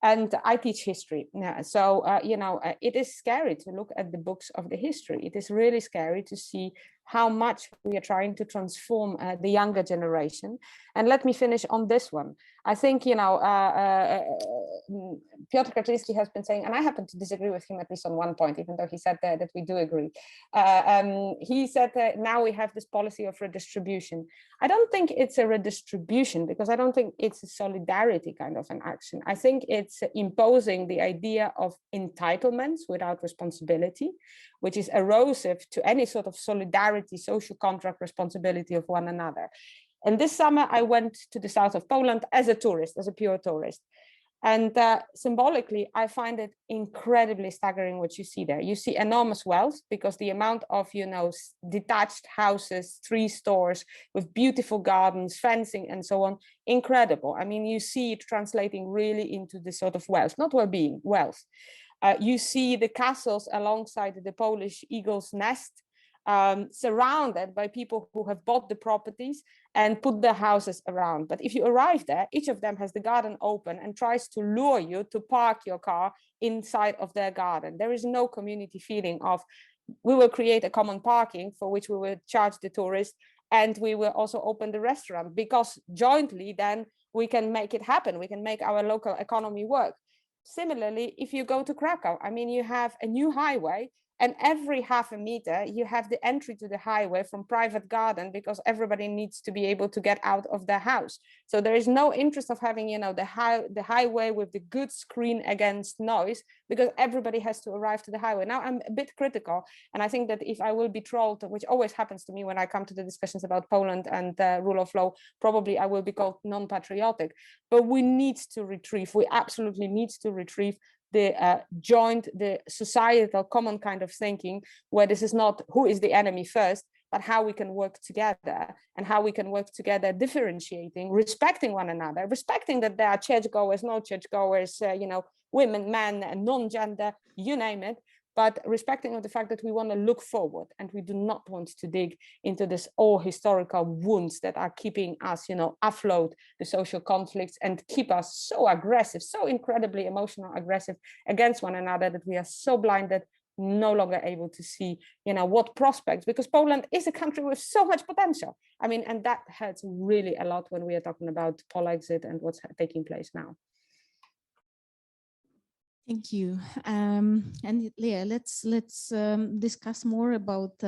And I teach history. So, it is scary to look at the books of the history. It is really scary to see how much we are trying to transform the younger generation. And let me finish on this one. I think, Piotr Kaczynski has been saying, and I happen to disagree with him at least on one point, even though he said that we do agree. He said that now we have this policy of redistribution. I don't think it's a redistribution because I don't think it's a solidarity kind of an action. I think it's imposing the idea of entitlements without responsibility, which is erosive to any sort of solidarity, social contract responsibility of one another. And this summer, I went to the south of Poland as a tourist, as a pure tourist. And symbolically, I find it incredibly staggering what you see there. You see enormous wealth because the amount of, detached houses, 3 stores with beautiful gardens, fencing and so on, incredible. I mean, you see it translating really into this sort of wealth, not well-being, wealth. You see the castles alongside the Polish eagle's nest, surrounded by people who have bought the properties and put their houses around. But if you arrive there, each of them has the garden open and tries to lure you to park your car inside of their garden. There is no community feeling of, we will create a common parking for which we will charge the tourist, and we will also open the restaurant, because jointly then we can make it happen. We can make our local economy work. Similarly, if you go to Krakow, I mean, you have a new highway, and every half a meter, you have the entry to the highway from private garden, because everybody needs to be able to get out of their house. So there is no interest of having, the highway with the good screen against noise, because everybody has to arrive to the highway. Now, I'm a bit critical, and I think that if I will be trolled, which always happens to me when I come to the discussions about Poland and rule of law, probably I will be called non-patriotic. But we need to retrieve, we absolutely need to retrieve the joint, the societal common kind of thinking, where this is not who is the enemy first, but how we can work together, and how we can work together differentiating, respecting one another, respecting that there are churchgoers, no churchgoers, women, men, and non-gender, you name it, but respecting of the fact that we want to look forward and we do not want to dig into this all historical wounds that are keeping us, afloat the social conflicts and keep us so aggressive, so incredibly emotional, aggressive against one another that we are so blinded, no longer able to see, what prospects, because Poland is a country with so much potential. I mean, and that hurts really a lot when we are talking about Polexit and what's taking place now. Thank you. And Leah, let's discuss more about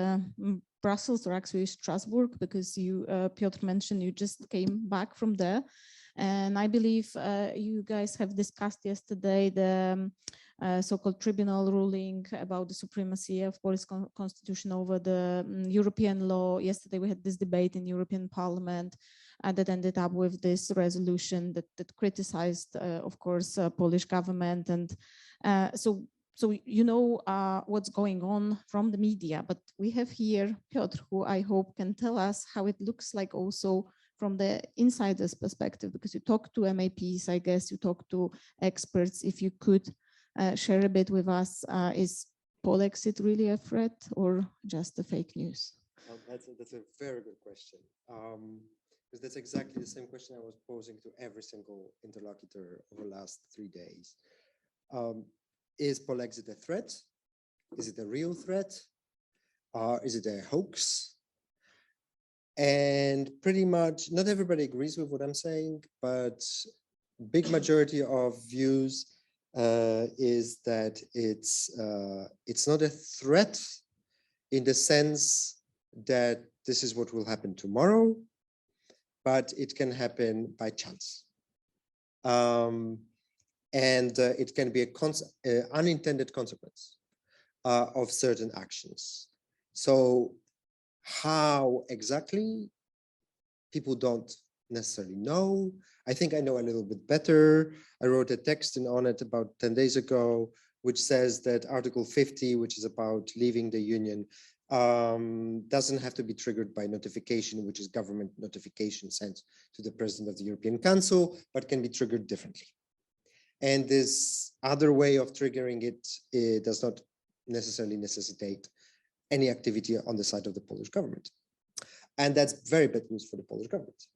Brussels, or actually Strasbourg, because you, Piotr mentioned you just came back from there. And I believe you guys have discussed yesterday the so-called tribunal ruling about the supremacy of Polish constitution over the European law. Yesterday we had this debate in European Parliament that ended up with this resolution that criticized, of course, Polish government. And so you know what's going on from the media, but we have here Piotr, who I hope can tell us how it looks like also from the insider's perspective, because you talk to MAPs, I guess you talk to experts. If you could share a bit with us, is Polexit really a threat or just a fake news? That's a very good question. Because that's exactly the same question I was posing to every single interlocutor over the last 3 days. Is Polexit a threat? Is it a real threat? Is it a hoax? And pretty much not everybody agrees with what I'm saying, but big majority of views is that it's not a threat in the sense that this is what will happen tomorrow, but it can happen by chance. It can be an unintended consequence of certain actions. So how exactly, people don't necessarily know. I think I know a little bit better. I wrote a text on it about 10 days ago, which says that Article 50, which is about leaving the Union, doesn't have to be triggered by notification, which is government notification sent to the President of the European Council, but can be triggered differently. And this other way of triggering it does not necessarily necessitate any activity on the side of the Polish government. And that's very bad news for the Polish government,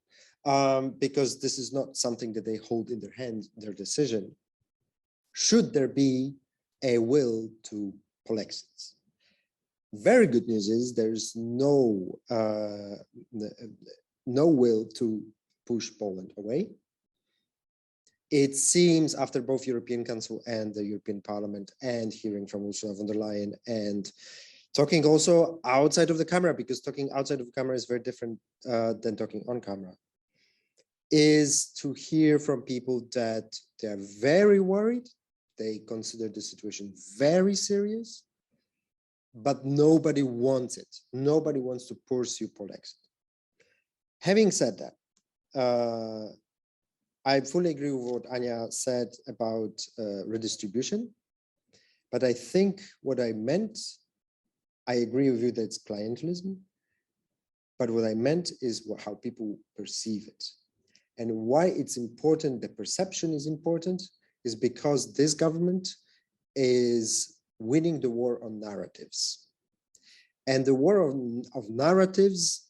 because this is not something that they hold in their hand, their decision. Should there be a will to Polexit? Very good news is there's no will to push Poland away. It seems after both European Council and the European Parliament and hearing from Ursula von der Leyen and talking also outside of the camera, because talking outside of the camera is very different than talking on camera, is to hear from people that they're very worried. They consider the situation very serious, but nobody wants it. Nobody wants to pursue Polexit. Having said that, I fully agree with what Anya said about redistribution, but I think what I meant, I agree with you that it's clientelism, but what I meant is how people perceive it. And why it's important, the perception is important, is because this government is winning the war on narratives. And the war of narratives,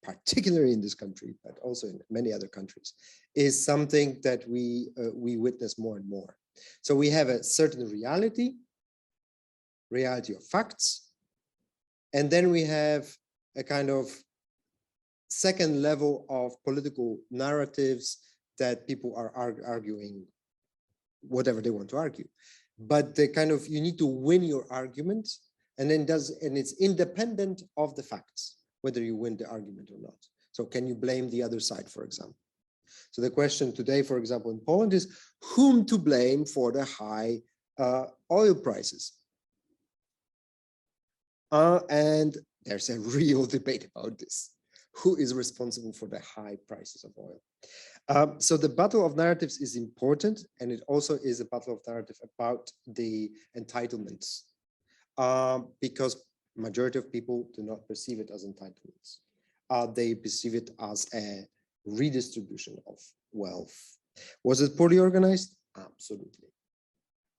particularly in this country, but also in many other countries, is something that we witness more and more. So we have a certain reality of facts, and then we have a kind of second level of political narratives that people are arguing whatever they want to argue. But the kind of, you need to win your argument, and then it's independent of the facts, whether you win the argument or not. So can you blame the other side, for example? So the question today, for example, in Poland is whom to blame for the high oil prices? And there's a real debate about this. Who is responsible for the high prices of oil? So the battle of narratives is important, and it also is a battle of narrative about the entitlements. Because majority of people do not perceive it as entitlements. They perceive it as a redistribution of wealth. Was it poorly organized? Absolutely.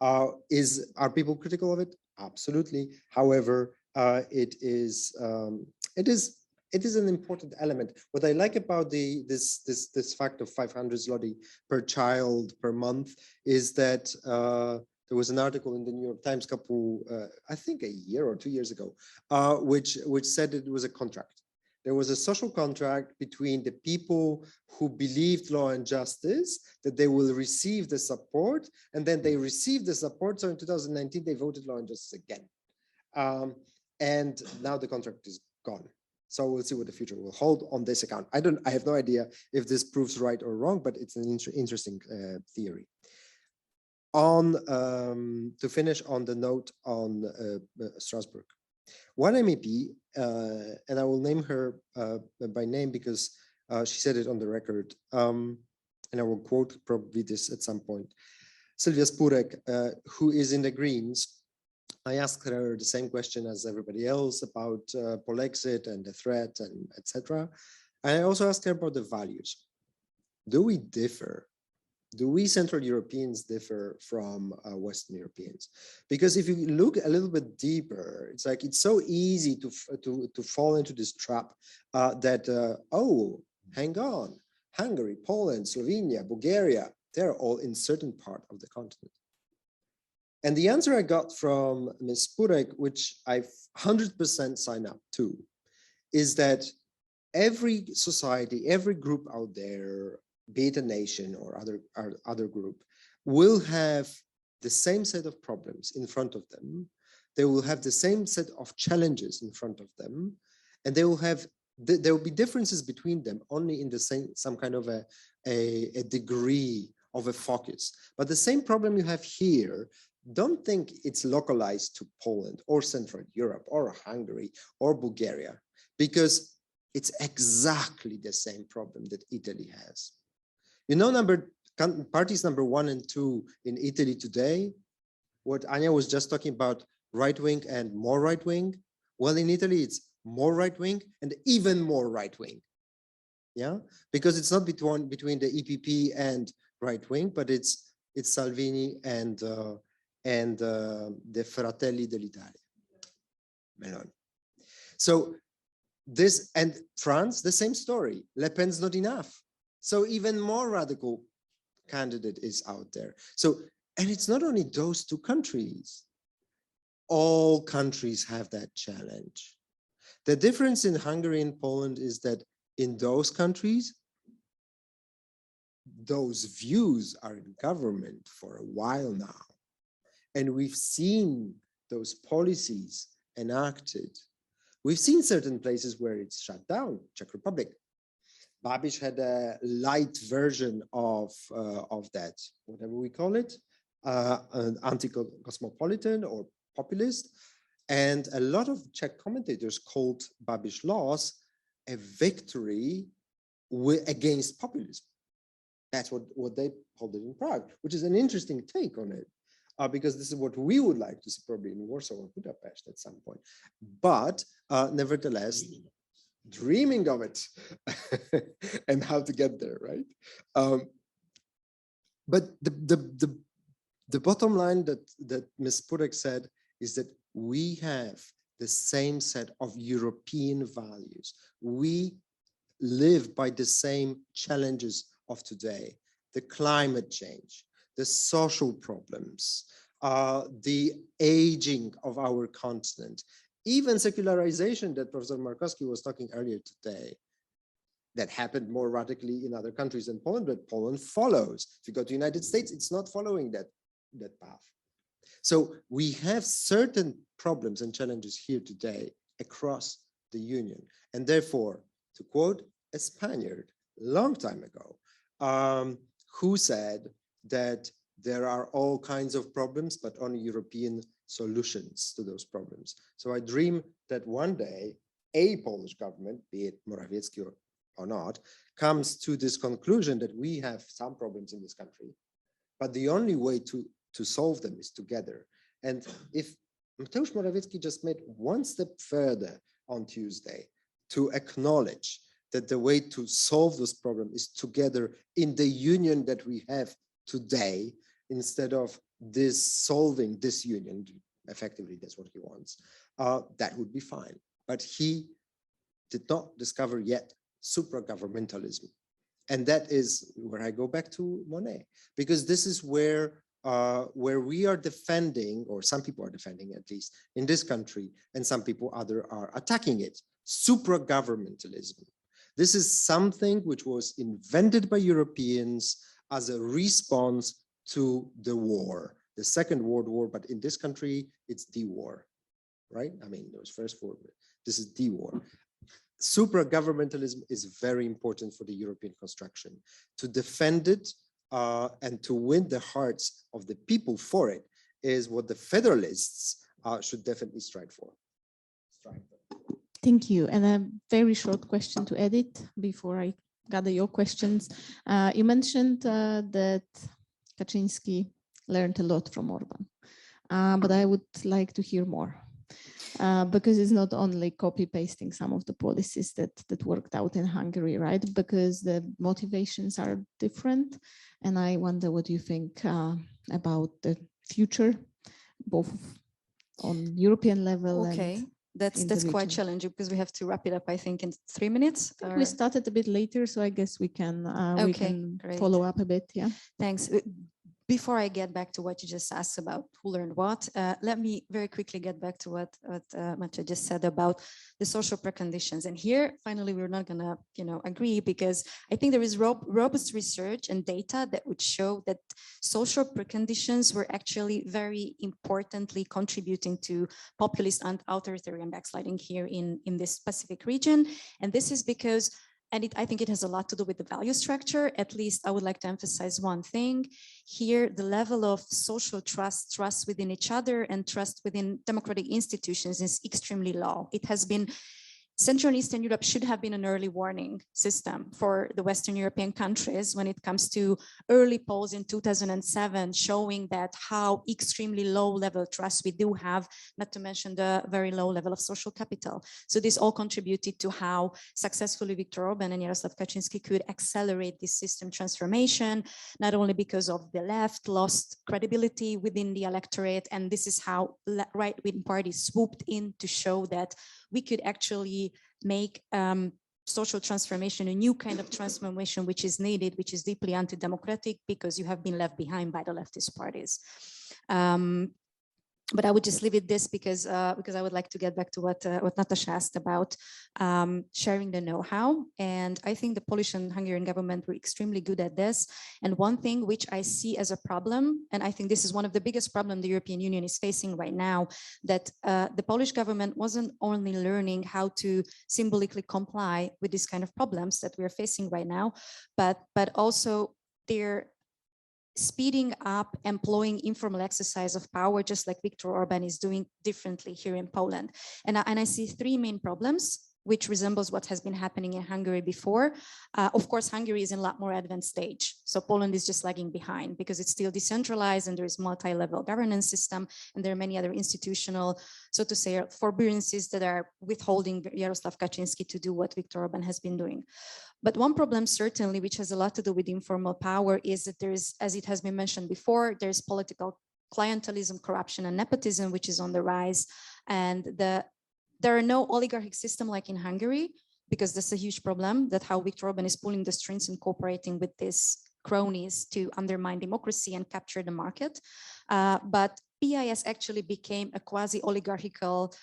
Are people critical of it? Absolutely. However, it is an important element. What I like about this fact of 500 zloty per child per month is that there was an article in the New York Times I think a year or 2 years ago, which said it was a contract. There was a social contract between the people who believed law and justice, that they will receive the support, and then they received the support. So in 2019, they voted law and justice again. And now the contract is gone. So we'll see what the future will hold on this account. I have no idea if this proves right or wrong, but it's an interesting theory. To finish on the note on Strasbourg. One MEP, and I will name her by name because she said it on the record, and I will quote probably this at some point. Sylwia Spurek, who is in the Greens, I asked her the same question as everybody else about Polexit and the threat and etc. And I also asked her about the values. Do we differ? Do we Central Europeans differ from Western Europeans? Because if you look a little bit deeper, it's like it's so easy to fall into this trap that oh, hang on, Hungary, Poland, Slovenia, Bulgaria, they're all in certain part of the continent. And the answer I got from Ms. Spurek, which I 100% sign up to, is that every society, every group out there, be it a nation or other group, will have the same set of problems in front of them. They will have the same set of challenges in front of them, and they will have there will be differences between them only in the some kind of a degree of a focus. But the same problem you have here, don't think it's localized to Poland or Central Europe or Hungary or Bulgaria, because it's exactly the same problem that Italy has. You know, parties number 1 and 2 in Italy today, what Anya was just talking about, right-wing and more right-wing. Well, in Italy, it's more right-wing and even more right-wing. Yeah, because it's not between the EPP and right-wing, but it's Salvini and the Fratelli dell'Italia. Meloni. So this, and France, the same story. Le Pen's not enough. So even more radical candidate is out there. So, and it's not only those 2 countries. All countries have that challenge. The difference in Hungary and Poland is that in those countries, those views are in government for a while now. And we've seen those policies enacted. We've seen certain places where it's shut down, Czech Republic. Babiš had a light version of that, whatever we call it, anti-cosmopolitan or populist. And a lot of Czech commentators called Babiš laws a victory against populism. That's what they called it in Prague, which is an interesting take on it, because this is what we would like to see probably in Warsaw or Budapest at some point. But nevertheless, dreaming of it and how to get there, right? But the bottom line that Ms. Spurek said is that we have the same set of European values. We live by the same challenges of today: the climate change, the social problems, the aging of our continent, even secularization that Professor Markowski was talking earlier today, that happened more radically in other countries than Poland, but Poland follows. If you go to the United States, it's not following that path. So we have certain problems and challenges here today across the Union. And therefore, to quote a Spaniard a long time ago, who said that there are all kinds of problems, but only European solutions to those problems. So I dream that one day a Polish government, be it Morawiecki or not, comes to this conclusion that we have some problems in this country, but the only way to solve them is together. And if Mateusz Morawiecki just made one step further on Tuesday to acknowledge that the way to solve this problem is together in the union that we have today, instead of dissolving this union. Effectively, that's what he wants. That would be fine. But he did not discover yet supragovernmentalism. And that is where I go back to Monet, because this is where we are defending, or some people are defending at least in this country, and some people other are attacking it, supragovernmentalism. This is something which was invented by Europeans as a response to the war, the Second World War, but in this country, it's the war, right? I mean, there was first war, this is the war. Supragovernmentalism is very important for the European construction. To defend it and to win the hearts of the people for it is what the federalists should definitely strive for. Thank you. And a very short question to edit before I gather your questions. You mentioned that Kaczynski learned a lot from Orban, but I would like to hear more. Because it's not only copy pasting some of the policies that worked out in Hungary, right? Because the motivations are different. And I wonder what you think about the future, both on European level. Okay, that's quite challenging because we have to wrap it up, I think, in 3 minutes. We started a bit later, so I guess we can great. follow up a bit. Yeah. Thanks. Before I get back to what you just asked about who learned what, let me very quickly get back to what Maciej just said about the social preconditions. And here, finally, we're not gonna, agree, because I think there is robust research and data that would show that social preconditions were actually very importantly contributing to populist and authoritarian backsliding here in this specific region. And this is because, and I think it has a lot to do with the value structure. At least I would like to emphasize one thing. Here, the level of social trust within each other and trust within democratic institutions is extremely low. It has been, Central and Eastern Europe should have been an early warning system for the Western European countries when it comes to early polls in 2007, showing that how extremely low level trust we do have, not to mention the very low level of social capital. So this all contributed to how successfully Viktor Orban and Jarosław Kaczynski could accelerate this system transformation, not only because of the left lost credibility within the electorate, and this is how right-wing parties swooped in to show that we could actually make social transformation, a new kind of transformation which is needed, which is deeply anti-democratic because you have been left behind by the leftist parties. But I would just leave it this because I would like to get back to what Natasha asked about sharing the know-how. And I think the Polish and Hungarian government were extremely good at this. And one thing which I see as a problem, and I think this is one of the biggest problems the European Union is facing right now, that the Polish government wasn't only learning how to symbolically comply with these kind of problems that we are facing right now, but also they're speeding up employing informal exercise of power, just like Viktor Orban is doing differently here in Poland. And I see three main problems, which resembles what has been happening in Hungary before. Of course, Hungary is in a lot more advanced stage. So Poland is just lagging behind because it's still decentralized and there is multi-level governance system. And there are many other institutional, so to say, forbearances that are withholding Jarosław Kaczynski to do what Viktor Orban has been doing. But one problem certainly, which has a lot to do with informal power, is that there is, as it has been mentioned before, there's political clientelism, corruption, and nepotism, which is on the rise. And there are no oligarchic system like in Hungary, because that's a huge problem, that how Viktor Orban is pulling the strings and cooperating with these cronies to undermine democracy and capture the market. But PIS actually became a quasi-oligarchical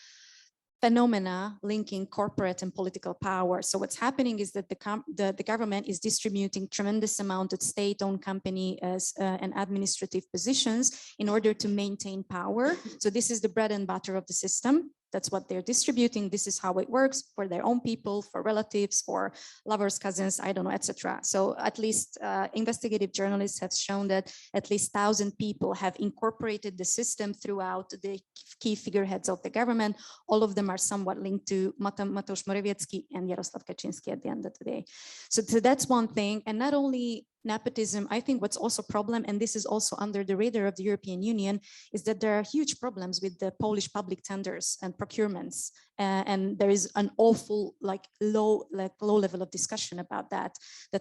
phenomena linking corporate and political power. So what's happening is that the government is distributing tremendous amount of state-owned company and administrative positions in order to maintain power. So this is the bread and butter of the system. That's what they're distributing. This is how it works for their own people, for relatives, for lovers, cousins, I don't know, etc. So at least investigative journalists have shown that at least 1,000 people have incorporated the system throughout the key figureheads of the government. All of them are somewhat linked to Mateusz Morawiecki and Jarosław Kaczynski at the end of the day. So that's one thing. And not only nepotism, I think what's also a problem, and this is also under the radar of the European Union, is that there are huge problems with the Polish public tenders and procurements. And there is an awful low level of discussion about that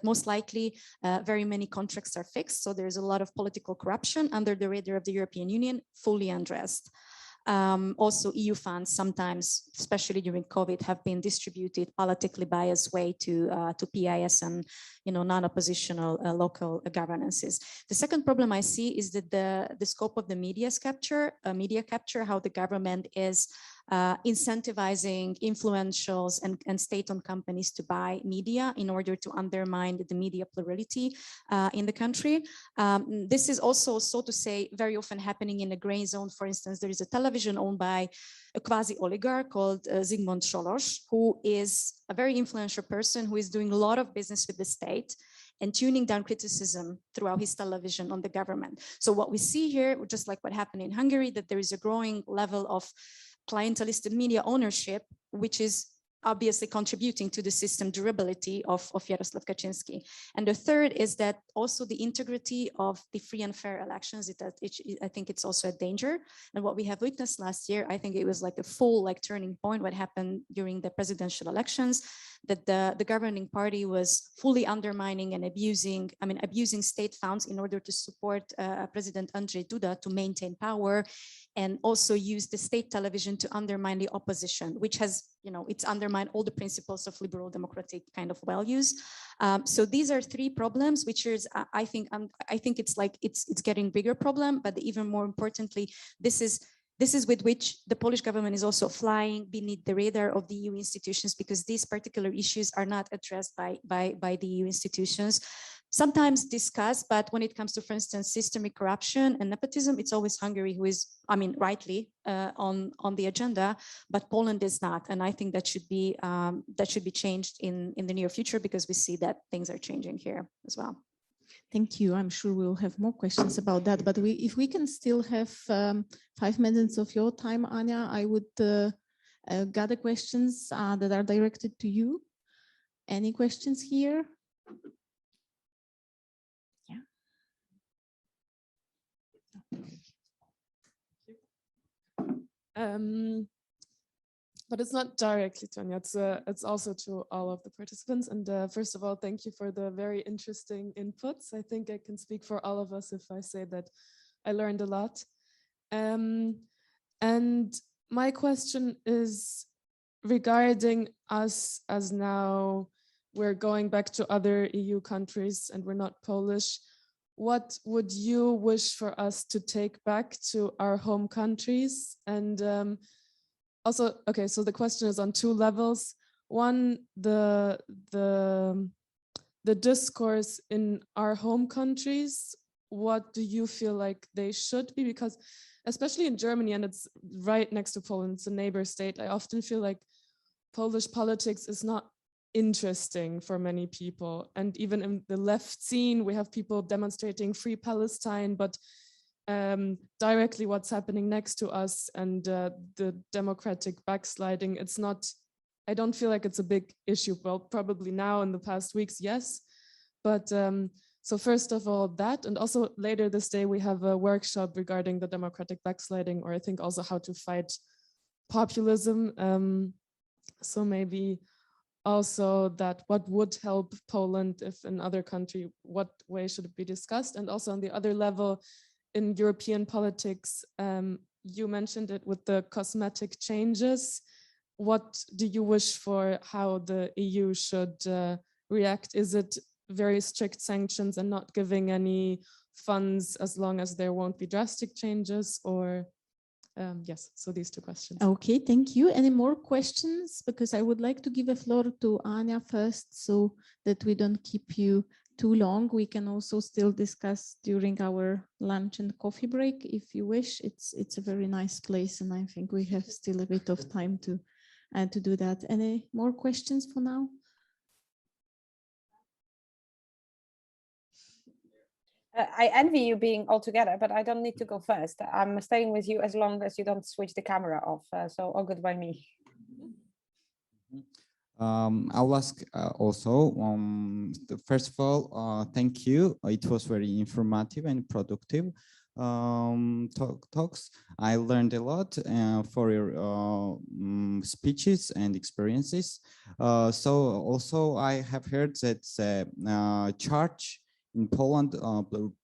most likely very many contracts are fixed. So there's a lot of political corruption under the radar of the European Union, fully undressed. Also, EU funds sometimes, especially during COVID, have been distributed politically biased way to PIS and non-oppositional local governances. The second problem I see is that the scope of the media capture, how the government is incentivizing influentials and state-owned companies to buy media in order to undermine the media plurality in the country. This is also, so to say, very often happening in a gray zone. For instance, there is a television owned by a quasi-oligarch called Zygmunt Soros, who is a very influential person who is doing a lot of business with the state and tuning down criticism throughout his television on the government. So what we see here, just like what happened in Hungary, that there is a growing level of clientelistic media ownership, which is obviously contributing to the system durability of Jaroslaw Kaczynski. And the third is that also the integrity of the free and fair elections, I think it's also a danger. And what we have witnessed last year, I think it was like a full turning point, what happened during the presidential elections, that the governing party was fully undermining and abusing state funds in order to support President Andrzej Duda to maintain power, and also use the state television to undermine the opposition, which has, it's undermined all the principles of liberal democratic kind of values. So these are three problems, which is, I think it's getting bigger problem, but even more importantly, this is with which the Polish government is also flying beneath the radar of the EU institutions, because these particular issues are not addressed by the EU institutions. Sometimes discussed, but when it comes to, for instance, systemic corruption and nepotism, it's always Hungary who is, rightly on the agenda, but Poland is not. And I think that should be changed in the near future, because we see that things are changing here as well. Thank you. I'm sure we'll have more questions about that, but if we can still have 5 minutes of your time, Anya, I would gather questions that are directed to you. Any questions here? But it's not directly to Anya, it's also to all of the participants. And first of all, thank you for the very interesting inputs. I think I can speak for all of us if I say that I learned a lot. And my question is regarding us, as now we're going back to other EU countries and we're not Polish. What would you wish for us to take back to our home countries? And also, okay, so the question is on two levels. One, the discourse in our home countries, what do you feel like they should be? Because especially in Germany, and it's right next to Poland, it's a neighbor state, I often feel like Polish politics is not interesting for many people. And even in the left scene, we have people demonstrating free Palestine, but directly what's happening next to us and the democratic backsliding, it's not, I don't feel like it's a big issue. Well, probably now in the past weeks, yes. But so first of all, that, and also later this day, we have a workshop regarding the democratic backsliding, or I think also how to fight populism. So maybe also that what would help Poland if in other country, what way should it be discussed? And also on the other level, in European politics, you mentioned it with the cosmetic changes. What do you wish for how the EU should react? Is it very strict sanctions and not giving any funds as long as there won't be drastic changes, or yes, so these two questions. Okay, thank you. Any more questions? Because I would like to give the floor to Anya first, so that we don't keep you too long. We can also still discuss during our lunch and coffee break if you wish. It's a very nice place, and I think we have still a bit of time to do that. Any more questions for now? I envy you being all together, but I don't need to go first. I'm staying with you as long as you don't switch the camera off. So all good by me. I'll ask also, first of all, thank you. It was very informative and productive talks. I learned a lot for your speeches and experiences. So also I have heard that church in Poland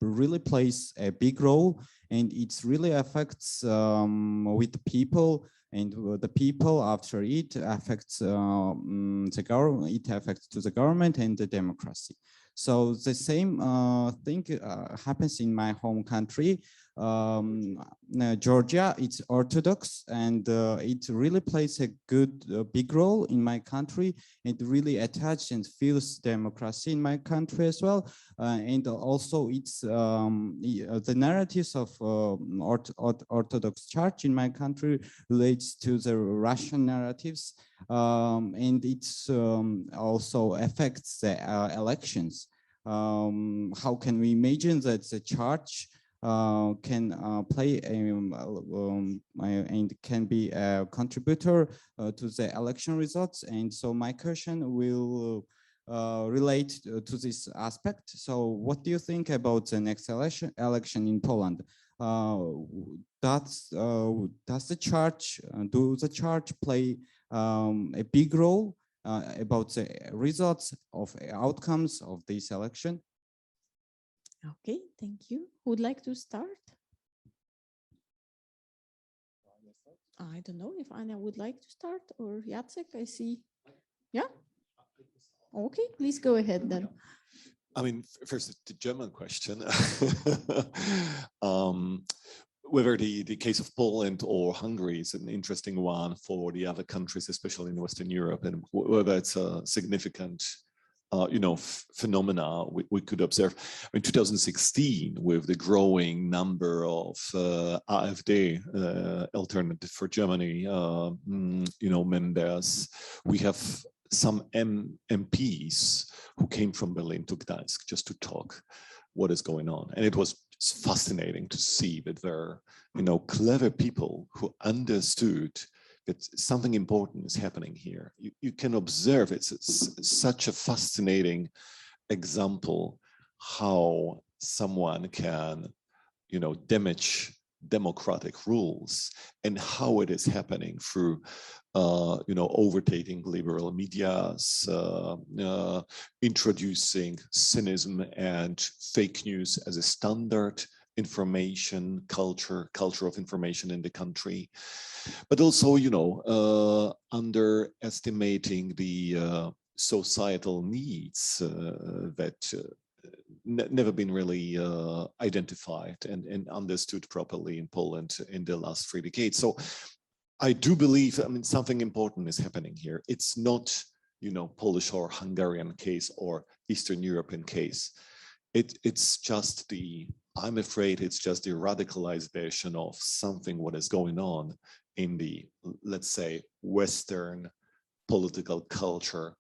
really plays a big role, and it really affects with the people. And the people after it affects the government, it affects to the government and the democracy. So the same thing happens in my home country. Georgia, it's Orthodox, and it really plays a good, big role in my country. It really attached and feels democracy in my country as well. And also it's the narratives of Orthodox Church in my country relates to the Russian narratives, and it's also affects the elections. How can we imagine that the church can play and can be a contributor to the election results? And so my question will relate to this aspect. So what do you think about the next election in Poland? Does the church, do the church play a big role about the results of outcomes of this election? Okay, thank you. Who would like to start? I don't know if Anna would like to start, or Jacek, I see. Yeah? Okay, please go ahead then. I mean, first, the German question. Whether the case of Poland or Hungary is an interesting one for the other countries, especially in Western Europe, and whether it's a significant phenomena we could observe. In 2016, with the growing number of AfD, Alternative for Germany, members, we have some MPs who came from Berlin to Gdańsk just to talk what is going on. And it was fascinating to see that there are, clever people who understood that something important is happening here. You can observe it's such a fascinating example how someone can, damage democratic rules, and how it is happening through, overtaking liberal medias, introducing cynicism and fake news as a standard information culture of information in the country, but also, underestimating the societal needs that never been really identified and understood properly in Poland in the last 3 decades. So I do believe, something important is happening here. It's not, Polish or Hungarian case or Eastern European case. It's just I'm afraid it's just the radicalized version of something what is going on in the, let's say, Western political culture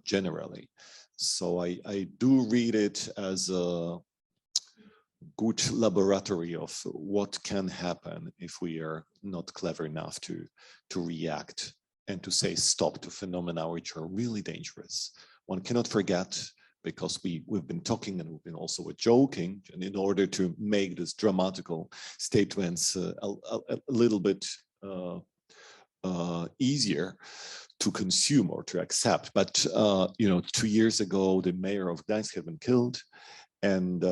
generally. So I do read it as a good laboratory of what can happen if we are not clever enough to react and to say stop to phenomena which are really dangerous. One cannot forget, because we've been talking and we've been also joking, and in order to make this dramatical statements a little bit easier to consume or to accept. But 2 years ago, the mayor of Gdańsk had been killed, and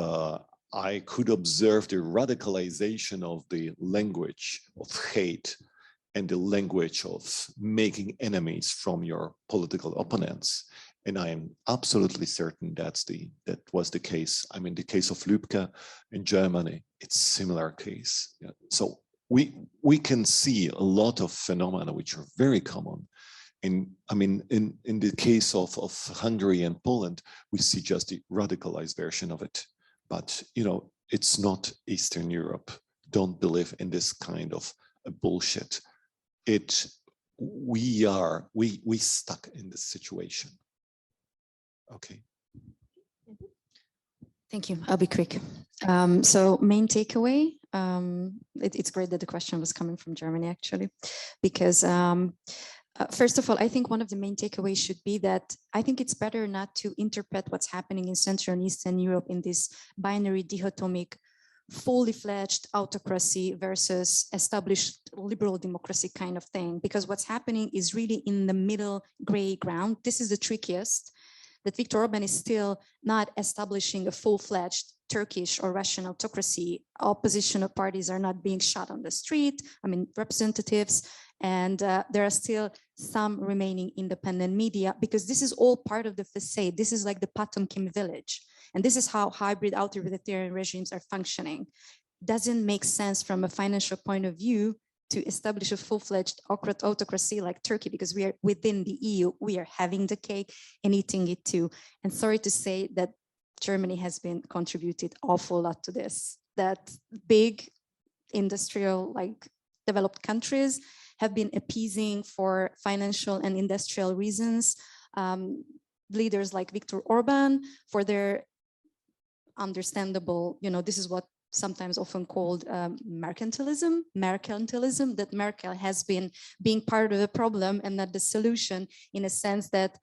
I could observe the radicalization of the language of hate and the language of making enemies from your political opponents. And I am absolutely certain that was the case. The case of Lübcke in Germany, it's a similar case. Yeah. So we can see a lot of phenomena which are very common. In the case of Hungary and Poland, we see just the radicalized version of it. But it's not Eastern Europe. Don't believe in this kind of bullshit. We stuck in this situation. Okay. Thank you. I'll be quick. So main takeaway, it's great that the question was coming from Germany, actually, because First of all, I think one of the main takeaways should be that I think it's better not to interpret what's happening in Central and Eastern Europe in this binary dichotomic, fully fledged autocracy versus established liberal democracy kind of thing, because what's happening is really in the middle gray ground. This is the trickiest, that Viktor Orban is still not establishing a full-fledged Turkish or Russian autocracy. Oppositional parties are not being shot on the street, I mean, representatives, and there are still some remaining independent media, because this is all part of the facade. This is like the Potemkin village. And this is how hybrid authoritarian regimes are functioning. Doesn't make sense from a financial point of view to establish a full-fledged autocracy like Turkey, because we are within the EU, we are having the cake and eating it too. And sorry to say that Germany has been contributed awful lot to this, that big industrial, like developed countries have been appeasing for financial and industrial reasons leaders like Viktor Orban for their understandable, this is what sometimes often called mercantilism, that Merkel has been being part of the problem and not the solution, in a sense that,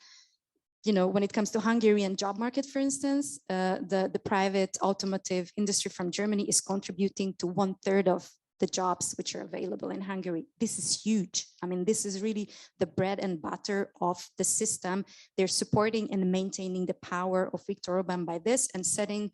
when it comes to Hungarian job market, for instance, the private automotive industry from Germany is contributing to 1/3 of the jobs which are available in Hungary. This is huge. I mean, this is really the bread and butter of the system. They're supporting and maintaining the power of Viktor Orban by this and setting,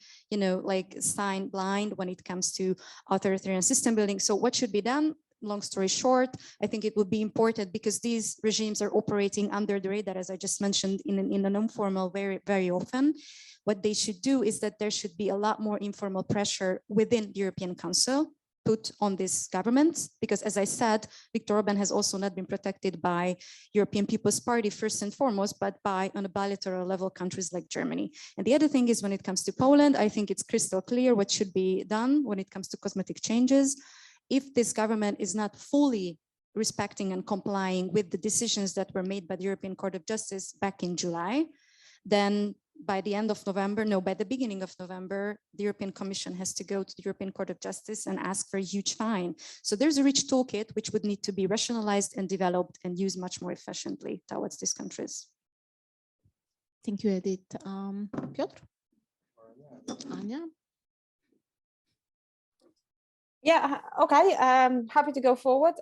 like sign blind when it comes to authoritarian system building. So what should be done? Long story short, I think it would be important, because these regimes are operating under the radar, as I just mentioned, in an informal very, very often. What they should do is that there should be a lot more informal pressure within the European Council put on this government, because as I said, Viktor Orban has also not been protected by European People's Party first and foremost, but by on a bilateral level countries like Germany. And the other thing is, when it comes to Poland, I think it's crystal clear what should be done when it comes to cosmetic changes. If this government is not fully respecting and complying with the decisions that were made by the European Court of Justice back in July, then by the end of November, no, by the beginning of November, the European Commission has to go to the European Court of Justice and ask for a huge fine. So there's a rich toolkit which would need to be rationalized and developed and used much more efficiently towards these countries. Thank you, Edith. Piotr? Anya? Yeah, okay, happy to go forward.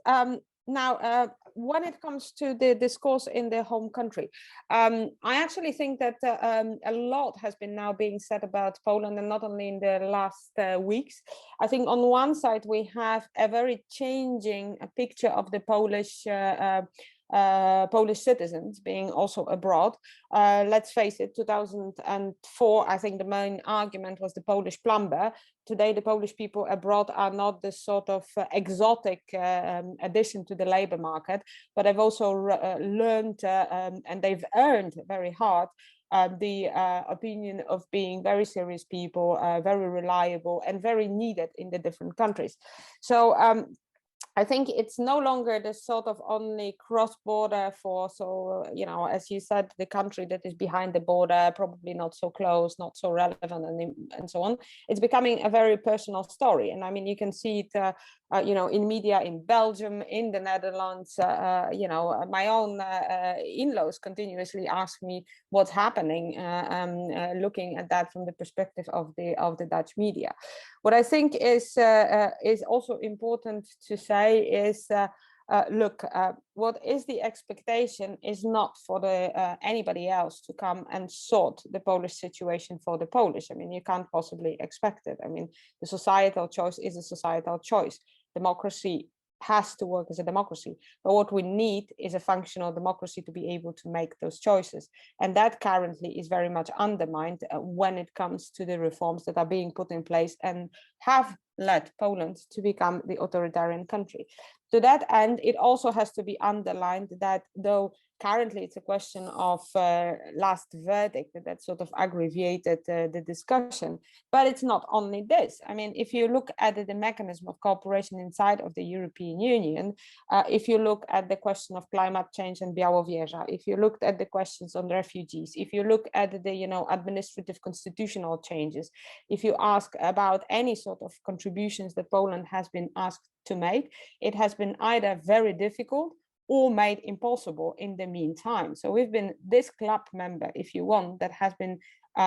Now, when it comes to the discourse in the home country, I actually think that a lot has been now being said about Poland, and not only in the last weeks. I think on one side, we have a very changing picture of the Polish citizens being also abroad. Let's face it, 2004, I think the main argument was the Polish plumber. Today, the Polish people abroad are not the sort of exotic addition to the labor market, but they've also learned and they've earned very hard the opinion of being very serious people, very reliable and very needed in the different countries. So I think it's no longer the sort of only cross-border force, or, as you said, the country that is behind the border, probably not so close, not so relevant, and so on. It's becoming a very personal story. And I mean, you can see it, in media in Belgium, in the Netherlands. My own in-laws continuously ask me what's happening, looking at that from the perspective of the Dutch media. What I think is also important to say is, look, what is the expectation is not for anybody else to come and sort the Polish situation for the Polish. I mean, you can't possibly expect it. I mean, the societal choice is a societal choice. Democracy has to work as a democracy, but what we need is a functional democracy to be able to make those choices, and that currently is very much undermined when it comes to the reforms that are being put in place and have led Poland to become the authoritarian country. To that end, it also has to be underlined that though currently it's a question of last verdict that sort of aggregated the discussion, but it's not only this. I mean, if you look at the mechanism of cooperation inside of the European Union, if you look at the question of climate change and Białowieża, if you looked at the questions on refugees, if you look at the administrative constitutional changes, if you ask about any sort of contributions that Poland has been asked to make, it has been either very difficult or made impossible in the meantime. So we've been this club member, if you want, that has been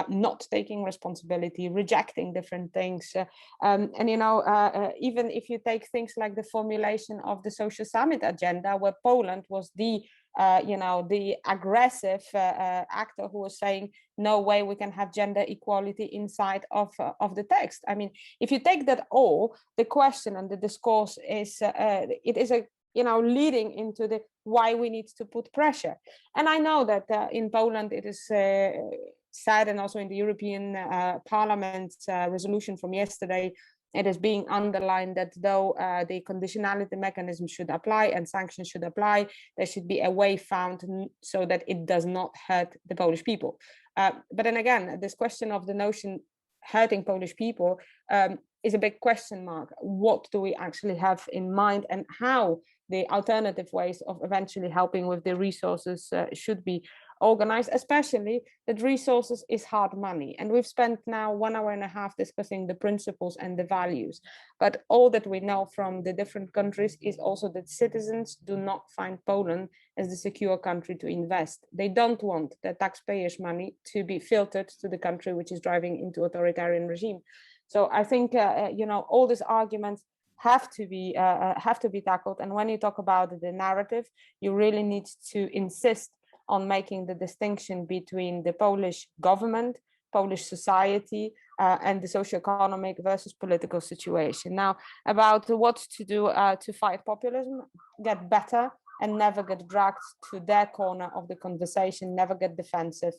not taking responsibility, rejecting different things. And, you know, even if you take things like the formulation of the social summit agenda, where Poland was the you know, the aggressive actor who was saying, no way we can have gender equality inside of the text. I mean, if you take that all, the question and the discourse is, it is a, you know, leading into the why we need to put pressure. And I know that in Poland it is said, and also in the European Parliament resolution from yesterday, it is being underlined that though the conditionality mechanism should apply and sanctions should apply, there should be a way found so that it does not hurt the Polish people. But then again, this question of the notion hurting Polish people is a big question mark. What do we actually have in mind, and how the alternative ways of eventually helping with the resources should be organized, especially that resources is hard money. And we've spent now 1.5 hours discussing the principles and the values. But all that we know from the different countries is also that citizens do not find Poland as the secure country to invest. They don't want their taxpayers' money to be filtered to the country which is driving into authoritarian regime. So I think, you know, all these arguments have to be tackled. And when you talk about the narrative, you really need to insist on making the distinction between the Polish government, Polish society, and the socioeconomic versus political situation. Now, about what to do to fight populism, get better and never get dragged to their corner of the conversation, never get defensive,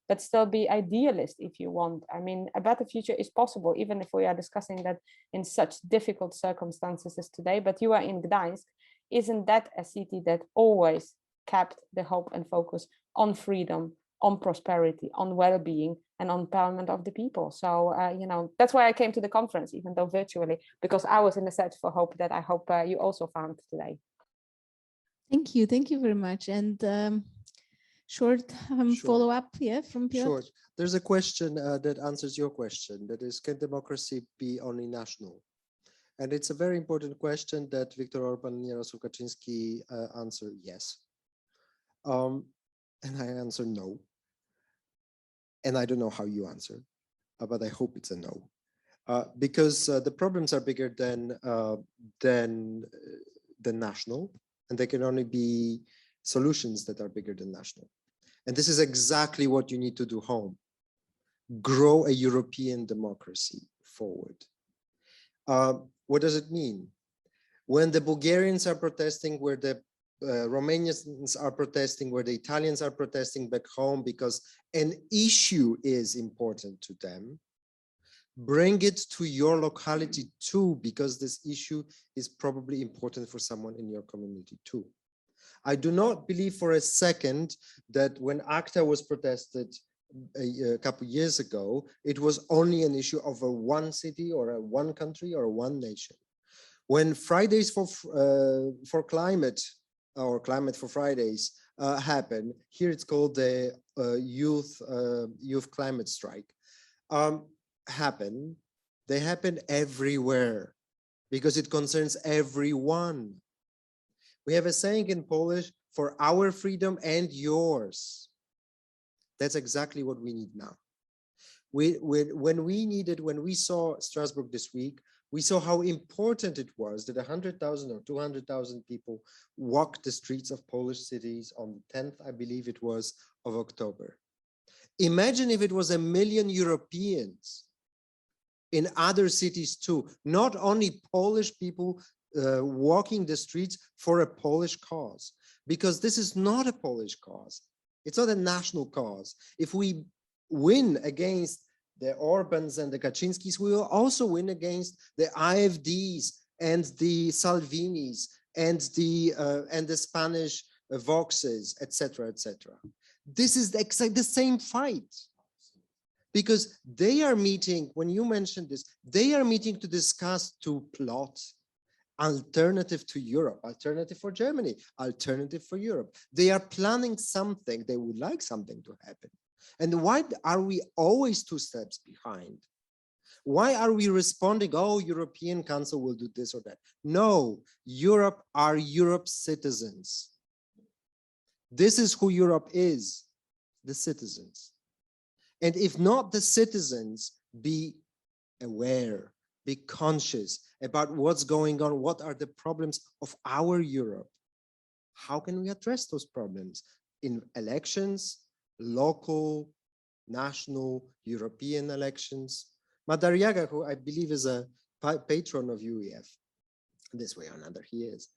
but still be idealist if you want. I mean, a better future is possible, even if we are discussing that in such difficult circumstances as today. But you are in Gdańsk. Isn't that a city that always kept the hope and focus on freedom, on prosperity, on well-being, and on empowerment of the people? So, you know, that's why I came to the conference, even though virtually, because I was in a search for hope that I hope you also found today. Thank you very much. And short follow-up, yeah, from Piotr? Sure. There's a question that answers your question, that is, can democracy be only national? And it's a very important question that Viktor Orban and Jarosław Kaczynski answer yes. And I answer no. And I don't know how you answer, but I hope it's a no. Because the problems are bigger than national, and there can only be solutions that are bigger than national. And this is exactly what you need to do home. Grow a European democracy forward. What does it mean? When the Bulgarians are protesting, where the Romanians are protesting, where the Italians are protesting back home because an issue is important to them, bring it to your locality too, because this issue is probably important for someone in your community too. I do not believe for a second that when ACTA was protested a couple of years ago, it was only an issue of a one city or a one country or one nation. When Fridays for Climate or Climate for Fridays happen, here it's called the youth climate strike, they happen everywhere because it concerns everyone. We have a saying in Polish, for our freedom and yours. That's exactly what we need now. When we saw Strasbourg this week, we saw how important it was that 100,000 or 200,000 people walked the streets of Polish cities on the 10th, I believe it was, of October. Imagine if it was 1 million Europeans in other cities too, not only Polish people walking the streets for a Polish cause, because this is not a Polish cause. It's not a national cause. If we win against the Orbans and the Kaczynskis, we will also win against the AfDs and the Salvinis and the Spanish Voxes, etc., etc. This is the same fight, because they are meeting, when you mentioned this, they are meeting to discuss, to plot alternative to Europe, alternative for Germany, alternative for Europe. They are planning something, they would like something to happen. And why are we always 2 steps behind? Why are we responding, oh, European Council will do this or that? No, Europe are Europe's citizens. This is who Europe is, the citizens. And if not the citizens, be aware, be conscious about what's going on, what are the problems of our Europe. How can we address those problems in elections, local, national, European elections? Madariaga, who I believe is a patron of UEF, this way or another he is,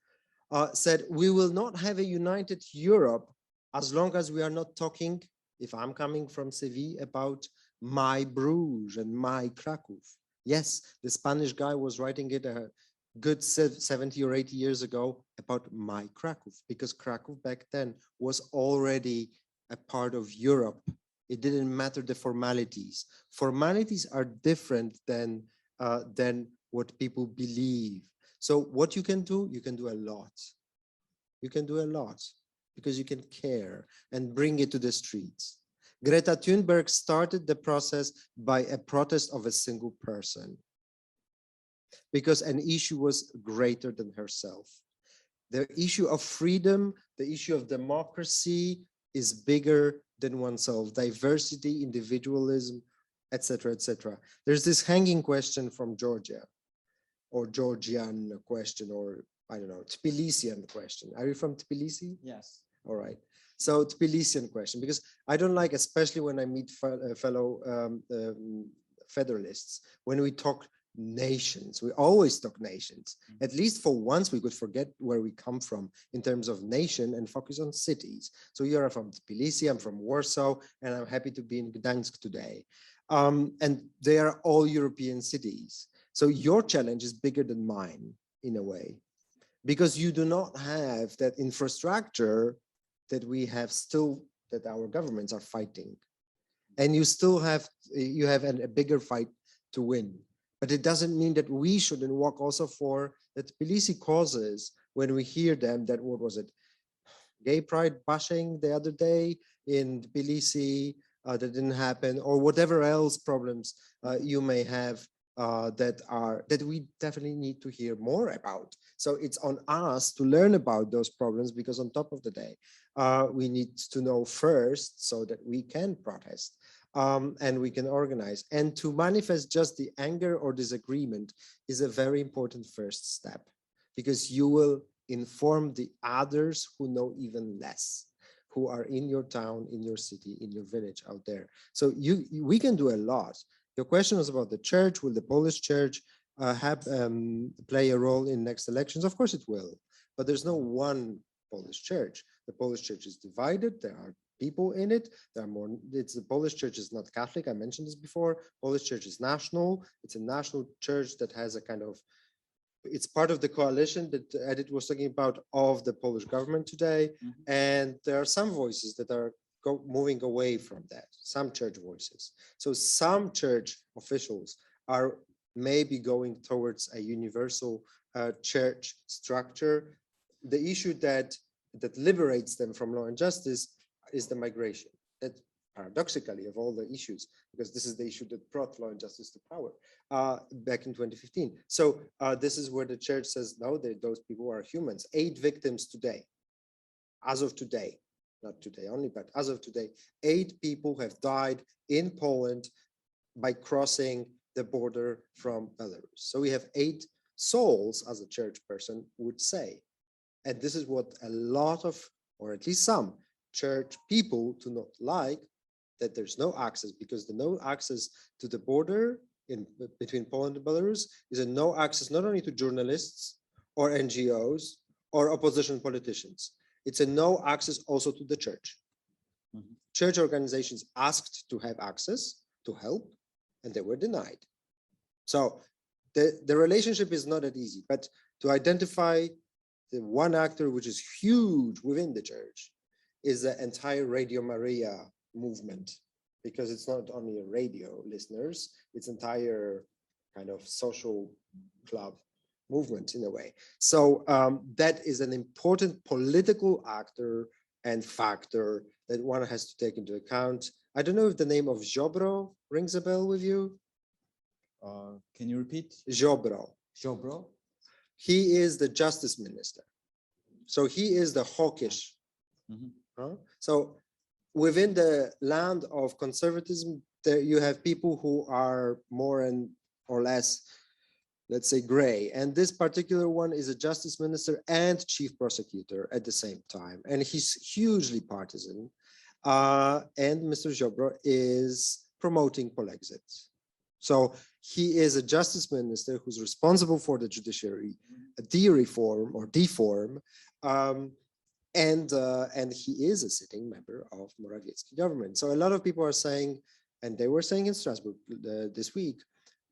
said, we will not have a united Europe as long as we are not talking, if I'm coming from Seville, about my Bruges and my Krakow. Yes, the Spanish guy was writing it a good 70 or 80 years ago about my Krakow, because Krakow back then was already a part of Europe. It didn't matter the formalities. Formalities are different than what people believe. So what you can do a lot. You can do a lot because you can care and bring it to the streets. Greta Thunberg started the process by a protest of a single person because an issue was greater than herself. The issue of freedom, the issue of democracy is bigger than oneself. Diversity, individualism, etc., etc. There's this hanging question from Georgia, or Georgian question, or I don't know, Tbilisian question. Are you from Tbilisi? Yes. All right. So Tbilisian question, because I don't like, especially when I meet fellow federalists, when we talk nations, we always talk nations. At least for once, we could forget where we come from in terms of nation and focus on cities. So you are from Tbilisi, I'm from Warsaw, and I'm happy to be in Gdańsk today. And they are all European cities. So your challenge is bigger than mine in a way, because you do not have that infrastructure that we have still, that our governments are fighting. And you still have, a bigger fight to win. But it doesn't mean that we shouldn't work also for the Tbilisi causes when we hear them, that, what was it? Gay pride bashing the other day in Tbilisi, that didn't happen, or whatever else problems you may have that we definitely need to hear more about. So it's on us to learn about those problems, because on top of the day, we need to know first so that we can protest and we can organize. And to manifest just the anger or disagreement is a very important first step, because you will inform the others who know even less, who are in your town, in your city, in your village out there. So we can do a lot. Your question was about the church. Will the Polish church play a role in next elections? Of course it will, but there's no one Polish church. The Polish church is divided. There are people in it. There are more. The Polish church is not Catholic. I mentioned this before. Polish church is national. It's a national church that has a kind of, it's part of the coalition that Edith was talking about of the Polish government today. Mm-hmm. And there are some voices that are moving away from that, some church voices. So some church officials are maybe going towards a universal church structure. The issue that liberates them from law and justice is the migration. That paradoxically, of all the issues, because this is the issue that brought law and justice to power back in 2015. So this is where the church says, no, those people are humans. 8 victims today, as of today. Not today only, but as of today, 8 people have died in Poland by crossing the border from Belarus. So we have 8 souls, as a church person would say. And this is what a lot of, or at least some church people do not like, that there's no access, because the no access to the border between Poland and Belarus is a no access not only to journalists or NGOs or opposition politicians. It's a no access also to the church. Mm-hmm. Church organizations asked to have access to help, and they were denied. So the relationship is not that easy, but to identify the one actor which is huge within the church is the entire Radio Maria movement, because it's not only a radio listeners, it's entire kind of social club movement in a way. So that is an important political actor and factor that one has to take into account. I don't know if the name of Ziobro rings a bell with you. Can you repeat? Ziobro. Ziobro? He is the justice minister. So he is the hawkish. Mm-hmm. So within the land of conservatism, there you have people who are more and or less, let's say, gray. And this particular one is a justice minister and chief prosecutor at the same time. And he's hugely partisan. And Mr. Ziobro is promoting polexit. So he is a justice minister who's responsible for the judiciary, de-reform or deform, and he is a sitting member of Morawiecki government. So a lot of people are saying, and they were saying in Strasbourg this week,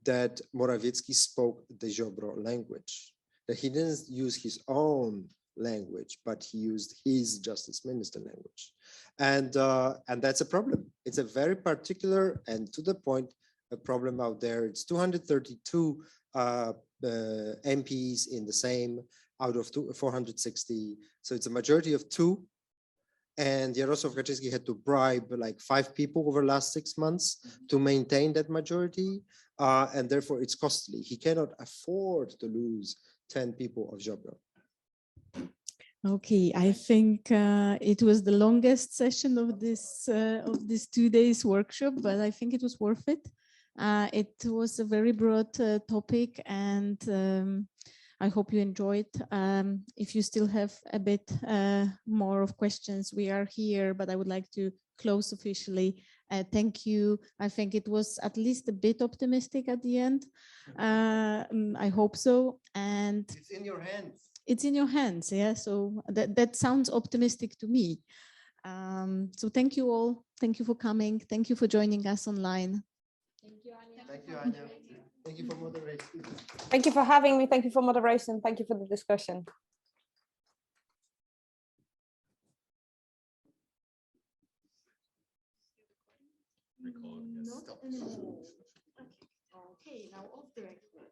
that Morawiecki spoke the Ziobro language, that he didn't use his own language, but he used his justice minister language. And that's a problem. It's a very particular and to the point a problem out there. It's 232 MPs in the same out of 460. So it's a majority of 2. And Jarosław Kaczyński had to bribe like 5 people over the last 6 months to maintain that majority. And therefore it's costly. He cannot afford to lose 10 people of Ziobro. Okay, I think it was the longest session of this 2 days workshop, but I think it was worth it. It was a very broad topic, and I hope you enjoyed. If you still have a bit more of questions, we are here, but I would like to close officially. Thank you. I think it was at least a bit optimistic at the end. I hope so. And it's in your hands. It's in your hands, yeah. So that sounds optimistic to me. So thank you all. Thank you for coming. Thank you for joining us online. Thank you, Anya. Thank you, Anya. Thank you for moderation. Thank you for having me. Thank you for moderation. Thank you for the discussion. Not anymore. Okay, now off the record.